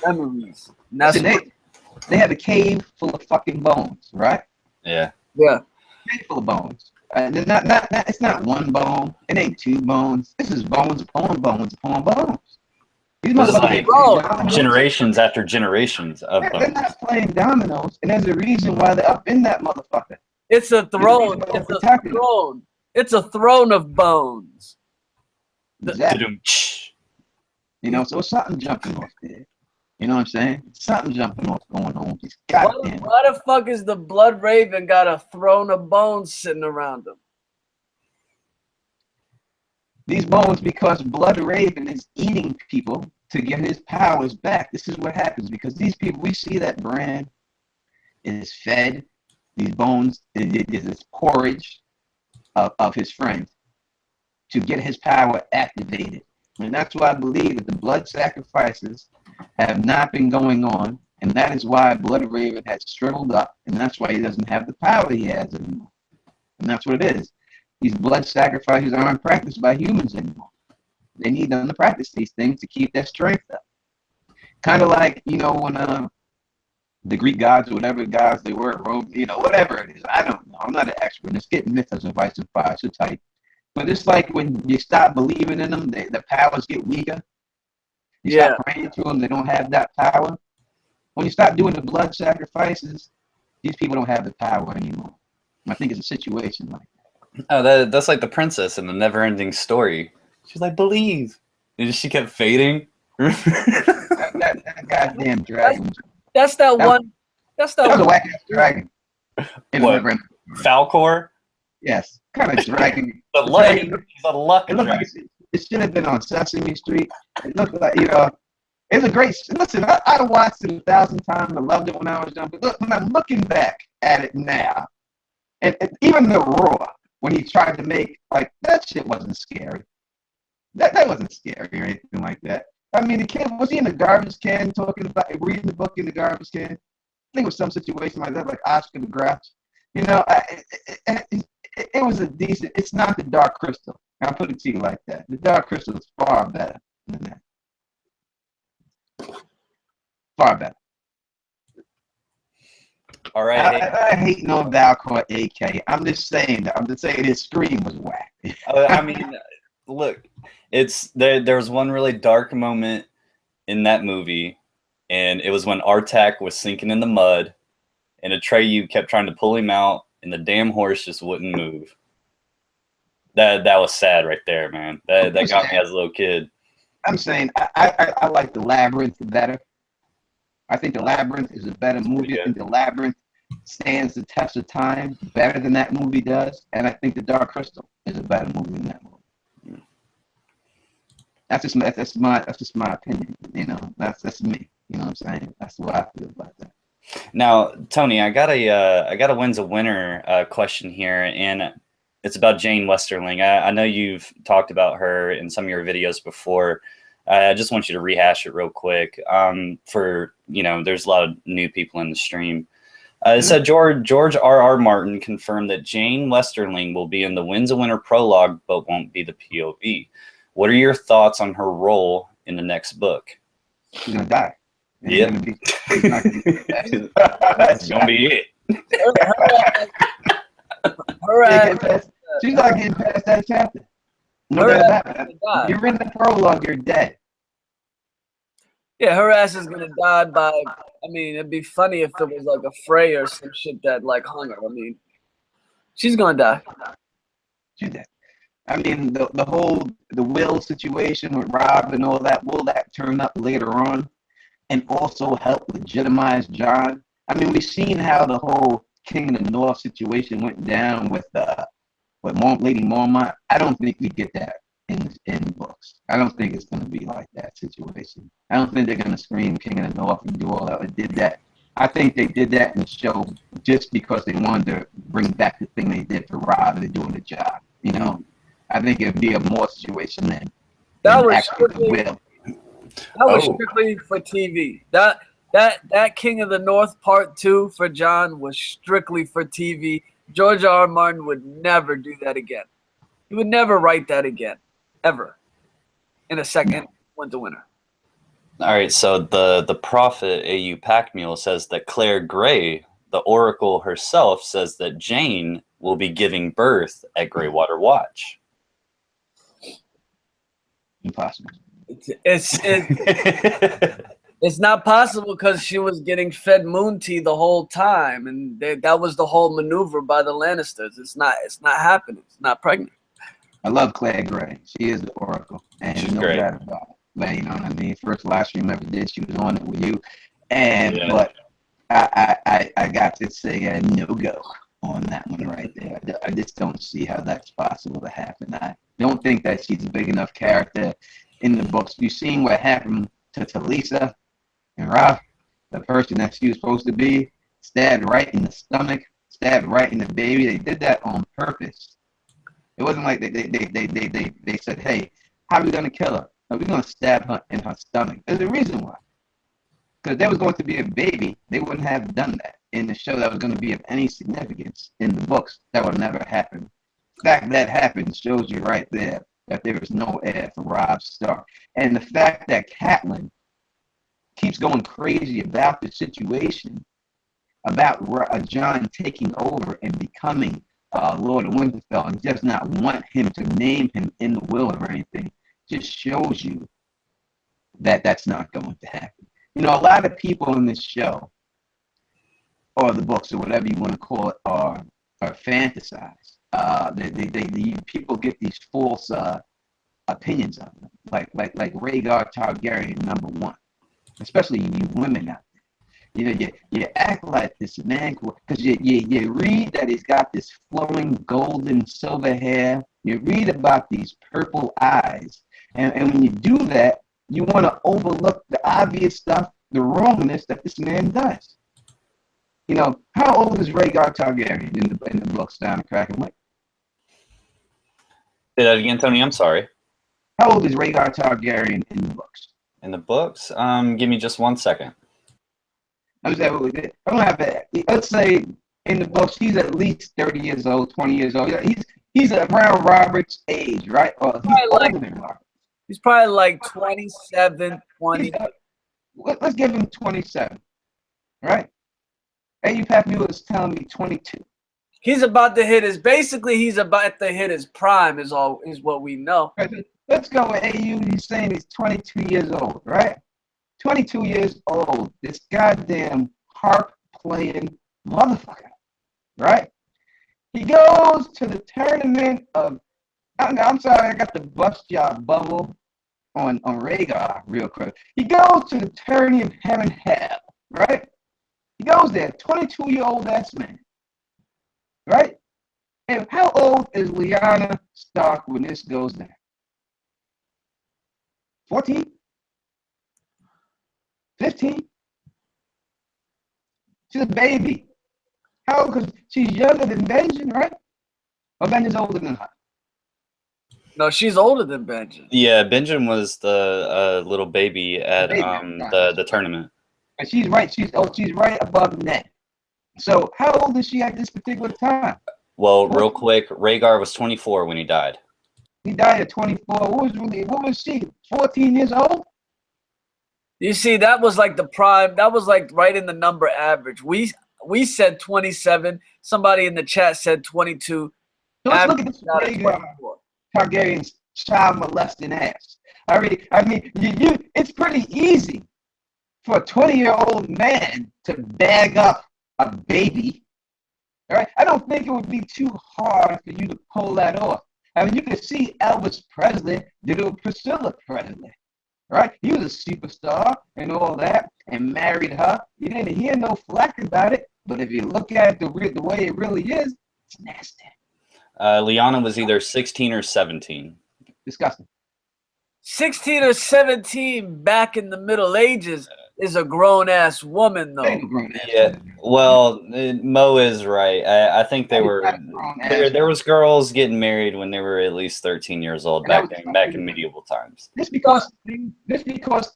memories. And that's they have a cave full of fucking bones, right? Yeah. Yeah. Cave full of bones. It's not one bone. It ain't two bones. This is bones upon bones upon bones. These motherfuckers like generations after generations of bones. They're not playing dominoes, and there's a reason why they're up in that motherfucker. It's a throne. It's a throne. It's a throne of bones. Exactly. So something jumping off there. You know what I'm saying? Something jumping off going on. Why the fuck is the Blood Raven got a throne of bones sitting around him? These bones, because Blood Raven is eating people to get his powers back. This is what happens, because these people, we see that Bran is fed these bones, is this porridge of his friend to get his power activated. And that's why I believe that the blood sacrifices have not been going on, and that is why Blood Raven has shriveled up, and that's why he doesn't have the power he has anymore. And that's what it is. These blood sacrifices aren't practiced by humans anymore. They need them to practice these things to keep their strength up. Kind of like, when the Greek gods, or whatever gods they were, Rome, whatever it is. I don't know. I'm not an expert. It's getting mythos and vice and fire. So tight. But it's like when you stop believing in them, the powers get weaker. You stop praying to them, they don't have that power. When you stop doing the blood sacrifices, these people don't have the power anymore. I think it's a situation like that. Oh, that's like the princess in the never-ending story. She's like, believe. And she kept fading. that goddamn dragon. That's that one. That was a whack-ass dragon. What? Falcor? Yes. Kind of dragon. But like, he's a luck dragon. Like it should have been on Sesame Street. It looked like, it's a great. Listen, I watched it 1,000 times. I loved it when I was young. But look, when I'm looking back at it now, and even the roar, when he tried to make, like, that shit wasn't scary. That wasn't scary or anything like that. I mean, the kid was he in the garbage can talking about reading the book in the garbage can? I think it was some situation like that, like Oscar the Grouch. You know, it was a decent. It's not the Dark Crystal. I'll put it to you like that. The Dark Crystal is far better than that. Far better. All right. I hate no Valcor AK. I'm just saying that. I'm just saying his scream was whack. I mean, look, it's there was one really dark moment in that movie, and it was when Artak was sinking in the mud, and Atreyu kept trying to pull him out, and the damn horse just wouldn't move. That was sad right there, man. That got me as a little kid. I'm saying I like The Labyrinth better. I think The Labyrinth is a better movie. I think The Labyrinth stands the test of time better than that movie does, and I think The Dark Crystal is a better movie than that movie. That's just my opinion. You know, that's me. You know what I'm saying? That's what I feel about that. Now, Tony, I got a when's a winner question here, and it's about Jane Westerling. I know you've talked about her in some of your videos before. I just want you to rehash it real quick. For there's a lot of new people in the stream. It said George R.R. Martin confirmed that Jane Westerling will be in the Wins a Winner prologue, but won't be the POV. What are your thoughts on her role in the next book? She's gonna die. Yeah, that's gonna be it. She's not getting past that chapter. No doubt about it. You're in the prologue. You're dead. Yeah, her ass is gonna die by. I mean, it'd be funny if it was like a Frey or some shit that like hung her. I mean, she's gonna die. She's dead. I mean, the will situation with Rob and all that. Will that turn up later on, and also help legitimize John? I mean, we've seen how the whole King of the North situation went down with Lady Mormont. I don't think we get that in books. I don't think it's going to be like that situation. I don't think they're going to scream King of the North and do all that. They did that. I think they did that in the show just because they wanted to bring back the thing they did for Rob and doing the job. You know, I think it'd be a more situation than that was strictly for TV. That King of the North Part 2 for John was strictly for TV. George R. R. Martin would never do that again. He would never write that again, ever, in a second Wins a Winner. All right, so the prophet A.U. Packmule says that Claire Gray, the Oracle herself, says that Jane will be giving birth at Greywater Watch. Impossible. It's not possible because she was getting fed moon tea the whole time, and that was the whole maneuver by the Lannisters. It's not happening. It's not pregnant. I love Claire Gray. She is the Oracle, and she's no great. doubt about it. But you know what I mean. First live stream I ever did, she was on it with you, and but I got to say a no go on that one right there. I just don't see how that's possible to happen. I don't think that she's a big enough character in the books. You've seen what happened to Talisa and Rob, the person that she was supposed to be, stabbed right in the stomach, stabbed right in the baby. They did that on purpose. It wasn't like they said, hey, how are we going to kill her? Are we going to stab her in her stomach? There's a reason why. Because if there was going to be a baby, they wouldn't have done that in the show that was going to be of any significance in the books. That would never happen. The fact that happened shows you right there that there is no heir for Robb Stark. And the fact that Catelyn keeps going crazy about the situation, about Jon taking over and becoming Lord of Winterfell, and does not want him to name him in the will or anything, just shows you that that's not going to happen. You know, a lot of people in this show, or the books, or whatever you want to call it, are fantasized. People get these false opinions of them, like Rhaegar Targaryen, number one, especially you women out there. You know, you act like this man, because you read that he's got this flowing golden silver hair. You read about these purple eyes. And when you do that, you want to overlook the obvious stuff, the wrongness that this man does. You know, how old is Rhaegar Targaryen in the books, Down the Crack and Wait? Say that again, Tony. I'm sorry. How old is Rhaegar Targaryen in the books? In the books, give me just 1 second. I'm gonna have that. Let's say in the books he's at least 30 years old, 20 years old. He's around Robert's age, right? Or he's older than Robert. He's probably like 27, 20. Let's give him 27, right? AU Pappy was telling me 22. He's about to hit his. Basically, he's about to hit his prime. Is what we know. Right, let's go with AU. He's saying he's 22 years old, right? 22 years old. This goddamn harp playing motherfucker, right? He goes to the tournament of. I'm sorry, I got the bust job bubble on Rhaegar real quick. He goes to the tourney of heaven hell, right? He goes there, 22-year-old ass man, right? And how old is Lyanna Stark when this goes down? 14? 15? She's a baby. How old? Because she's younger than Benjen, right? Or Benjen's older than her? No, she's older than Benjen. Yeah, Benjamin was the little baby at the tournament. And she's right. She's right above Ned. So how old is she at this particular time? Well, real quick, Rhaegar was 24 when he died. He died at 24. What was she? 14 years old? You see, that was like the prime. That was like right in the number average. We said 27. Somebody in the chat said 22. So let's look at this Rhaegar Targaryen's child molesting ass. I mean, it's pretty easy for a 20-year-old man to bag up a baby. All right, I don't think it would be too hard for you to pull that off. I mean, you can see Elvis Presley did it with Priscilla Presley, right? He was a superstar and all that, and married her. You didn't hear no flack about it, but if you look at it the way it really is, it's nasty. Lyanna was either 16 or 17. Disgusting. 16 or 17 back in the Middle Ages is a grown-ass woman, though. Yeah, well, Mo is right. I think they were there was girls getting married when they were at least 13 years old back in medieval times. Just because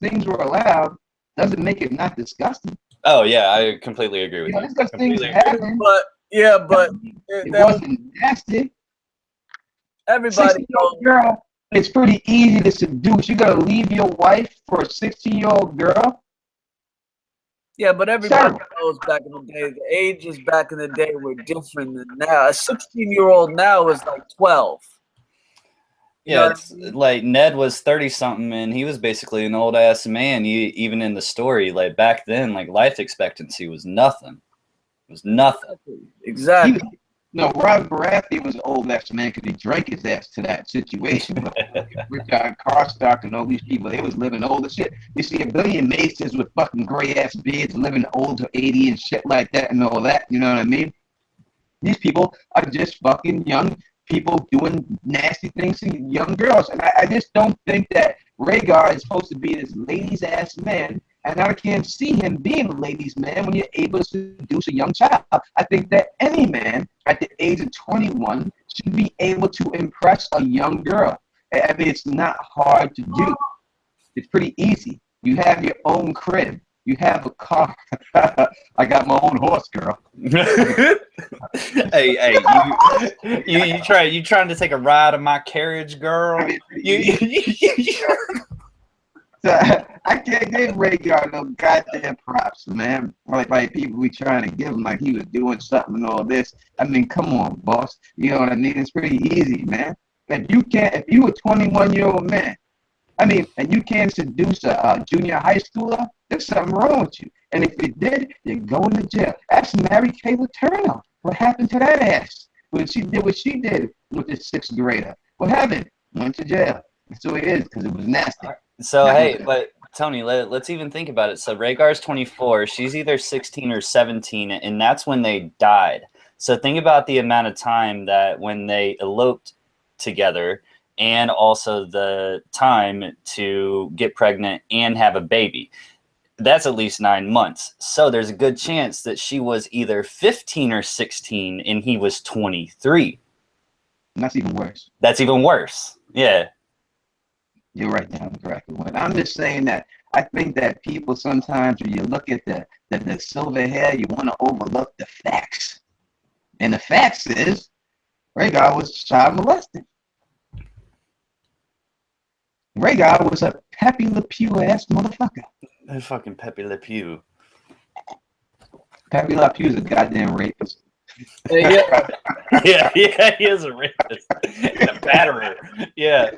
things were allowed doesn't make it not disgusting. Oh yeah, I completely agree with you. Just because things happen, but it wasn't nasty. Everybody knows. Girl, it's pretty easy to seduce. You gotta leave your wife for a 16-year-old girl. Yeah, but everybody knows back in the day, the ages back in the day were different than now. A 16-year-old now is like 12. Yeah, it's like Ned was 30-something, and he was basically an old-ass man. Even in the story, like back then, like life expectancy was nothing. It was nothing. Exactly. Rob Baratheon was an old-ass man because he drank his ass to that situation. Richard Carstock and all these people, they was living old as shit. You see a billion Masons with fucking gray-ass beards living old to 80 and shit like that and all that. You know what I mean? These people are just fucking young people doing nasty things to young girls. And I just don't think that Rhaegar is supposed to be this ladies' ass man. And I can't see him being a ladies' man when you're able to seduce a young child. I think that any man at the age of 21 should be able to impress a young girl. I mean, it's not hard to do. It's pretty easy. You have your own crib. You have a car. I got my own horse, girl. hey, you trying to take a ride in my carriage, girl? I mean, so, I can't give Rhaegar no goddamn props, man. Like people be trying to give him like he was doing something and all this. I mean, come on, boss. You know what I mean? It's pretty easy, man. If you a 21-year-old man, I mean, and you can't seduce a junior high schooler, there's something wrong with you. And if you did, you're going to jail. Ask Mary Kay Letourneau. What happened to that ass when she did what she did with the 6th grader? What happened? Went to jail. That's the way it is because it was nasty. So, hey, but Tony, let's even think about it. So Rhaegar's 24. She's either 16 or 17, and that's when they died. So think about the amount of time that when they eloped together and also the time to get pregnant and have a baby. That's at least 9 months. So there's a good chance that she was either 15 or 16 and he was 23. And that's even worse. That's even worse. Yeah. You're right down the correct one. I'm just saying that I think that people sometimes, when you look at the silver hair, you want to overlook the facts. And the facts is, Rhaegar was child molested. Rhaegar was a Pepe Le Pew ass motherfucker. That fucking Pepe Le Pew. Pepe Le Pew is a goddamn rapist. Yeah. Yeah, he is a rapist and a batterer. Yeah.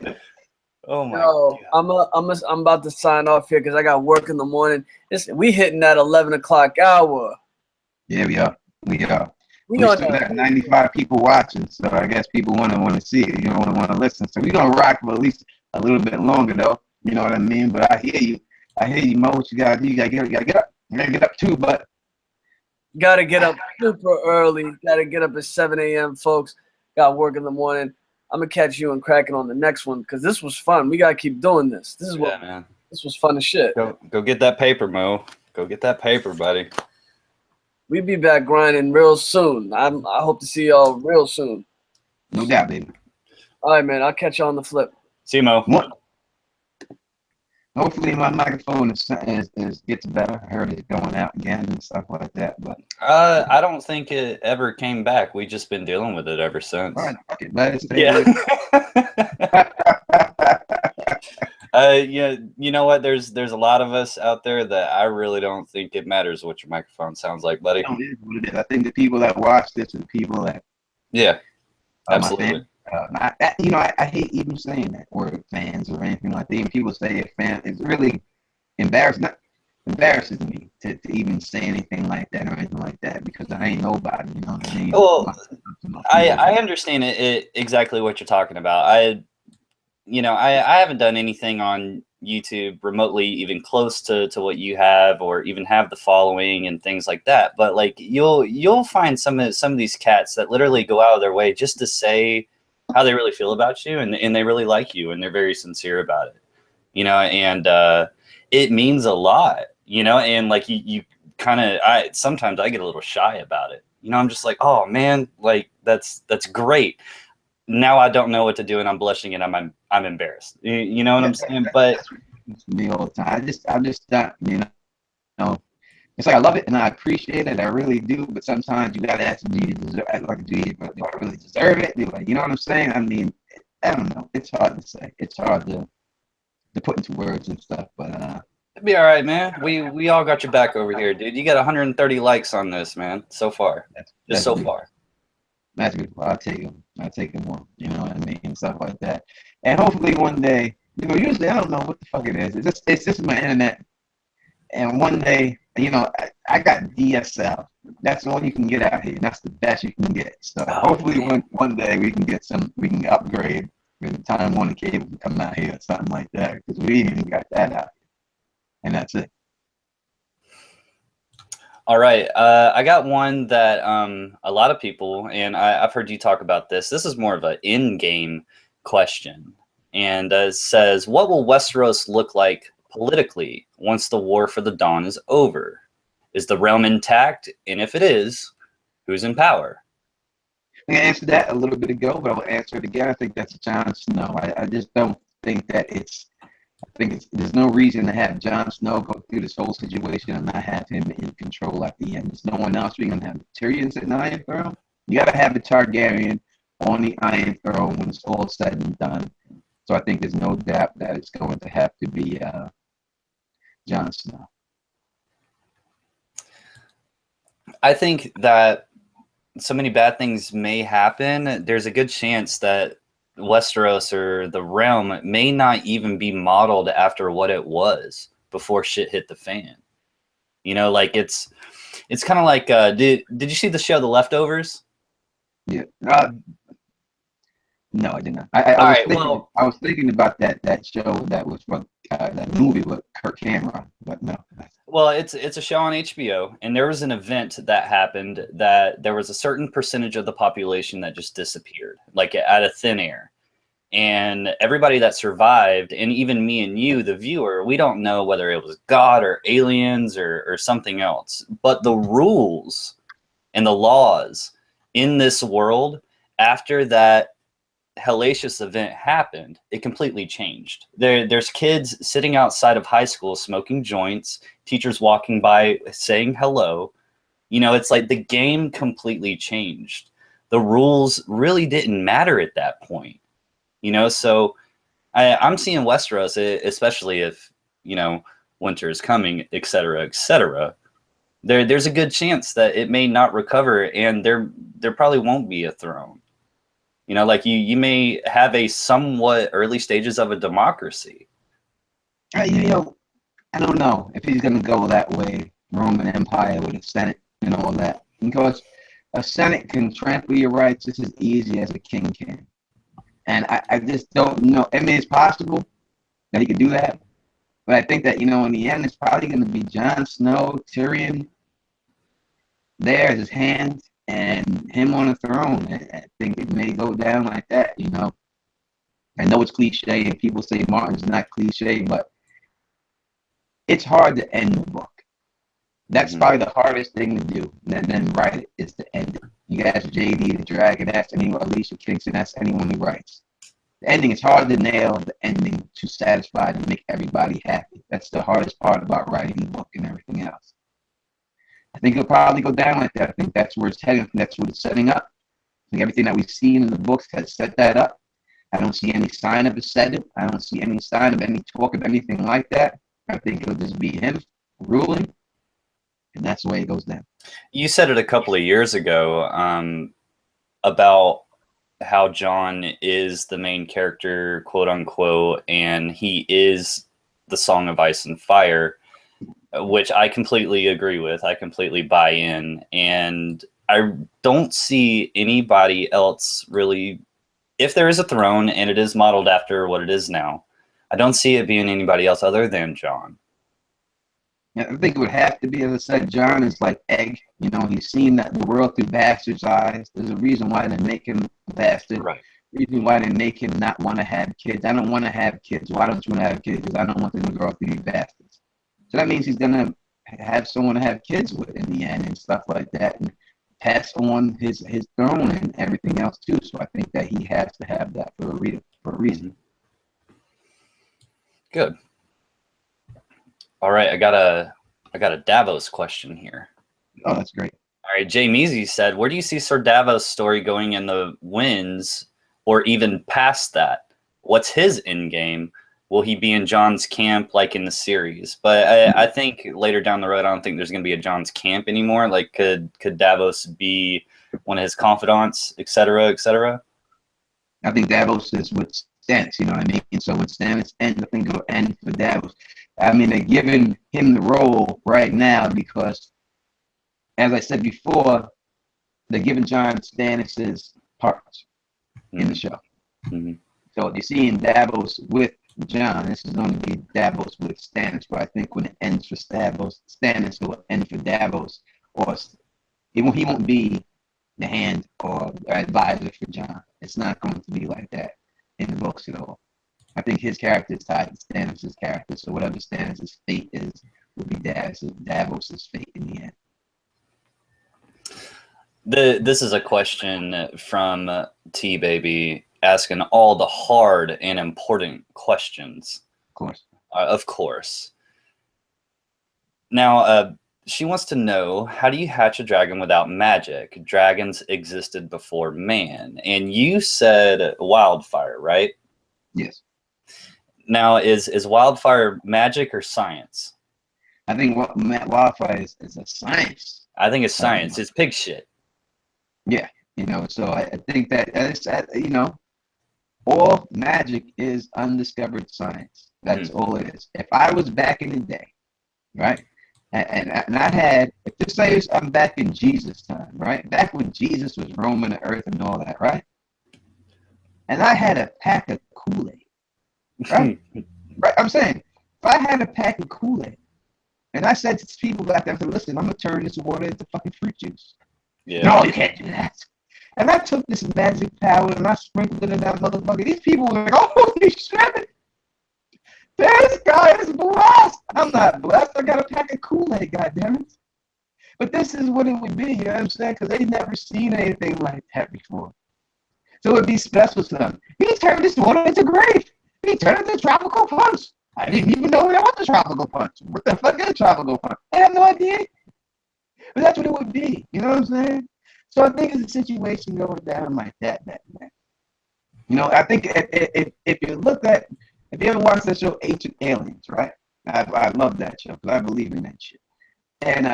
Oh my Yo, God. I'm about to sign off here because I got work in the morning. We hitting that 11 o'clock hour. Yeah, we are. We are. We We on still that. got 95 people watching, so I guess people want to see it. You know, want to listen. So we're gonna rock for at least a little bit longer, though. You know what I mean? But I hear you. I hear you, Mo. What you gotta do? You gotta get up. You gotta get up too, but Gotta get up super early. Gotta get up at 7 a.m., folks. Got work in the morning. I'm gonna catch you and cracking on the next one because this was fun. We gotta keep doing this. This is Yeah, man. This was fun as shit. Go get that paper, Mo. Go get that paper, buddy. We be back grinding real soon. I hope to see y'all real soon. no doubt, baby. All right, man. I'll catch you on the flip. See you, Mo. Hopefully my microphone is gets better. I heard it going out again and stuff like that. But I don't think it ever came back. We just been dealing with it ever since. all right, fuck it, let it stay Yeah. with Yeah, you know what? There's a lot of us out there that I really don't think it matters what your microphone sounds like, buddy. it is what it is. I think the people that watch this are the people that Yeah, my absolutely. I hate even saying that word fans or anything like that. Even people say a fan, it's really embarrasses me to even say anything like that or anything like that because I ain't nobody, you know what I mean? Well, I understand it exactly what you're talking about. I haven't done anything on YouTube remotely even close to what you have or even have the following and things like that. But like you'll find some of these cats that literally go out of their way just to say how they really feel about you and they really like you and they're very sincere about it. You know, and it means a lot, you know, and like you kind of sometimes I get a little shy about it. You know, I'm just like, oh man, like that's great. Now I don't know what to do and I'm blushing and I'm embarrassed. You know what I'm saying? But that's me all the time. I just don't, you know. It's like I love it and I appreciate it. I really do. But sometimes you gotta ask, do you deserve? Do I really deserve it? You know what I'm saying? I mean, I don't know. It's hard to say. It's hard to put into words and stuff. But it'll be all right, man. We all got your back over here, dude. You got 130 likes on this, man. So far, just so far. That's beautiful. I'll take them. I'll take them more. You know what I mean? And stuff like that. And hopefully one day, you know, usually I don't know what the fuck it is. It's just my internet. And one day, you know, I got DSL. That's all you can get out here. That's the best you can get. So hopefully one day we can upgrade with the Time Warner cable to come out here or something like that. Because we ain't even got that out here. And that's it. All right. I got one that a lot of people, and I've heard you talk about this. This is more of an in-game question. And it says, what will Westeros look like politically once the War for the Dawn is over? Is the realm intact? And if it is, who's in power? I answered that a little bit ago, but I'll answer it again. I think that's Jon Snow. I just don't think that there's no reason to have Jon Snow go through this whole situation and not have him in control at the end. There's no one else. We're going to have Tyrion's at the Iron Throne. You got to have the Targaryen on the Iron Throne when it's all said and done. So I think there's no doubt that it's going to have to be Jon Snow. I think that so many bad things may happen. There's a good chance that Westeros or the realm may not even be modeled after what it was before shit hit the fan. You know, like it's kind of like did you see the show The Leftovers? Yeah. No, I did not. I was thinking about that show that was from that movie with Kirk Cameron, but no. Well, it's a show on HBO, and there was an event that happened that there was a certain percentage of the population that just disappeared, like out of thin air. And everybody that survived, and even me and you, the viewer, we don't know whether it was God or aliens or something else. But the rules and the laws in this world after that hellacious event happened, it completely changed. There's kids sitting outside of high school smoking joints, teachers walking by saying hello. You know, it's like the game completely changed. The rules really didn't matter at that point. You know, so I'm seeing Westeros, especially if, you know, winter is coming, et cetera, et cetera. There's a good chance that it may not recover, and there probably won't be a throne. You know, like you may have a somewhat early stages of a democracy. You know, I don't know if he's going to go that way, Roman Empire with a Senate and all that, because a Senate can trample your rights just as easy as a king can. And I just don't know. I mean, it's possible that he could do that. But I think that, you know, in the end, it's probably going to be Jon Snow, Tyrion there as his hand, and him on the throne. I think it may go down like that, you know. I know it's cliche, and people say Martin's not cliche, but it's hard to end the book. That's probably the hardest thing to do, and then write it, is to end it. You ask JD the Dragon, ask anyone, Alicia Kingston, ask anyone who writes. The ending, it's hard to nail the ending to satisfy, to make everybody happy. That's the hardest part about writing the book and everything else. I think it'll probably go down like that. I think that's where it's heading. That's what it's setting up. I think everything that we've seen in the books has set that up. I don't see any sign of it set it. I don't see any sign of any talk of anything like that. I think it'll just be him ruling, and that's the way it goes down. You said it a couple of years ago about how Jon is the main character, quote unquote, and he is the Song of Ice and Fire, which I completely agree with. I completely buy in, and I don't see anybody else really. If there is a throne and it is modeled after what it is now, I don't see it being anybody else other than Jon. Yeah, I think it would have to be, as I said, Jon is like Egg. You know, he's seen that the world through Bastard's eyes. There's a reason why they make him a bastard. Right. Reason why they make him not want to have kids. I don't want to have kids. Why don't you want to have kids? Because I don't want them to grow up to be bastards. So that means he's going to have someone to have kids with in the end and stuff like that, and pass on his throne and everything else too. So I think that he has to have that for a reason. Good. All right, I got a Davos question here. Oh, that's great. All right, Jay Measy said, where do you see Sir Davos' story going in the Winds, or even past that? What's his end game? Will he be in Jon's camp like in the series? But I think later down the road, I don't think there's going to be a Jon's camp anymore. Like, could Davos be one of his confidants, et cetera, et cetera? I think Davos is with Stannis, you know what I mean? So when Stannis ends, I think it'll end for Davos. I mean, they're giving him the role right now because, as I said before, they're giving Jon Stannis' parts in the show. Mm-hmm. So they're seeing Davos with Jon. This is going to be Davos with Stannis, but I think when it ends for Stannis will end for Davos, or he won't be the hand or advisor for Jon. It's not going to be like that in the books at all. I think his character is tied to Stannis' character, so whatever Stannis' fate is will be Davos' fate in the end. This is a question from T-Baby asking all the hard and important questions. Of course. Of course. Now, she wants to know, how do you hatch a dragon without magic? Dragons existed before man. And you said wildfire, right? Yes. Now, is wildfire magic or science? I think wildfire is a science. I think it's science. It's pig shit. Yeah, you know, so I think that it's, you know, all magic is undiscovered science. That's all it is. If I was back in the day, right, and I had, just say I'm back in Jesus' time, right, back when Jesus was roaming the earth and all that, right, and I had a pack of Kool-Aid, right, right, I'm saying, if I had a pack of Kool-Aid, and I said to people back there, I said, listen, I'm going to turn this water into fucking fruit juice. Yeah. No, you can't do that. And I took this magic power and I sprinkled it in that motherfucker. These people were like, oh, holy shit. This guy is blessed. I'm not blessed. I got a pack of Kool-Aid, goddammit. But this is what it would be, you know what I'm saying? Because they've never seen anything like that before. So it'd be special to them. He turned his water into grape. He turned it into tropical punch. I didn't even know that was a tropical punch. What the fuck is a tropical punch? I have no idea. But that's what it would be. You know what I'm saying? So I think it's a situation going down like that, man. You know, I think if you look at, if you ever watched that show, Ancient Aliens, right? I love that show because I believe in that shit. And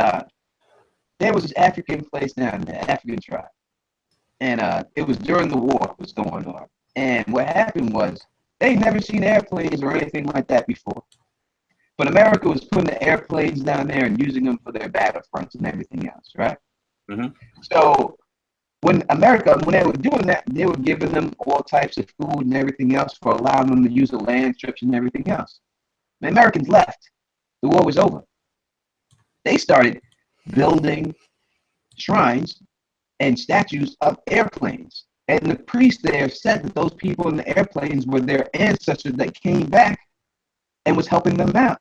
there was this African place down there, African tribe. And it was during the war was going on. And what happened was they never seen airplanes or anything like that before. But America was putting the airplanes down there and using them for their battlefronts and everything else, right? Mm-hmm. So when they were doing that, they were giving them all types of food and everything else for allowing them to use the land strips and everything else. The Americans left. The war was over. They started building shrines and statues of airplanes. And the priests there said that those people in the airplanes were their ancestors that came back and was helping them out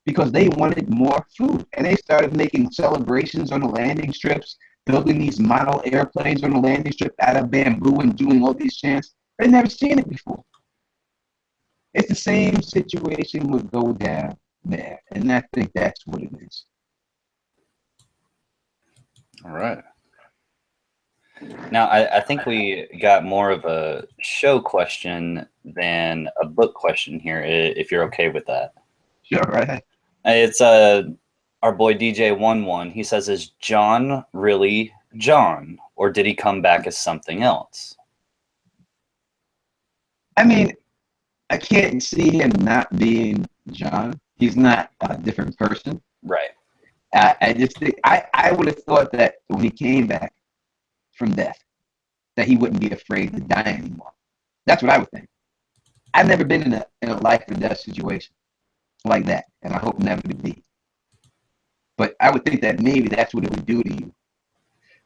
because they wanted more food. And they started making celebrations on the landing strips, building these model airplanes on the landing strip out of bamboo and doing all these chants. They'd never seen it before. It's the same situation would go down there. And I think that's what it is. All right. Now, I think we got more of a show question than a book question here, if you're okay with that. Sure, right. It's our boy DJ11. He says, is John really John, or did he come back as something else? I mean, I can't see him not being John. He's not a different person. Right. I just think, I would have thought that when he came back from death, that he wouldn't be afraid to die anymore. That's what I would think. I've never been in a life or death situation like that, and I hope never to be. But I would think that maybe that's what it would do to you.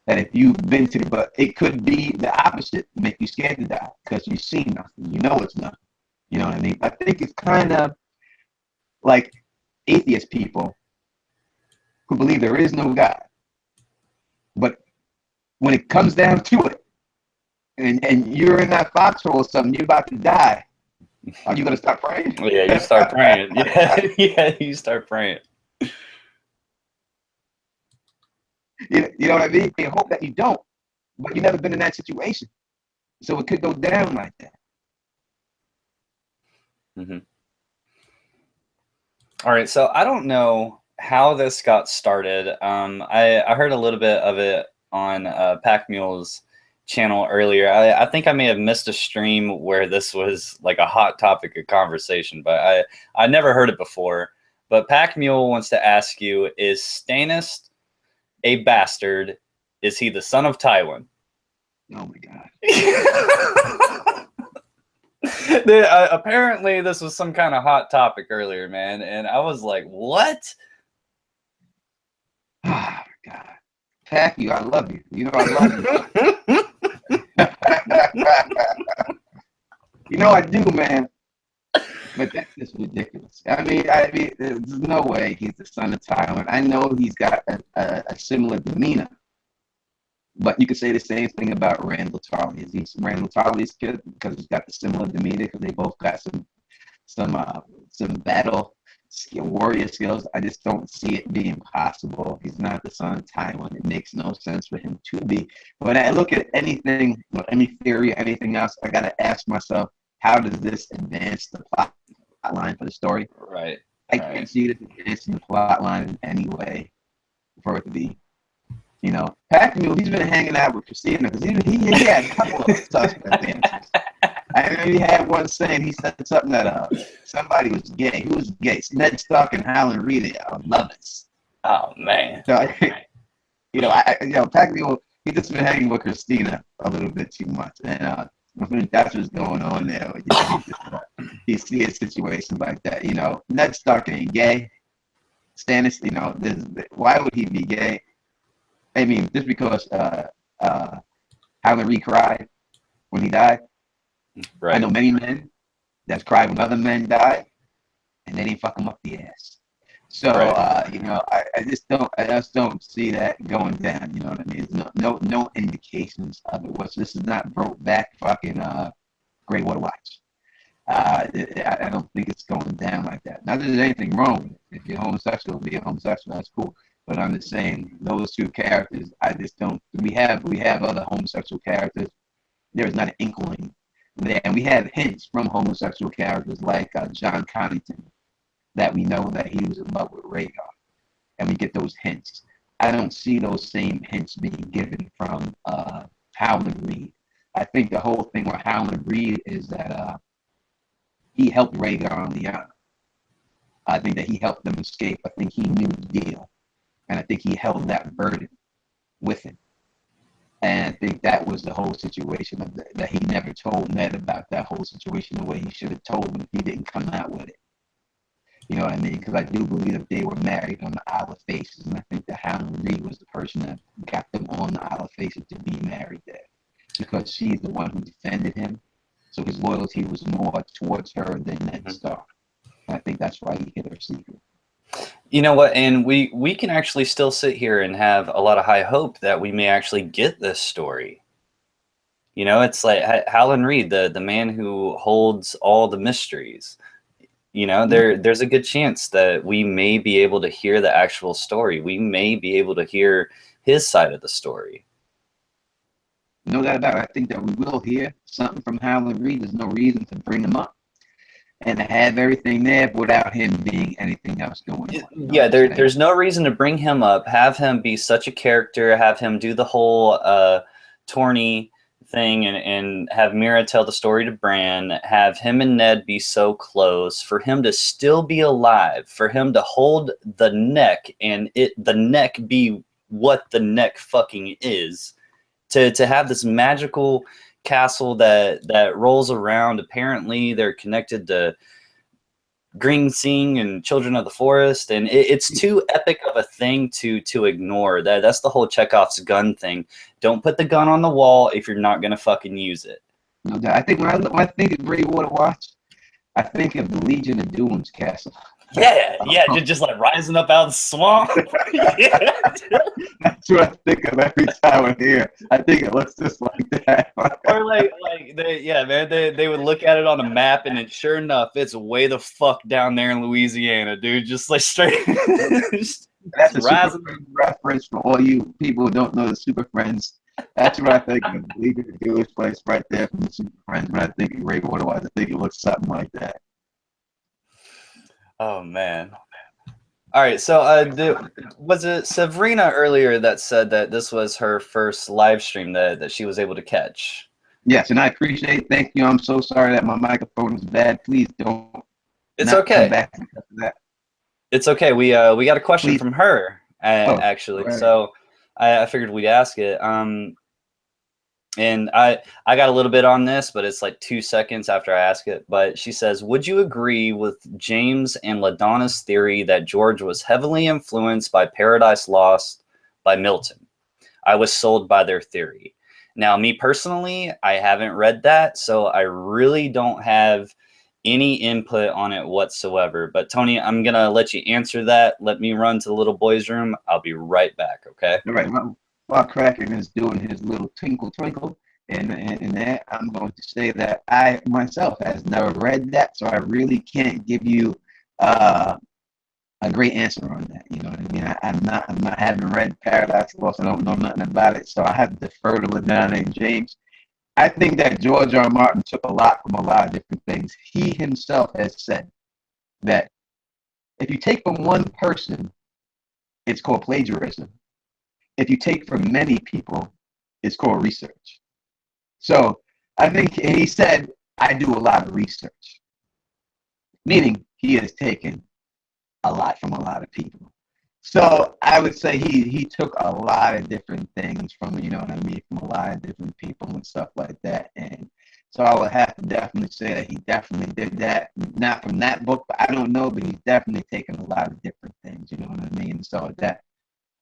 That if you've been to, but it could be the opposite, make you scared to die because you've seen nothing. You know it's nothing. You know what I mean? I think it's kind of like atheist people who believe there is no God. But when it comes down to it, and you're in that foxhole or something, you're about to die, are you going to start praying? Yeah, you start praying. Yeah, you start praying. You know what I mean? You hope that you don't, but you've never been in that situation. So it could go down like that. Mm-hmm. All right, so I don't know how this got started. I heard a little bit of it on Pack Mule's channel earlier. I think I may have missed a stream where this was like a hot topic of conversation, but I never heard it before. But Pack Mule wants to ask you, is Stannis a bastard? Is he the son of Tywin? Oh my God. Apparently this was some kind of hot topic earlier, man, and I was like, what? Oh God. Pack you, I love you. You know I love you. You know I do, man. But that's just ridiculous. I mean, there's no way he's the son of Tywin. I know he's got a similar demeanor, but you could say the same thing about Randall Tarly. Is he Randall Tarly's kid because he's got the similar demeanor? Because they both got some battle skill, warrior skills. I just don't see it being possible. He's not the son of Tywin. It makes no sense for him to be. When I look at anything, any theory, anything else, I gotta ask myself, how does this advance the plot line for the story? Right. I can't see this advancing the plot line in any way for it to be. You know, Pack Mule, he's been hanging out with Christina because he had a couple of suspect answers. I remember he had one saying, he said something that somebody was gay. Who was gay? Ned Stark and Howland Reed are lovers. Oh man. So, Pack Mule, he just been hanging with Christina a little bit too much, and I think that's what's going on there. You see a situation like that. You know, Ned Stark ain't gay. Stannis, why would he be gay? I mean, just because Howland Reed cried when he died. Right. I know many men that's cried when other men died, and they didn't fuck him up the ass. So, Right. you know, I just don't see that going down. You know what I mean? There's no indications of it. This is not broke back fucking Grey Water Watch. I don't think it's going down like that. Not that there's anything wrong with it. If you're homosexual, be a homosexual. That's cool. But I'm just saying those two characters. I just don't. We have other homosexual characters. There is not an inkling there, and we have hints from homosexual characters like John Connington that we know that he was in love with Rhaegar, and we get those hints. I don't see those same hints being given from Howland Reed. I think the whole thing with Howland Reed is that he helped Rhaegar on the island. I think that he helped them escape. I think he knew the deal, and I think he held that burden with him. And I think that was the whole situation of that he never told Ned about that whole situation the way he should have told him if he didn't come out with it. You know what I mean? Because I do believe that they were married on the Isle of Faces, and I think that Howland Reed was the person that got them on the Isle of Faces to be married there, because she's the one who defended him. So his loyalty was more towards her than Ned Stark. And I think that's why he hid her secret. You know what? And we can actually still sit here and have a lot of high hope that we may actually get this story. You know, it's like Howland Reed, the man who holds all the mysteries. You know, there's a good chance that we may be able to hear the actual story. We may be able to hear his side of the story. No doubt about it. I think that we will hear something from Howland Reed. There's no reason to bring him up and to have everything there without him being anything else going on. Yeah, there's no reason to bring him up, have him be such a character, have him do the whole tourney thing and have Mira tell the story to Bran, have him and Ned be so close, for him to still be alive, for him to hold the neck and the neck be what the neck fucking is, to have this magical castle that rolls around. Apparently they're connected to Green Sing and Children of the Forest, and it's too epic of a thing to ignore. That's the whole Chekhov's gun thing. Don't put the gun on the wall if you're not gonna fucking use it. No doubt. I think when I think of Grey Water Watch, I think of the Legion of Doom's castle. Yeah, just like rising up out of the swamp. Yeah. That's what I think of every time I hear. I think it looks just like that. Or they would look at it on a map, and sure enough, it's way the fuck down there in Louisiana, dude. Just like straight. That's a Super Friends reference for all you people who don't know the Super Friends. That's what I think of. Leaving the Jewish place right there from the Super Friends. When I think of Grey Water Watch, I think it looks something like that. Oh man. All right, so was it Sabrina earlier that said that this was her first live stream that she was able to catch? Yes, and I appreciate it. Thank you. I'm so sorry that my microphone is bad. Please don't. It's okay. Come back because of that. It's okay. We got a question from her actually, right. So I figured we'd ask it. And I got a little bit on this, but it's like 2 seconds after I ask it. But she says, would you agree with James and LaDonna's theory that George was heavily influenced by Paradise Lost by Milton? I was sold by their theory. Now, me personally, I haven't read that, so I really don't have any input on it whatsoever. But Tony, I'm going to let you answer that. Let me run to the little boy's room. I'll be right back, okay? All right. While Kraken is doing his little twinkle twinkle, and that, I'm going to say that I myself has never read that, so I really can't give you a great answer on that. You know what I mean? I haven't read Paradise Lost. I don't know nothing about it, so I have to defer to LaDonna and James. I think that George R. R. Martin took a lot from a lot of different things. He himself has said that if you take from one person, it's called plagiarism. If you take from many people, it's called research. So I think he said, I do a lot of research, meaning he has taken a lot from a lot of people. So I would say he took a lot of different things from, you know what I mean, from a lot of different people and stuff like that. And so I would have to definitely say that he definitely did that. Not from that book, but I don't know, but he's definitely taken a lot of different things, you know what I mean? So that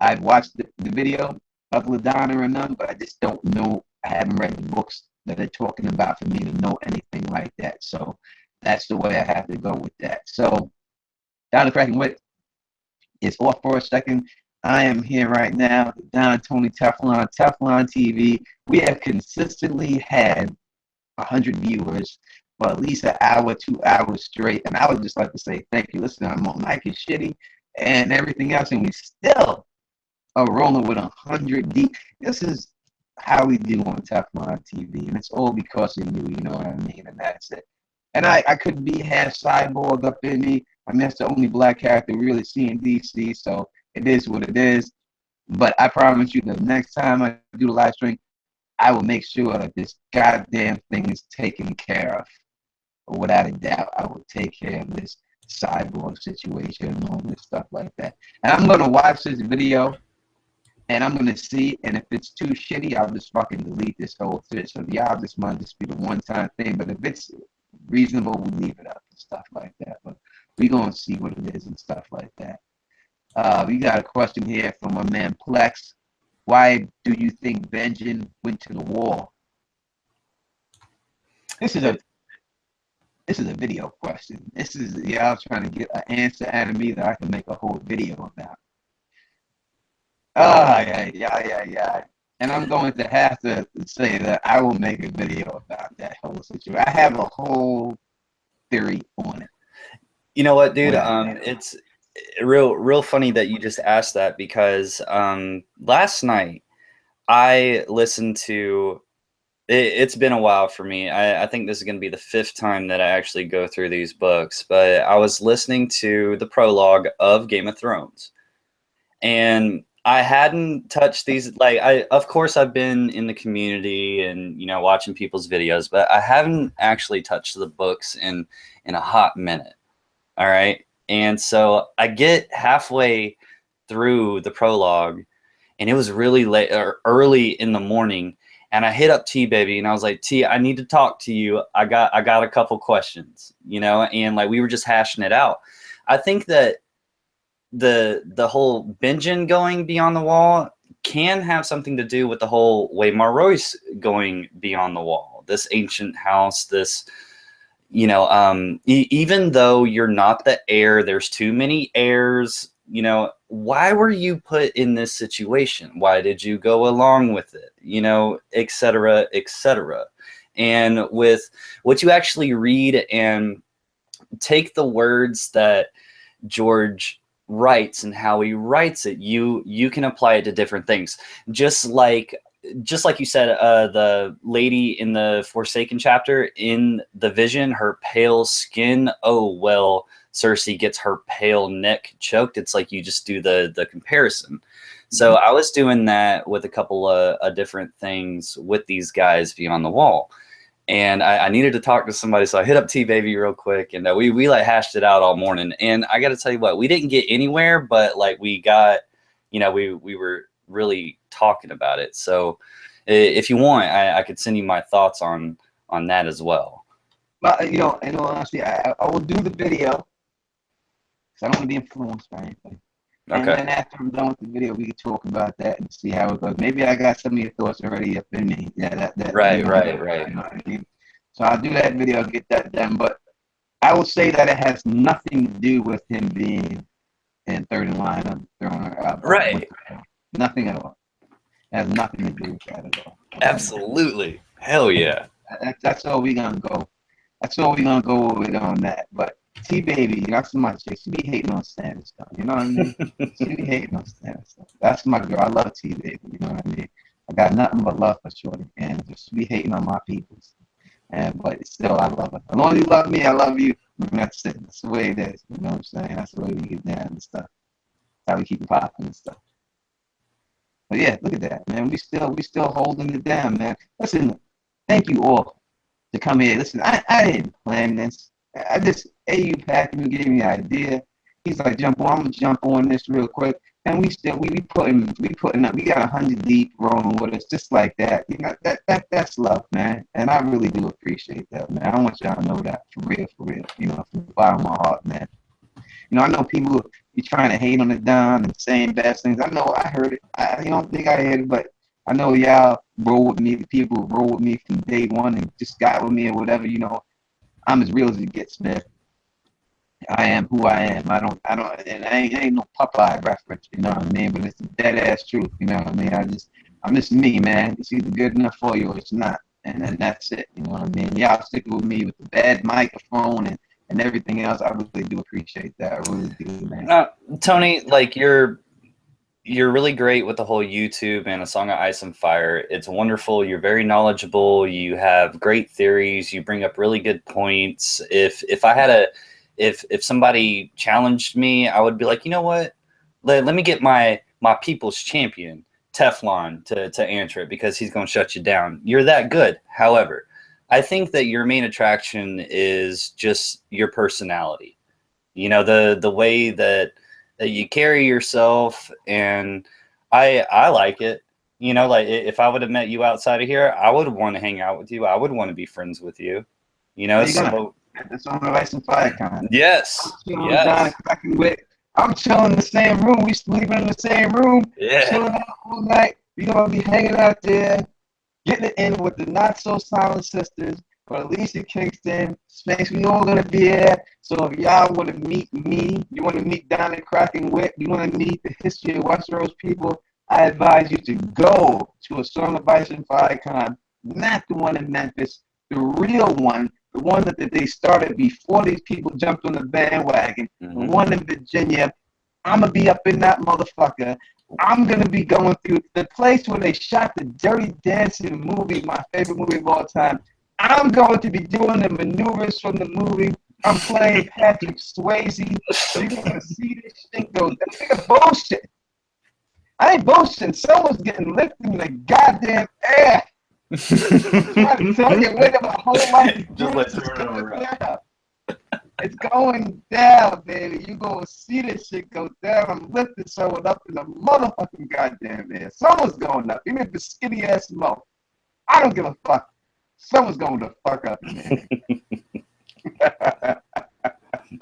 I've watched the video of LaDonna and none, but I just don't know. I haven't read the books that they're talking about for me to know anything like that. So that's the way I have to go with that. So, Dr. Kraken, what is off for a second, I am here right now, Don Tony Teflon TV. We have consistently had 100 viewers for at least an hour, 2 hours straight. And I would just like to say thank you. Listen, my mic is shitty and everything else, and we still are rolling with 100 deep. This is how we do on Teflon TV, and it's all because of you, you know what I mean? And that's it. And I could be half cyborg up in me. I mean, that's the only black character we really see in DC, so it is what it is. But I promise you, the next time I do the live stream, I will make sure that this goddamn thing is taken care of. Without a doubt, I will take care of this cyborg situation and all this stuff like that. And I'm going to watch this video, and I'm going to see, and if it's too shitty, I'll just fucking delete this whole shit. So y'all just might just be the one-time thing. But if it's reasonable, we leave it up and stuff like that. But we're going to see what it is and stuff like that. We got a question here from my man Plex. Why do you think Benjamin went to the wall? This is a video question. This is y'all trying to get an answer out of me that I can make a whole video about. Yeah. And I'm going to have to say that I will make a video about that whole situation. I have a whole theory on it. You know what, dude? It's real funny that you just asked that, because last night I listened to it's been a while for me. I think this is going to be the 5th time that I actually go through these books, but I was listening to the prologue of Game of Thrones, and I hadn't touched these. Of course I've been in the community and, you know, watching people's videos, but I haven't actually touched the books in a hot minute. All right. And so I get halfway through the prologue, and it was really late or early in the morning, and I hit up T Baby, and I was like, T, I need to talk to you. I got a couple questions, you know, and like we were just hashing it out. I think that the whole Benjen going beyond the wall can have something to do with the whole Waymar Royce going beyond the wall. This ancient house, this, you know, even though you're not the heir, there's too many heirs, you know, why were you put in this situation? Why did you go along with it? You know, et cetera, et cetera. And with what you actually read and take the words that George writes and how he writes it, you can apply it to different things. Just like you said, the lady in the Forsaken chapter, in the vision, her pale skin, oh well, Cersei gets her pale neck choked. It's like you just do the comparison. So I was doing that with a couple of different things with these guys beyond the wall, and I needed to talk to somebody, so I hit up T Baby real quick, and we like hashed it out all morning. And I got to tell you what, we didn't get anywhere, but like we got, you know, we were really talking about it. So if you want, I could send you my thoughts on that as well. But you know, in all honesty, I will do the video, because I don't want to be influenced by anything. And Okay. then after I'm done with the video, we can talk about that and see how it goes. Maybe I got some of your thoughts already up in me. Yeah, that Right. You know what I mean? So I'll do that video, get that done. But I will say that it has nothing to do with him being in third in line of throwing her out. Right. Nothing at all. It has nothing to do with that at all. Absolutely. Hell yeah. That's all we're gonna go. That's all we're gonna go with on that. But T Baby, that's my chick. She be hating on standard stuff. You know what I mean? She be hating on standard stuff. That's my girl. I love T Baby. You know what I mean? I got nothing but love for Shorty, and she be hating on my peoples. But still, I love her. As long as you love me, I love you. And that's it. That's the way it is. You know what I'm saying? That's the way we get down and stuff. That's how we keep it popping and stuff. But yeah, look at that, man. We still holding it down, man. Listen, thank you all to come here. Listen, I didn't plan this. I just AU Packman gave me an idea. He's like, I'm gonna jump on this real quick. And we putting up. We got 100 deep rolling with us, just like that. You know, that's love, man. And I really do appreciate that, man. I want y'all to know that for real. You know, from the bottom of my heart, man. You know, I know people be trying to hate on it down and saying bad things. I know I heard it. I don't think I heard it, but I know y'all roll with me. The people who roll with me from day one and just got with me or whatever. You know, I'm as real as it gets, man. I am who I am. I don't, and I ain't no Popeye reference, you know what I mean? But it's the dead ass truth, you know what I mean? I'm just me, man. It's either good enough for you or it's not. And that's it, you know what I mean? Y'all sticking with me with the bad microphone and everything else. I really do appreciate that. I really do, man. Tony, like you're really great with the whole YouTube and A Song of Ice and Fire. It's wonderful. You're very knowledgeable. You have great theories. You bring up really good points. If I had if somebody challenged me, I would be like, you know what? Let me get my people's champion, Teflon, to answer it because he's going to shut you down. You're that good. However, I think that your main attraction is just your personality. You know, the way that you carry yourself, and I like it. You know, like if I would have met you outside of here, I would want to hang out with you. I would want to be friends with you. You know, so that's on the Ice and Fire kind. Yes. I'm chilling in the same room. We sleeping in the same room. Yeah. Chilling out all night. We gonna be hanging out there, getting it in with the Not So Silent Sisters, or Alicia Kingston. Space, we all gonna be there. So if y'all want to meet me, you want to meet Don and Cracking Whip, you want to meet the history of Westeros people, I advise you to go to A Song of Ice and Fire Con, not the one in Memphis, the real one. The one that they started before these people jumped on the bandwagon. Mm-hmm. The one in Virginia. I'm going to be up in that motherfucker. I'm going to be going through the place where they shot the Dirty Dancing movie, my favorite movie of all time. I'm going to be doing the maneuvers from the movie. I'm playing Patrick Swayze. So you're going to see this shit go. That nigga bullshit. I ain't bullshitting. Someone's getting lifted in the goddamn air. I'm trying to tell you, wait my whole life. It's going down, baby. You gonna see this shit go down. I'm lifting someone up in the motherfucking goddamn air. Someone's going up, even if it's skinny ass smoke. I don't give a fuck. Someone's going to fuck up, man.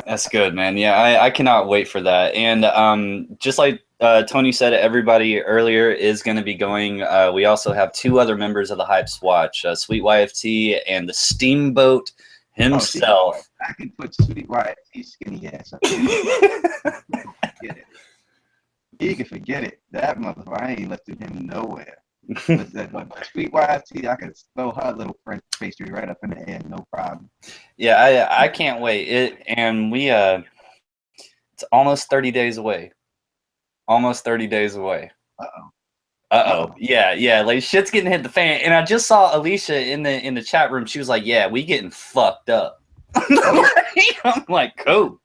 That's good, man. Yeah, I cannot wait for that. And just like Tony said, everybody earlier is going to be going. We also have two other members of the Hype Swatch, Sweet YFT and the Steamboat himself. Oh, I can put Sweet YFT skinny ass up. He can forget it. That motherfucker, I ain't lifted him nowhere. But Sweet YFT, I could throw her little French pastry right up in the air, no problem. Yeah, I can't wait. And we it's almost 30 days away. Almost 30 days away. Uh-oh. Yeah. Like shit's getting hit the fan. And I just saw Alicia in the chat room. She was like, "Yeah, we getting fucked up." I'm like, "Cool."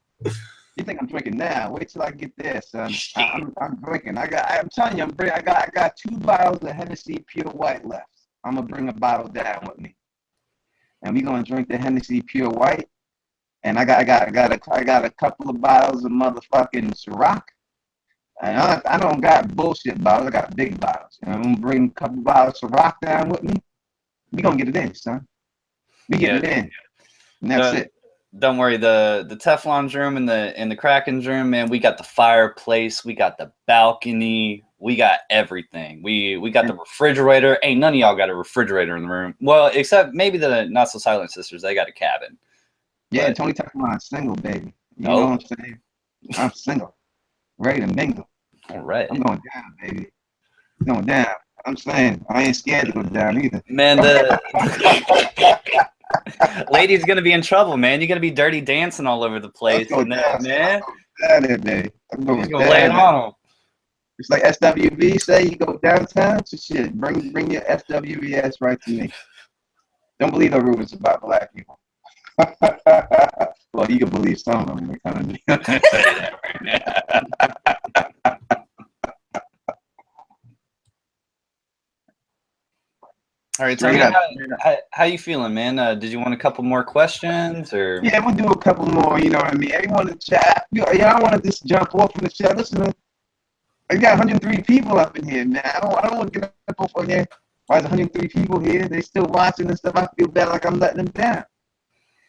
You think I'm drinking now? Wait till I get there, son. I'm drinking. I'm telling you, I got 2 bottles of Hennessy Pure White left. I'm gonna bring a bottle down with me, and we gonna drink the Hennessy Pure White. And I got a couple of bottles of motherfucking Ciroc. And I don't got bullshit bottles. I got big bottles. And I'm gonna bring a couple bottles of Ciroc down with me. We gonna get it in, son. We get it in, and that's it. Don't worry, the Teflon's room and the Kraken's room, man, we got the fireplace, we got the balcony, we got everything. We got the refrigerator. Ain't none of y'all got a refrigerator in the room. Well, except maybe the Not So Silent Sisters, they got a cabin. Yeah, but Tony talking about I'm single, baby. You know what I'm saying? I'm single. Ready to mingle. All right. I'm going down, baby. I'm going down. I'm saying I ain't scared to go down either. Man, the lady's gonna be in trouble, man. You're gonna be dirty dancing all over the place, man. I'm going gonna lay it on them. It's like SWV say you go downtown. So shit, bring your SWV ass right to me. Don't believe the rumors about black people. Well, you can believe some of them. They're kind of All right, Tony, how you feeling, man? Did you want a couple more questions, or? Yeah, we'll do a couple more. You know what I mean? Everyone in the chat. I want to just jump off from the chat. Listen, man, I got 103 people up in here, man. I don't want to get up off on here. Why is 103 people here? They still watching and stuff. I feel bad, like I'm letting them down.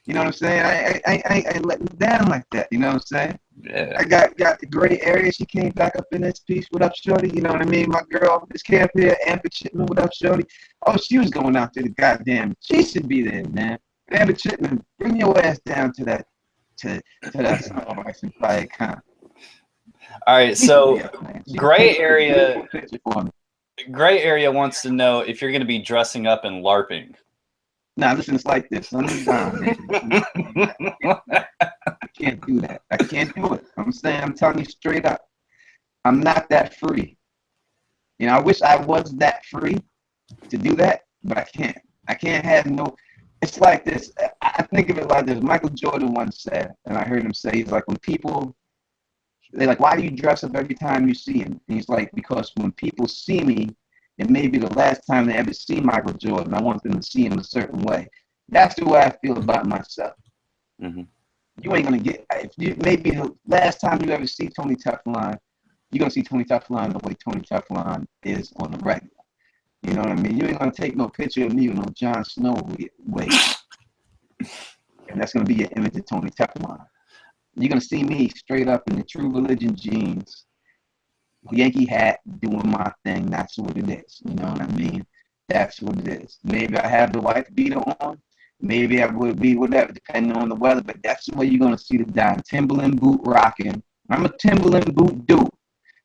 You know what I'm saying? I ain't letting them down like that. You know what I'm saying? Yeah. I got the gray area. She came back up in this piece. What up, shorty? You know what I mean? My girl, this camp here, Amber Chipman. What up, shorty? Oh, she was going out there. The goddamn, she should be there, man. Amber Chipman, bring your ass down to that to that song rights and fire con. All right, so Gray Area For me. Gray Area wants to know if you're going to be dressing up and LARPing. Now listen, it's like this. I'm I can't do that. I can't do it. I'm telling you straight up. I'm not that free. You know, I wish I was that free to do that, but I can't. I can't have no. It's like this. I think of it like this. Michael Jordan once said, and I heard him say, he's like, when people, they're like, why do you dress up every time you see him? And he's like, because when people see me, it may be the last time they ever see Michael Jordan. I want them to see him a certain way. That's the way I feel about myself. Mm-hmm. You ain't gonna get. If you, maybe the last time you ever see Tony Teflon, you're gonna see Tony Teflon the way Tony Teflon is on the regular. You know what I mean? You ain't gonna take no picture of me with no Jon Snow way, and that's gonna be your image of Tony Teflon. You're gonna see me straight up in the True Religion jeans, Yankee hat, doing my thing. That's what it is. You know what I mean? That's what it is. Maybe I have the wife beater on. Maybe I would be whatever, depending on the weather. But that's the way you're gonna see the dime. Timberland boot rocking. I'm a Timberland boot dude.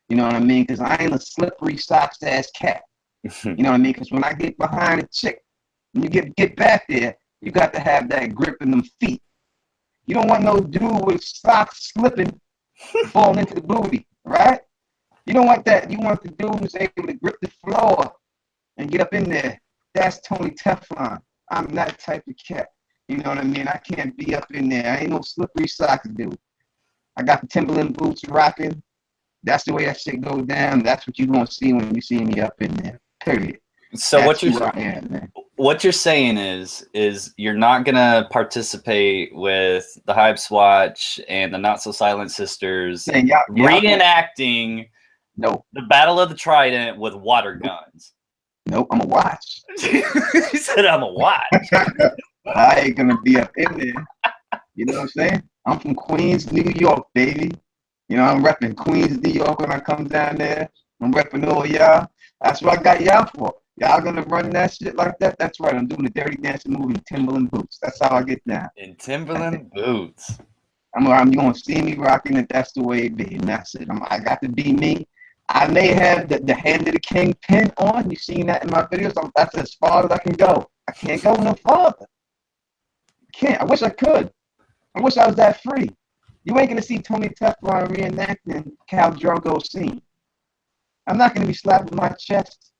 You know what I mean? Because I ain't a slippery socks ass cat. You know what I mean? Because when I get behind a chick, when you get back there, you got to have that grip in them feet. You don't want no dude with socks slipping, falling into the booty, right? You don't want that. You want the dude who's able to grip the floor and get up in there. That's Tony Teflon. I'm that type of cat. You know what I mean? I can't be up in there. I ain't no slippery socks dude. I got the Timberland boots rocking. That's the way that shit goes down. That's what you're going to see when you see me up in there. Period. So what you're saying is you're not gonna participate with the Hype Swatch and the Not So Silent Sisters reenacting the Battle of the Trident with water guns. Nope, I'm a watch. He said I'm a watch. I ain't gonna be up in there. You know what I'm saying? I'm from Queens, New York, baby. You know, I'm repping Queens, New York when I come down there. I'm repping all y'all. That's what I got y'all for. Y'all gonna run that shit like that? That's right. I'm doing the Dirty Dancing movie in Timberland boots. That's how I get down. In Timberland boots. I'm gonna see me rocking it. That's the way it be, and that's it. I got to be me. I may have the Hand of the King pin on. You seen that in my videos? That's as far as I can go. I can't go no farther. Can't. I wish I could. I wish I was that free. You ain't gonna see Tony Teflon reenacting Khal Drogo scene. I'm not gonna be slapping my chest.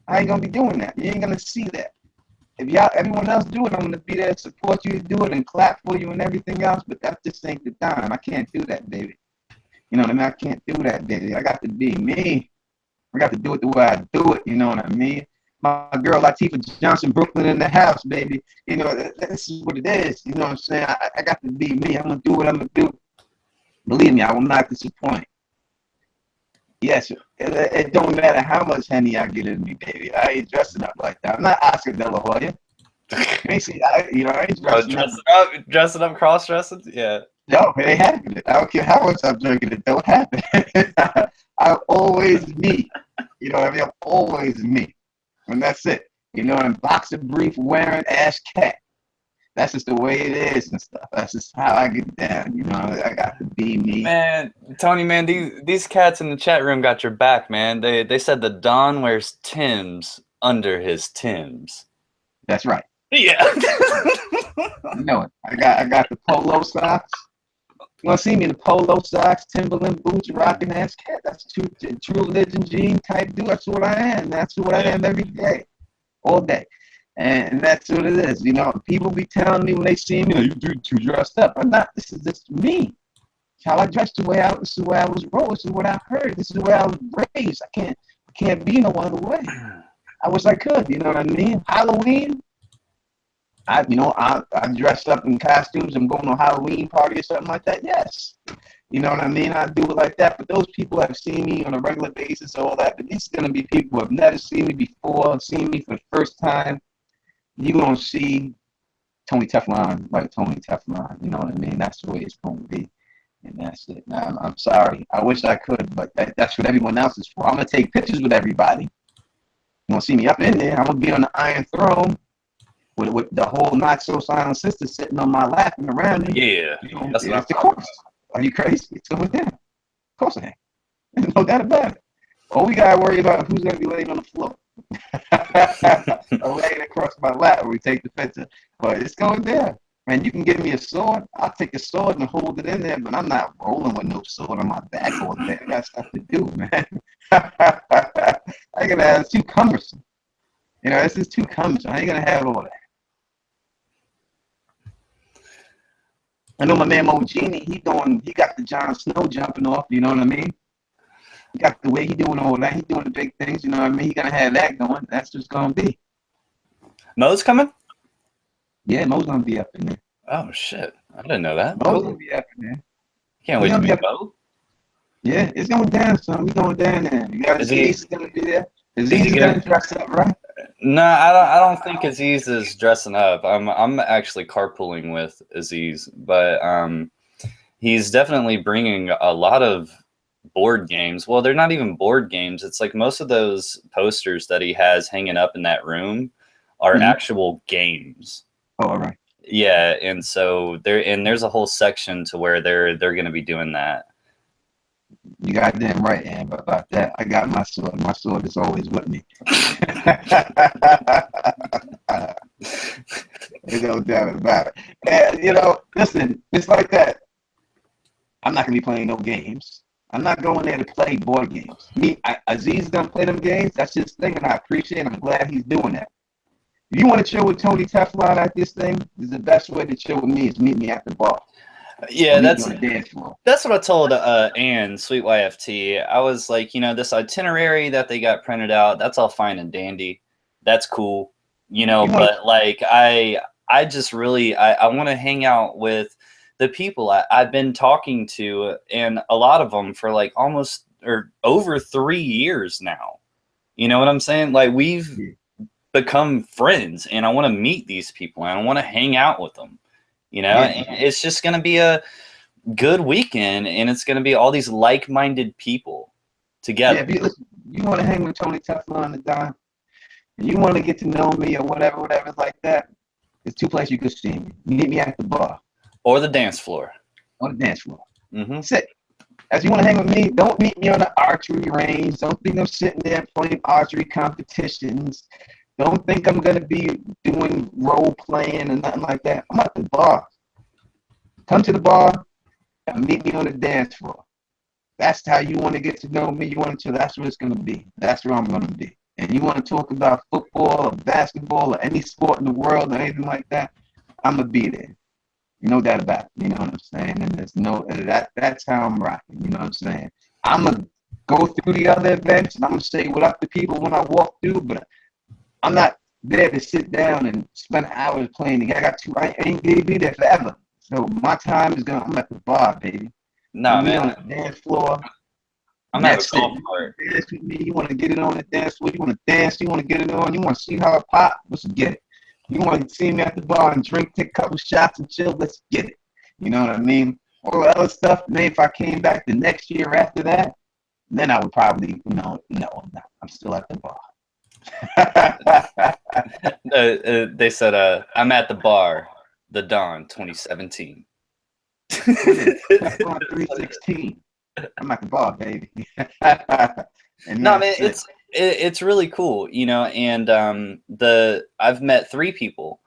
I ain't gonna be doing that. You ain't gonna see that. If everyone else do it, I'm gonna be there to support you to do it and clap for you and everything else. But that just ain't the time. I can't do that, baby. You know what I mean? I can't do that, baby. I got to be me. I got to do it the way I do it. You know what I mean? My girl Latifah Johnson, Brooklyn in the house, baby. You know, this is what it is. You know what I'm saying? I got to be me. I'm gonna do what I'm gonna do. Believe me, I will not disappoint. Yes, it don't matter how much Henny I get in me, baby. I ain't dressing up like that. I'm not Oscar De La Hoya. I ain't dressing up, cross-dressing? Yeah. No, it ain't happening. I don't care how much I'm drinking, it don't happen. I'm always me. You know what I mean? I'm always me. And that's it. You know, I'm boxer brief wearing ass cat. That's just the way it is and stuff. That's just how I get down. You know, I got to be me. Man, Tony, man, these cats in the chat room got your back, man. They said the Don wears Timbs under his Timbs. That's right. Yeah. You know it. I got the polo socks. You want to see me in the polo socks, Timberland boots, rocking ass cat? That's true religion jean type dude. That's what I am. That's what I am every day, all day. And that's what it is. You know, people be telling me when they see me, you too dressed up. I'm not. This is just me. It's how I dress. This is the way I was raised. This is what I heard. This is the way I was raised. I can't be no other way. I wish I could. You know what I mean? Halloween. I dress up in costumes. I'm going to a Halloween party or something like that. Yes. You know what I mean? I do it like that. But those people have seen me on a regular basis, all that. But these are going to be people who have never seen me before, seen me for the first time. You're going to see Tony Teflon like Tony Teflon. You know what I mean? That's the way it's going to be. And that's it. Now, I'm sorry. I wish I could, but that's what everyone else is for. I'm going to take pictures with everybody. You want to see me up in there? I'm going to be on the Iron Throne. with the whole not so silent sister sitting on my lap and around me. Yeah, You know, that's what I'm it's the course. Are you crazy? It's going down. Of course I am. No doubt about it. All we gotta worry about is who's gonna be laying on the floor. Or laying across my lap when we take the picture. But it's going down. Man, you can give me a sword. I'll take a sword and hold it in there, but I'm not rolling with no sword on my back all day. I got stuff to do, man. I gotta have, it's too cumbersome. You know, this is too cumbersome. I ain't gonna have all that. I know my man Mo Genie, he got the Jon Snow jumping off, you know what I mean? He got the way he doing all that, he doing the big things, you know what I mean? He gonna have that going. That's just gonna be. Mo's coming? Yeah, Mo's gonna be up in there. Oh shit. I didn't know that. Mo's gonna be up in there. Can't wait to meet Mo. Yeah, it's going down, son. We going down there. You got Aziz gonna be there. Aziz is gonna dress up, right? No, I don't think Aziz is dressing up. I'm actually carpooling with Aziz, but he's definitely bringing a lot of board games. Well, they're not even board games. It's like most of those posters that he has hanging up in that room are actual games. Oh, all right. Yeah, and so there's a whole section to where they're going to be doing that. You goddamn right, Amber, about that. I got my sword. My sword is always with me. There's no doubt about it. And, you know, listen, it's like that. I'm not going to be playing no games. I'm not going there to play board games. Aziz is going to play them games. That's his thing, and I appreciate it. I'm glad he's doing that. If you want to chill with Tony Teflon at this thing, the best way to chill with me is meet me at the bar. Yeah, that's what I told Ann, Sweet YFT. I was like, you know, this itinerary that they got printed out, that's all fine and dandy. That's cool. You know, but like I just really I want to hang out with the people I've been talking to, and a lot of them for like almost or over 3 years now. You know what I'm saying? Like we've become friends, and I want to meet these people and I want to hang out with them. You know, and it's just going to be a good weekend, and it's going to be all these like-minded people together. Yeah, you want to hang with Tony Teflon and Don, and you want to get to know me or whatever like that, there's two places you could see me. Meet me at the bar. Or the dance floor. On the dance floor. Sit. As you want to hang with me, don't meet me on the archery range. Don't think I'm sitting there playing archery competitions. Don't think I'm going to be doing role playing and nothing like that. I'm at the bar. Come to the bar and meet me on the dance floor. That's how you want to get to know me. You want to, that's what it's going to be. That's where I'm going to be. And you want to talk about football or basketball or any sport in the world or anything like that, I'm going to be there. You know that about it. You know what I'm saying? And there's that's how I'm rocking. You know what I'm saying? I'm going to go through the other events and I'm going to say what up to people when I walk through, but I'm not there to sit down and spend hours playing. I ain't gonna be there forever. So my time is I'm at the bar, baby. No, man. On the dance floor. I'm at the golf cart. Dance with me. You want to get it on the dance floor. You want to dance. You want to get it on. You want to see how it pop. Let's get it. You want to see me at the bar and drink, take a couple shots and chill. Let's get it. You know what I mean? All the other stuff. Maybe if I came back the next year after that, then I would probably, no, I'm still at the bar. They said, I'm at the bar, the Dawn 2017. 316. I'm at the bar, baby. No, man, it's really cool, you know, and I've met 3 people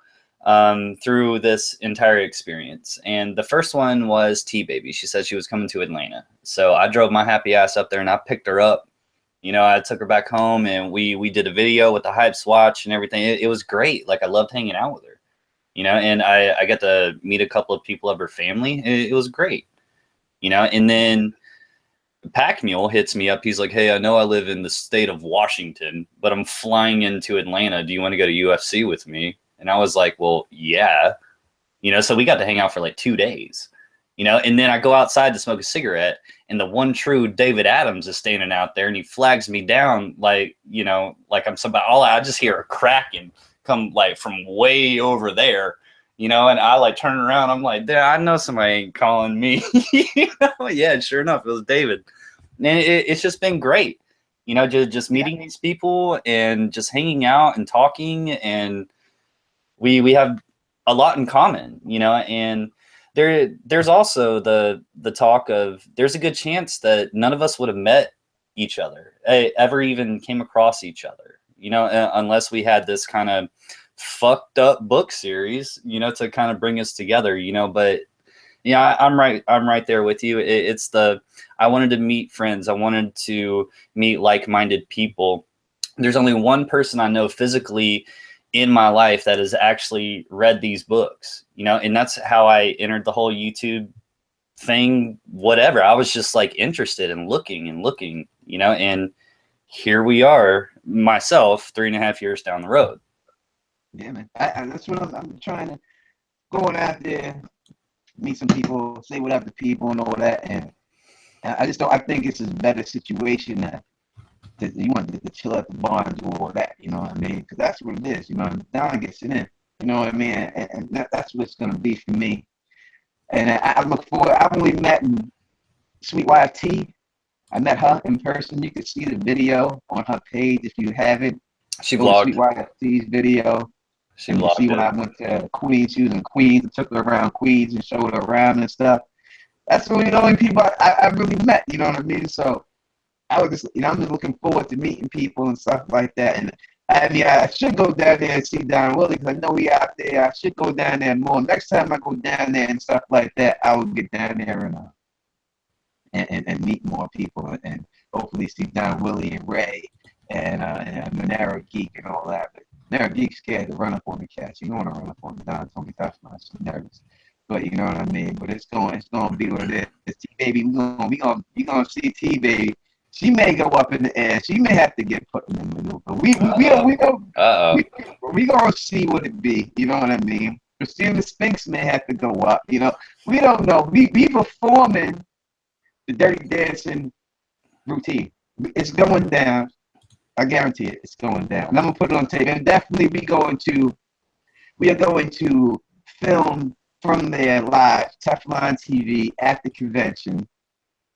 through this entire experience, and the first one was T-Baby. She said she was coming to Atlanta, so I drove my happy ass up there and I picked her up. You know, I took her back home and we did a video with the Hypes watch and everything. It was great. Like, I loved hanging out with her, you know, and I got to meet a couple of people of her family. It was great, you know. And then Pack Mule hits me up. He's like, hey, I know I live in the state of Washington, but I'm flying into Atlanta. Do you want to go to UFC with me? And I was like, well, yeah. You know, so we got to hang out for like 2 days. You know, and then I go outside to smoke a cigarette, and the one true David Adams is standing out there, and he flags me down like, you know, like I'm somebody. I just hear a cracking come like from way over there, you know, and I like turn around. I'm like, I know somebody ain't calling me. You know? Yeah, sure enough, it was David. And it's just been great, you know, just meeting these people and just hanging out and talking and we have a lot in common, you know, and there's also the talk of there's a good chance that none of us would have met each other, ever even came across each other, you know, unless we had this kind of fucked up book series, you know, to kind of bring us together, you know. But yeah, I'm right there with you. It's I wanted to meet friends. I wanted to meet like-minded people. There's only one person I know physically in my life that has actually read these books, you know, and that's how I entered the whole YouTube thing, whatever. I was just like interested in looking, you know, and here we are, myself, 3.5 years down the road. Yeah, man. That's what I'm trying to going out there, meet some people, say what up to people and all that. And I just don't, I think it's a better situation that you want to chill at the bar and do all that, you know what I mean? Because that's what it is, you know. Down gets it in, you know what I mean? And that's what it's going to be for me. And I look forward, I've only met Sweet YT. I met her in person. You can see the video on her page if you haven't. She Go to vlogged. Sweet YT's video. She And you see when I went to Queens, she was in Queens, and took her around Queens and showed her around and stuff. That's really the only people I really met, you know what I mean? So I was just, you know, I'm just looking forward to meeting people and stuff like that. And I mean, I should go down there and see Don Willie because I know he out there. I should go down there more. Next time I go down there and stuff like that, I will get down there and meet more people and hopefully see Don Willie and Ray and Monero Geek and all that. But Monero Geek's scared to run up on the cats. You don't want to run up on the Don Tony Teflon. She's nervous. But you know what I mean. But it's going to be what it is. T Baby, we gonna see T Baby. She may go up in the air. She may have to get put in the maneuver. We gonna see what it be. You know what I mean? Christina Spinks may have to go up. You know, we don't know. We performing the Dirty Dancing routine. It's going down. I guarantee it. It's going down. And I'm gonna put it on tape. And definitely we are going to film from there live, Teflon TV at the convention.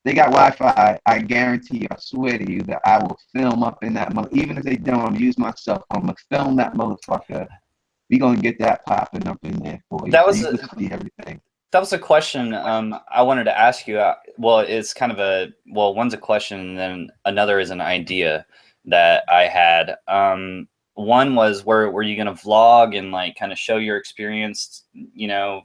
They got Wi-Fi. I guarantee you, I swear to you, that I will film up in that even if they don't use my cell phone, I'm gonna film that motherfucker. We gonna get that popping up in there for you. That was so you can see everything. That was a question I wanted to ask you. Well, it's kind of one's a question and then another is an idea that I had. One was were you gonna vlog and like kind of show your experience, you know,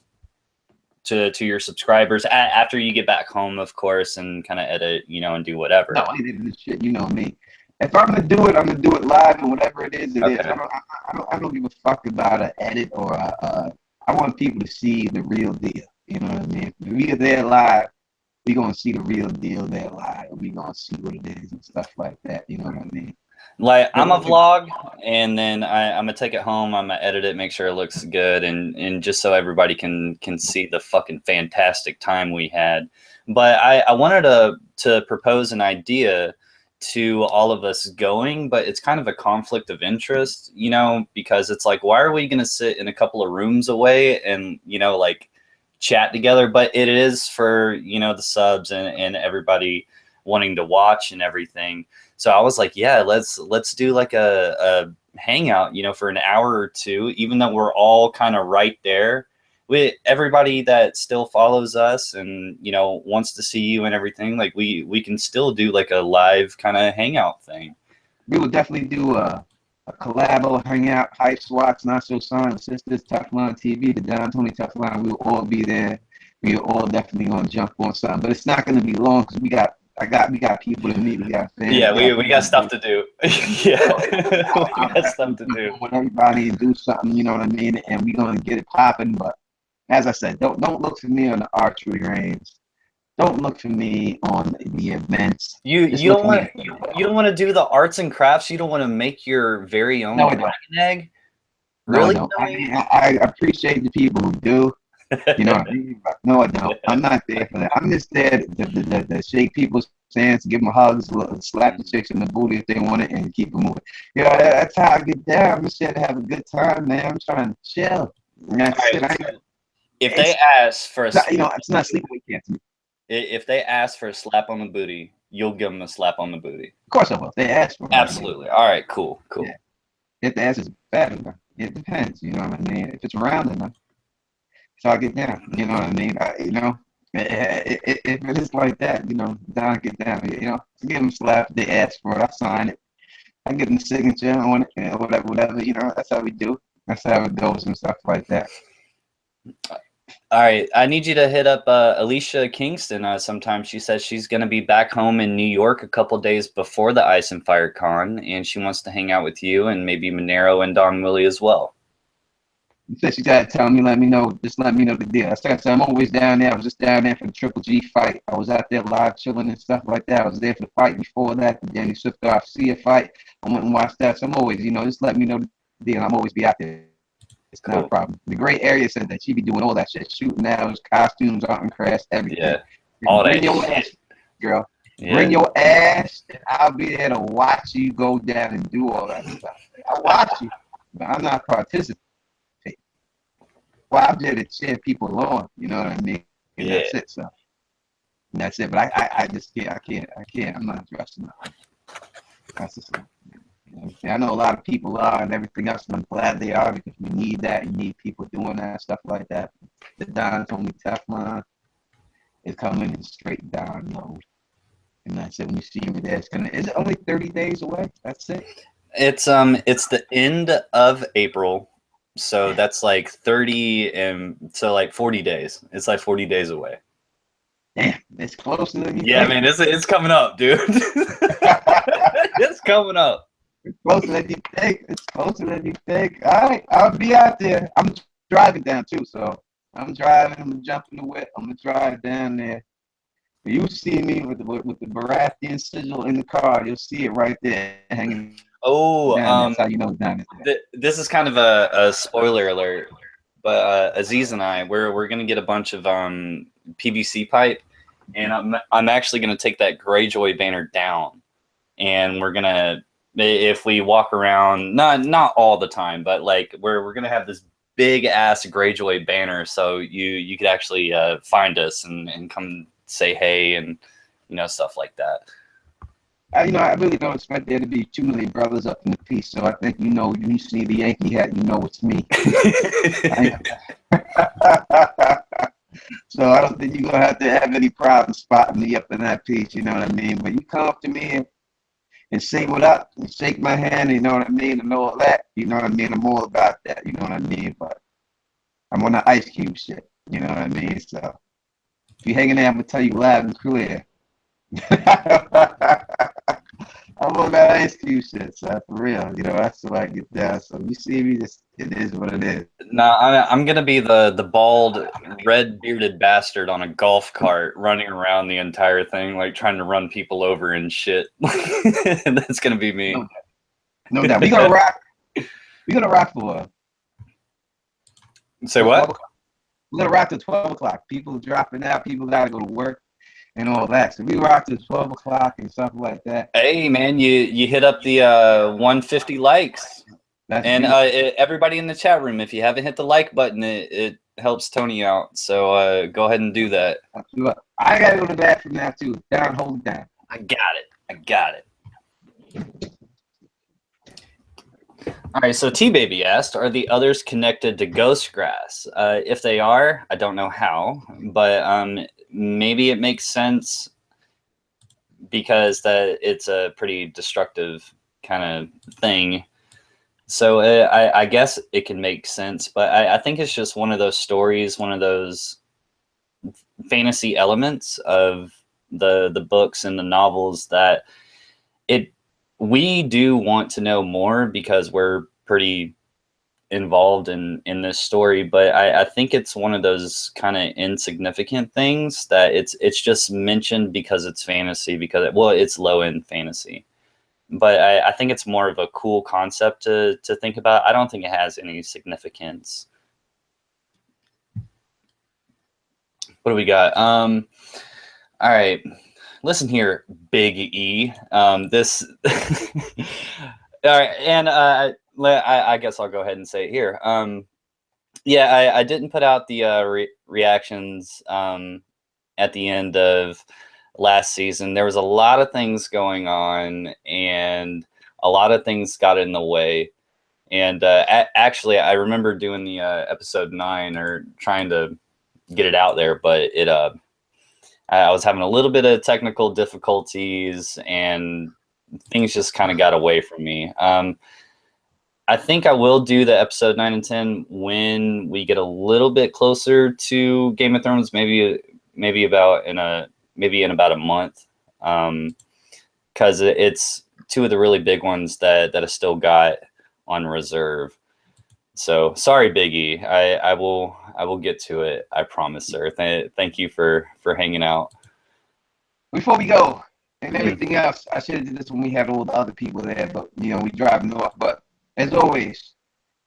to your subscribers after you get back home, of course, and kind of edit, you know, and do whatever. No, I didn't shit. You know me. If I'm gonna do it, I'm gonna do it live and whatever it is, Okay. is. I don't give a fuck about an edit or I want people to see the real deal. You know what I mean? If we are there live, we gonna see the real deal there live. We gonna see what it is and stuff like that. You know what I mean? Like I'm a vlog, and then I'm gonna take it home. I'm gonna edit it, make sure it looks good, and just so everybody can see the fucking fantastic time we had. But I wanted to propose an idea to all of us going, but it's kind of a conflict of interest, you know, because it's like, why are we gonna sit in a couple of rooms away and, you know, like chat together? But it is for, you know, the subs and everybody wanting to watch and everything. So I was like, yeah, let's do like a hangout, you know, for an hour or two, even though we're all kind of right there. With everybody that still follows us and, you know, wants to see you and everything, like we can still do like a live kind of hangout thing. We will definitely do a collabo hangout, Hype Swats, Not So Son, Sisters, Teflon TV, the Don Tony Teflon. We'll all be there. We are all definitely gonna jump on something, but it's not gonna be long because we got people to meet. We got fans. Yeah, we got stuff to do. Yeah, we got stuff to do. With everybody and do something, you know what I mean? And we're gonna get it popping. But as I said, don't look for me on the archery range. Don't look for me on the events. You don't want to do the arts and crafts. You don't want to make your very own dragon egg. Really? No, I mean, I appreciate the people who do. You know what I mean? No, I don't. I'm not there for that. I'm just there to shake people's hands, give them hugs, slap the chicks in the booty if they want it, and keep it moving. You know, that's how I get down. I'm just here to have a good time, man. I'm trying to chill. That's it. If they ask for it's not sleeping weekends. If they ask for a slap on the booty, you'll give them a slap on the booty. Of course I will. If they ask for it. Absolutely. All right. Cool. Yeah. If the ass is bad enough, It depends, you know what I mean? If it's around enough, so I get down, you know what I mean? If it is like that, you know, then I get down, you know, give them a slap, they ask for it, I sign it, I give them the signature on it, you know, whatever, you know, that's how we do. That's how it goes and stuff like that. All right, I need you to hit up Alicia Kingston sometime. She says she's going to be back home in New York a couple days before the Ice and Fire Con, and she wants to hang out with you and maybe Monero and Don Willie as well. You said she got to tell me, just let me know the deal. I said, I'm always down there. I was just down there for the Triple G fight. I was out there live chilling and stuff like that. I was there for the fight before that, the Danny Swift Garcia fight. I went and watched that. So I'm always, you know, just let me know the deal. I'm always be out there. It's not a problem. The great area said that she be doing all that shit, shooting hours, costumes, art and crafts, everything. Yeah, all Bring that your shit. ass, girl. Yeah. Bring your ass, and I'll be there to watch you go down and do all that stuff. I watch you, but I'm not participating. Well, I'm there to cheer people on. You know what I mean? And Yeah. that's it. So and that's it. But I just can't. I can't. I'm not dressing up. That's just. I know a lot of people are and everything else, and I'm glad they are because we need that. You need people doing that stuff like that. The Don told me Teflon is coming in straight down mode, and that's it. When you see me there, is it only 30 days away? That's it. It's the end of April, so that's like 30 and so like 40 days. It's like 40 days away. Damn, it's closer than you Yeah, think. man, it's coming up, dude. It's coming up. It's closer than you think. It's closer than you think. All right, I'll be out there. I'm driving down too, so I'm driving. I'm jumping the whip. I'm gonna drive down there. You see me with the Baratheon sigil in the car. You'll see it right there hanging. Oh, that's how you know it's down there. This is kind of a spoiler alert, but Aziz and I, we're gonna get a bunch of PVC pipe, and I'm actually gonna take that Greyjoy banner down, and we're gonna, if we walk around, not all the time, but like we're gonna have this big ass Greyjoy banner, so you could actually find us and come say hey and you know, stuff like that. You know, I really don't expect there to be too many brothers up in the piece, so I think, you know, when you see the Yankee hat, you know it's me. So I don't think you're gonna have to have any problem spotting me up in that piece, you know what I mean? But you come up to me and say what up and shake my hand, you know what I mean, and all that, you know what I mean? I'm all about that, you know what I mean? But I'm on the Ice Cube shit, you know what I mean? So if you're hanging there, I'm gonna tell you loud and clear. I'm on that Ice Cube shit, so for real, you know, that's what I get down. So you see me, it is what it is. No, I'm gonna be the bald, red bearded bastard on a golf cart running around the entire thing, like trying to run people over and shit. That's gonna be me. No doubt. We're gonna rock. We're gonna rock for. Say what? We're gonna rock till 12 o'clock. People dropping out. People gotta go to work and all that. So we rock till 12 o'clock and stuff like that. Hey man, you hit up the 150 likes. That's and everybody in the chat room, if you haven't hit the like button, it helps Tony out. So go ahead and do that. I gotta go to the bathroom now too. Down, hold it down. I got it. All right, so T-Baby asked, are the others connected to Ghostgrass? If they are, I don't know how, but maybe it makes sense because it's a pretty destructive kind of thing. So I guess it can make sense, but I think it's just one of those stories, one of those fantasy elements of the books and the novels that we do want to know more because we're pretty involved in this story, but I think it's one of those kind of insignificant things that it's just mentioned because it's fantasy, because it's low end fantasy. But I think it's more of a cool concept to think about. I don't think it has any significance. What do we got? All right. Listen here, Big E. This. All right, and I guess I'll go ahead and say it here. Yeah, I didn't put out the reactions at the end of last season. There was a lot of things going on, and a lot of things got in the way. And actually, I remember doing the episode 9 or trying to get it out there, but I was having a little bit of technical difficulties and things just kind of got away from me. I think I will do the episode 9 and 10 when we get a little bit closer to Game of Thrones, maybe in about a month, because it's two of the really big ones that I still got on reserve. So sorry, Biggie. I will get to it. I promise, sir. Thank you for hanging out. Before we go and everything else, I should have did this when we had all the other people there, but we driving off. But as always,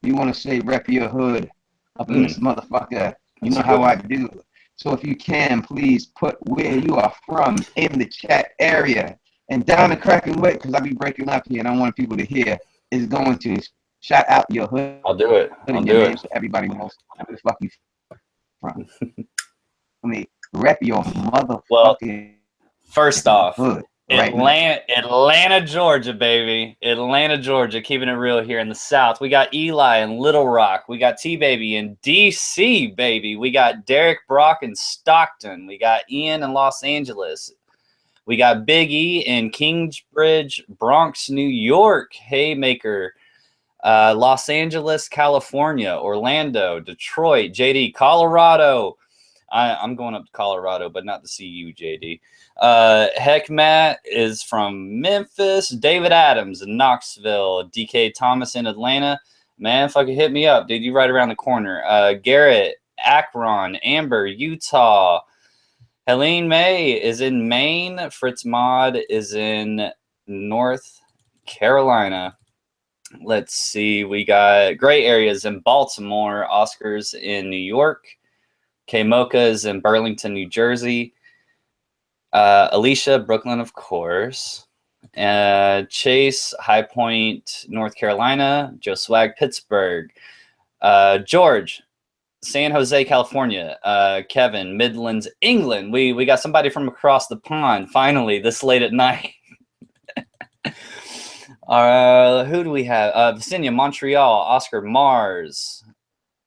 you want to say rep your hood up in this motherfucker. You know how I do. So if you can, please put where you are from in the chat area. And down the cracking wit, because I'll be breaking up here and I want people to hear, is going to shout out your hood. I'll do it. I'll do it. So everybody knows where the fuck you from. I mean, rep your motherfucking first off, hood. Atlanta, Georgia, baby. Atlanta, Georgia, keeping it real here in the South. We got Eli in Little Rock. We got T-Baby in D.C., baby. We got Derek Brock in Stockton. We got Ian in Los Angeles. We got Big E in Kingsbridge, Bronx, New York. Haymaker, Los Angeles, California. Orlando, Detroit, JD, Colorado. I'm going up to Colorado, but not to see you, JD. Heck Matt is from Memphis. David Adams in Knoxville. DK Thomas in Atlanta. Man, fucking hit me up, dude. You right around the corner. Garrett, Akron, Amber, Utah. Helene May is in Maine. Fritz Mod is in North Carolina. Let's see. We got gray areas in Baltimore. Oscar's in New York. K Mocha is in Burlington, New Jersey. Alicia, Brooklyn, of course. Chase, High Point, North Carolina. Joe Swag, Pittsburgh. George, San Jose, California. Kevin, Midlands, England. We got somebody from across the pond, finally, this late at night. Who do we have? Visenia, Montreal. Oscar, Mars.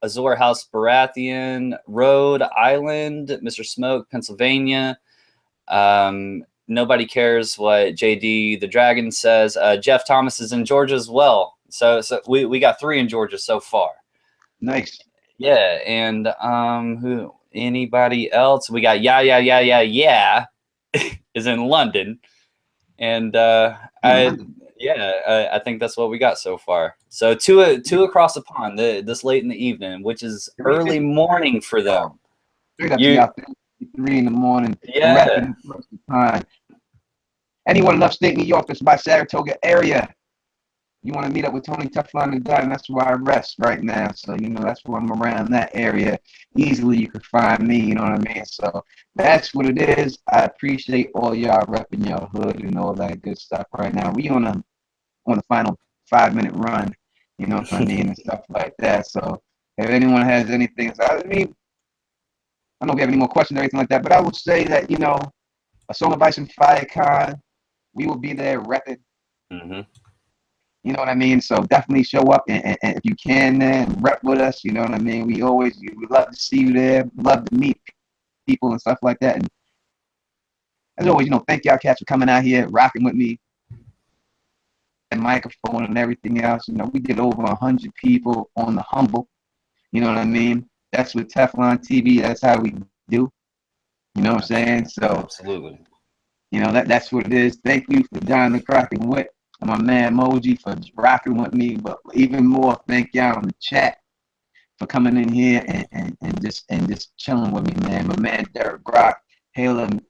Azor House, Baratheon, Rhode Island, Mr. Smoke, Pennsylvania. Nobody cares what JD the Dragon says. Jeff Thomas is in Georgia as well. So we got 3 in Georgia so far. Nice. Yeah, and who? Anybody else? We got yeah is in London, and I think that's what we got so far. So two across the pond this late in the evening, which is early morning for them. 3 in the morning. Yeah. Anyone in upstate New York that's by Saratoga area, you want to meet up with Tony Teflon and Gunn, that's where I rest right now. So, that's where I'm around that area. Easily you can find me, you know what I mean? So that's what it is. I appreciate all y'all repping your hood and all that good stuff right now. We on the final 5-minute run, you know what I mean, and stuff like that. So if anyone has anything, I don't know if we have any more questions or anything like that, but I would say that, a Song of Ice and Fire Con, we will be there repping. Mm-hmm. You know what I mean? So definitely show up and if you can and rep with us, you know what I mean? We love to see you there, love to meet people and stuff like that. And as always, thank y'all cats for coming out here, rocking with me. And microphone and everything else. We get over 100 people on the Humble. You know what I mean? That's with Teflon TV. That's how we do. You know what I'm saying? So absolutely. That's what it is. Thank you for John the Cracking Wit and my man Moji for rocking with me. But even more, thank y'all in the chat for coming in here and just chilling with me, man. My man Derek Brock, Helen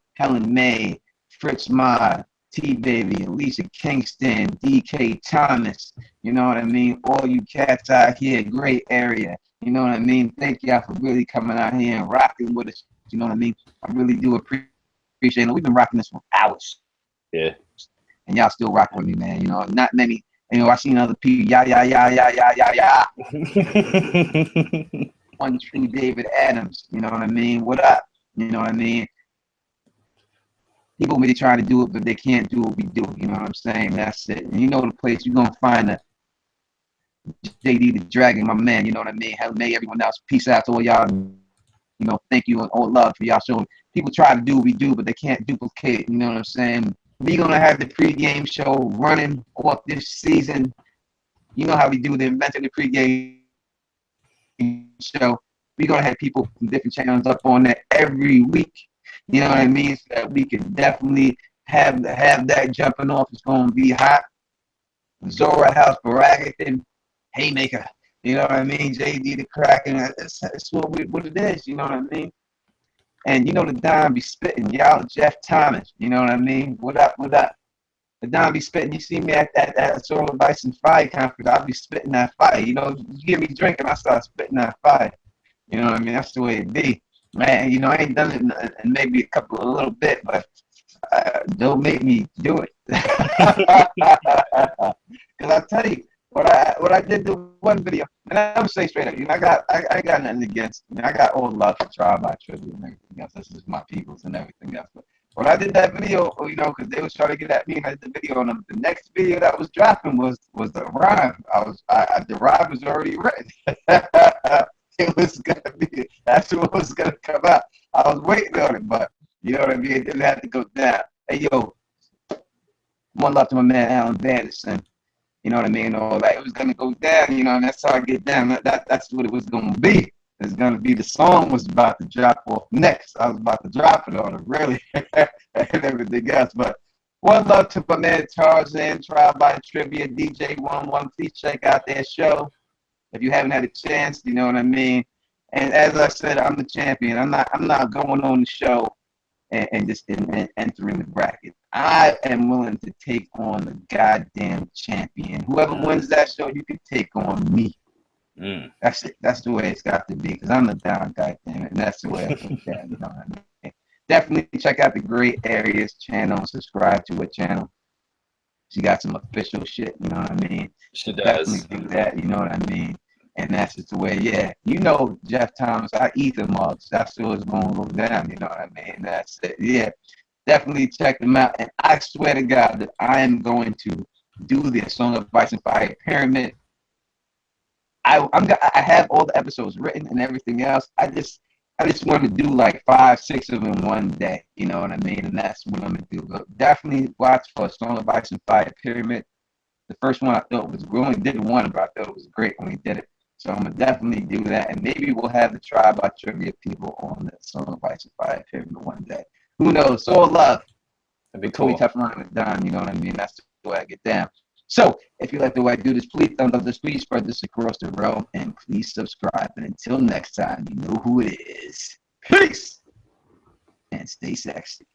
May, Fritz Mod, T-Baby, Alicia Kingston, DK Thomas, you know what I mean? All you cats out here, great area, you know what I mean? Thank y'all for really coming out here and rocking with us, you know what I mean? I really do appreciate it. We've been rocking this for hours. Yeah. And y'all still rocking with me, man. Not many, I've seen other people, yeah. One true David Adams, you know what I mean? What up? You know what I mean? People really try to do it, but they can't do what we do. You know what I'm saying? That's it. And the place you're going to find JD the Dragon, my man, you know what I mean? Hell, may everyone else. Peace out to all y'all. You know, thank you and all love for y'all showing. People try to do what we do, but they can't duplicate. You know what I'm saying? We're gonna have the pregame show running off this season. You know how we do the inventing the pregame show. We're gonna have people from different channels up on that every week. You know what I mean? So that we can definitely have that jumping off. It's gonna be hot. Zora House Baragaton, Haymaker. You know what I mean? JD the Kraken. That's what it is. You know what I mean? And you know the Don be spitting. Y'all Jeff Thomas. You know what I mean? What up? The Don be spitting. You see me at Soul Advice and Fire conference. I'll be spitting that fire. You know, you give me drinking, I start spitting that fire. You know what I mean? That's the way it be. Man, you know, I ain't done it in maybe a little bit, but don't make me do it. Because I tell you, what I did the one video, and I'm saying straight up, you know, I got nothing against, I got all love for Tribe by Tribute and everything else. This is my peoples and everything else. But when I did that video, you know, because they was trying to get at me, and I did the video, and the next video that was dropping was the rhyme. The rhyme was already written. It was gonna be, that's what was gonna come out. I was waiting on it, but you know what I mean? It didn't have to go down. Hey yo, one love to my man Alan Vanderson. You know what I mean? All that. It was gonna go down, you know, and that's how I get down. That's what it was gonna be. It's gonna be the song was about to drop off next. I was about to drop it on it, really, and everything else. But one love to my man Tarzan, Tribe by Trivia, DJ 11. Please check out their show if you haven't had a chance. You know what I mean? And as I said, I'm the champion. I'm not going on the show and just entering the bracket. I am willing to take on the goddamn champion. Whoever wins that show, you can take on me. That's it. That's the way it's got to be, because I'm the down guy, damn it. And that's the way I think that, you know what I mean? Definitely check out the Great Areas channel. Subscribe to her channel. She got some official shit, you know what I mean? She does. Definitely do that, you know what I mean? And that's just the way, yeah. You know, Jeff Thomas, I eat the mugs. That's what's going to go down, you know what I mean? That's it, yeah. Definitely check them out. And I swear to God that I am going to do this Song of Advice and Fire Pyramid. I have all the episodes written and everything else. I just want to do like 5, 6 of them one day. You know what I mean? And that's what I'm going to do. But definitely watch for Song of Advice and Fire Pyramid. The first one I thought was, we only did one, but I thought it was great when we did it. So I'm going to definitely do that. And maybe we'll have the Tribe by Trivia people on the Song of Advice and Fire Pyramid one day. Who knows? All love. That'd be cool. Teflon and Don, you know what I mean? That's the way I get down. So, if you like the way I do this, please thumbs up this, please spread this across the realm, and please subscribe. And until next time, you know who it is. Peace! And stay sexy.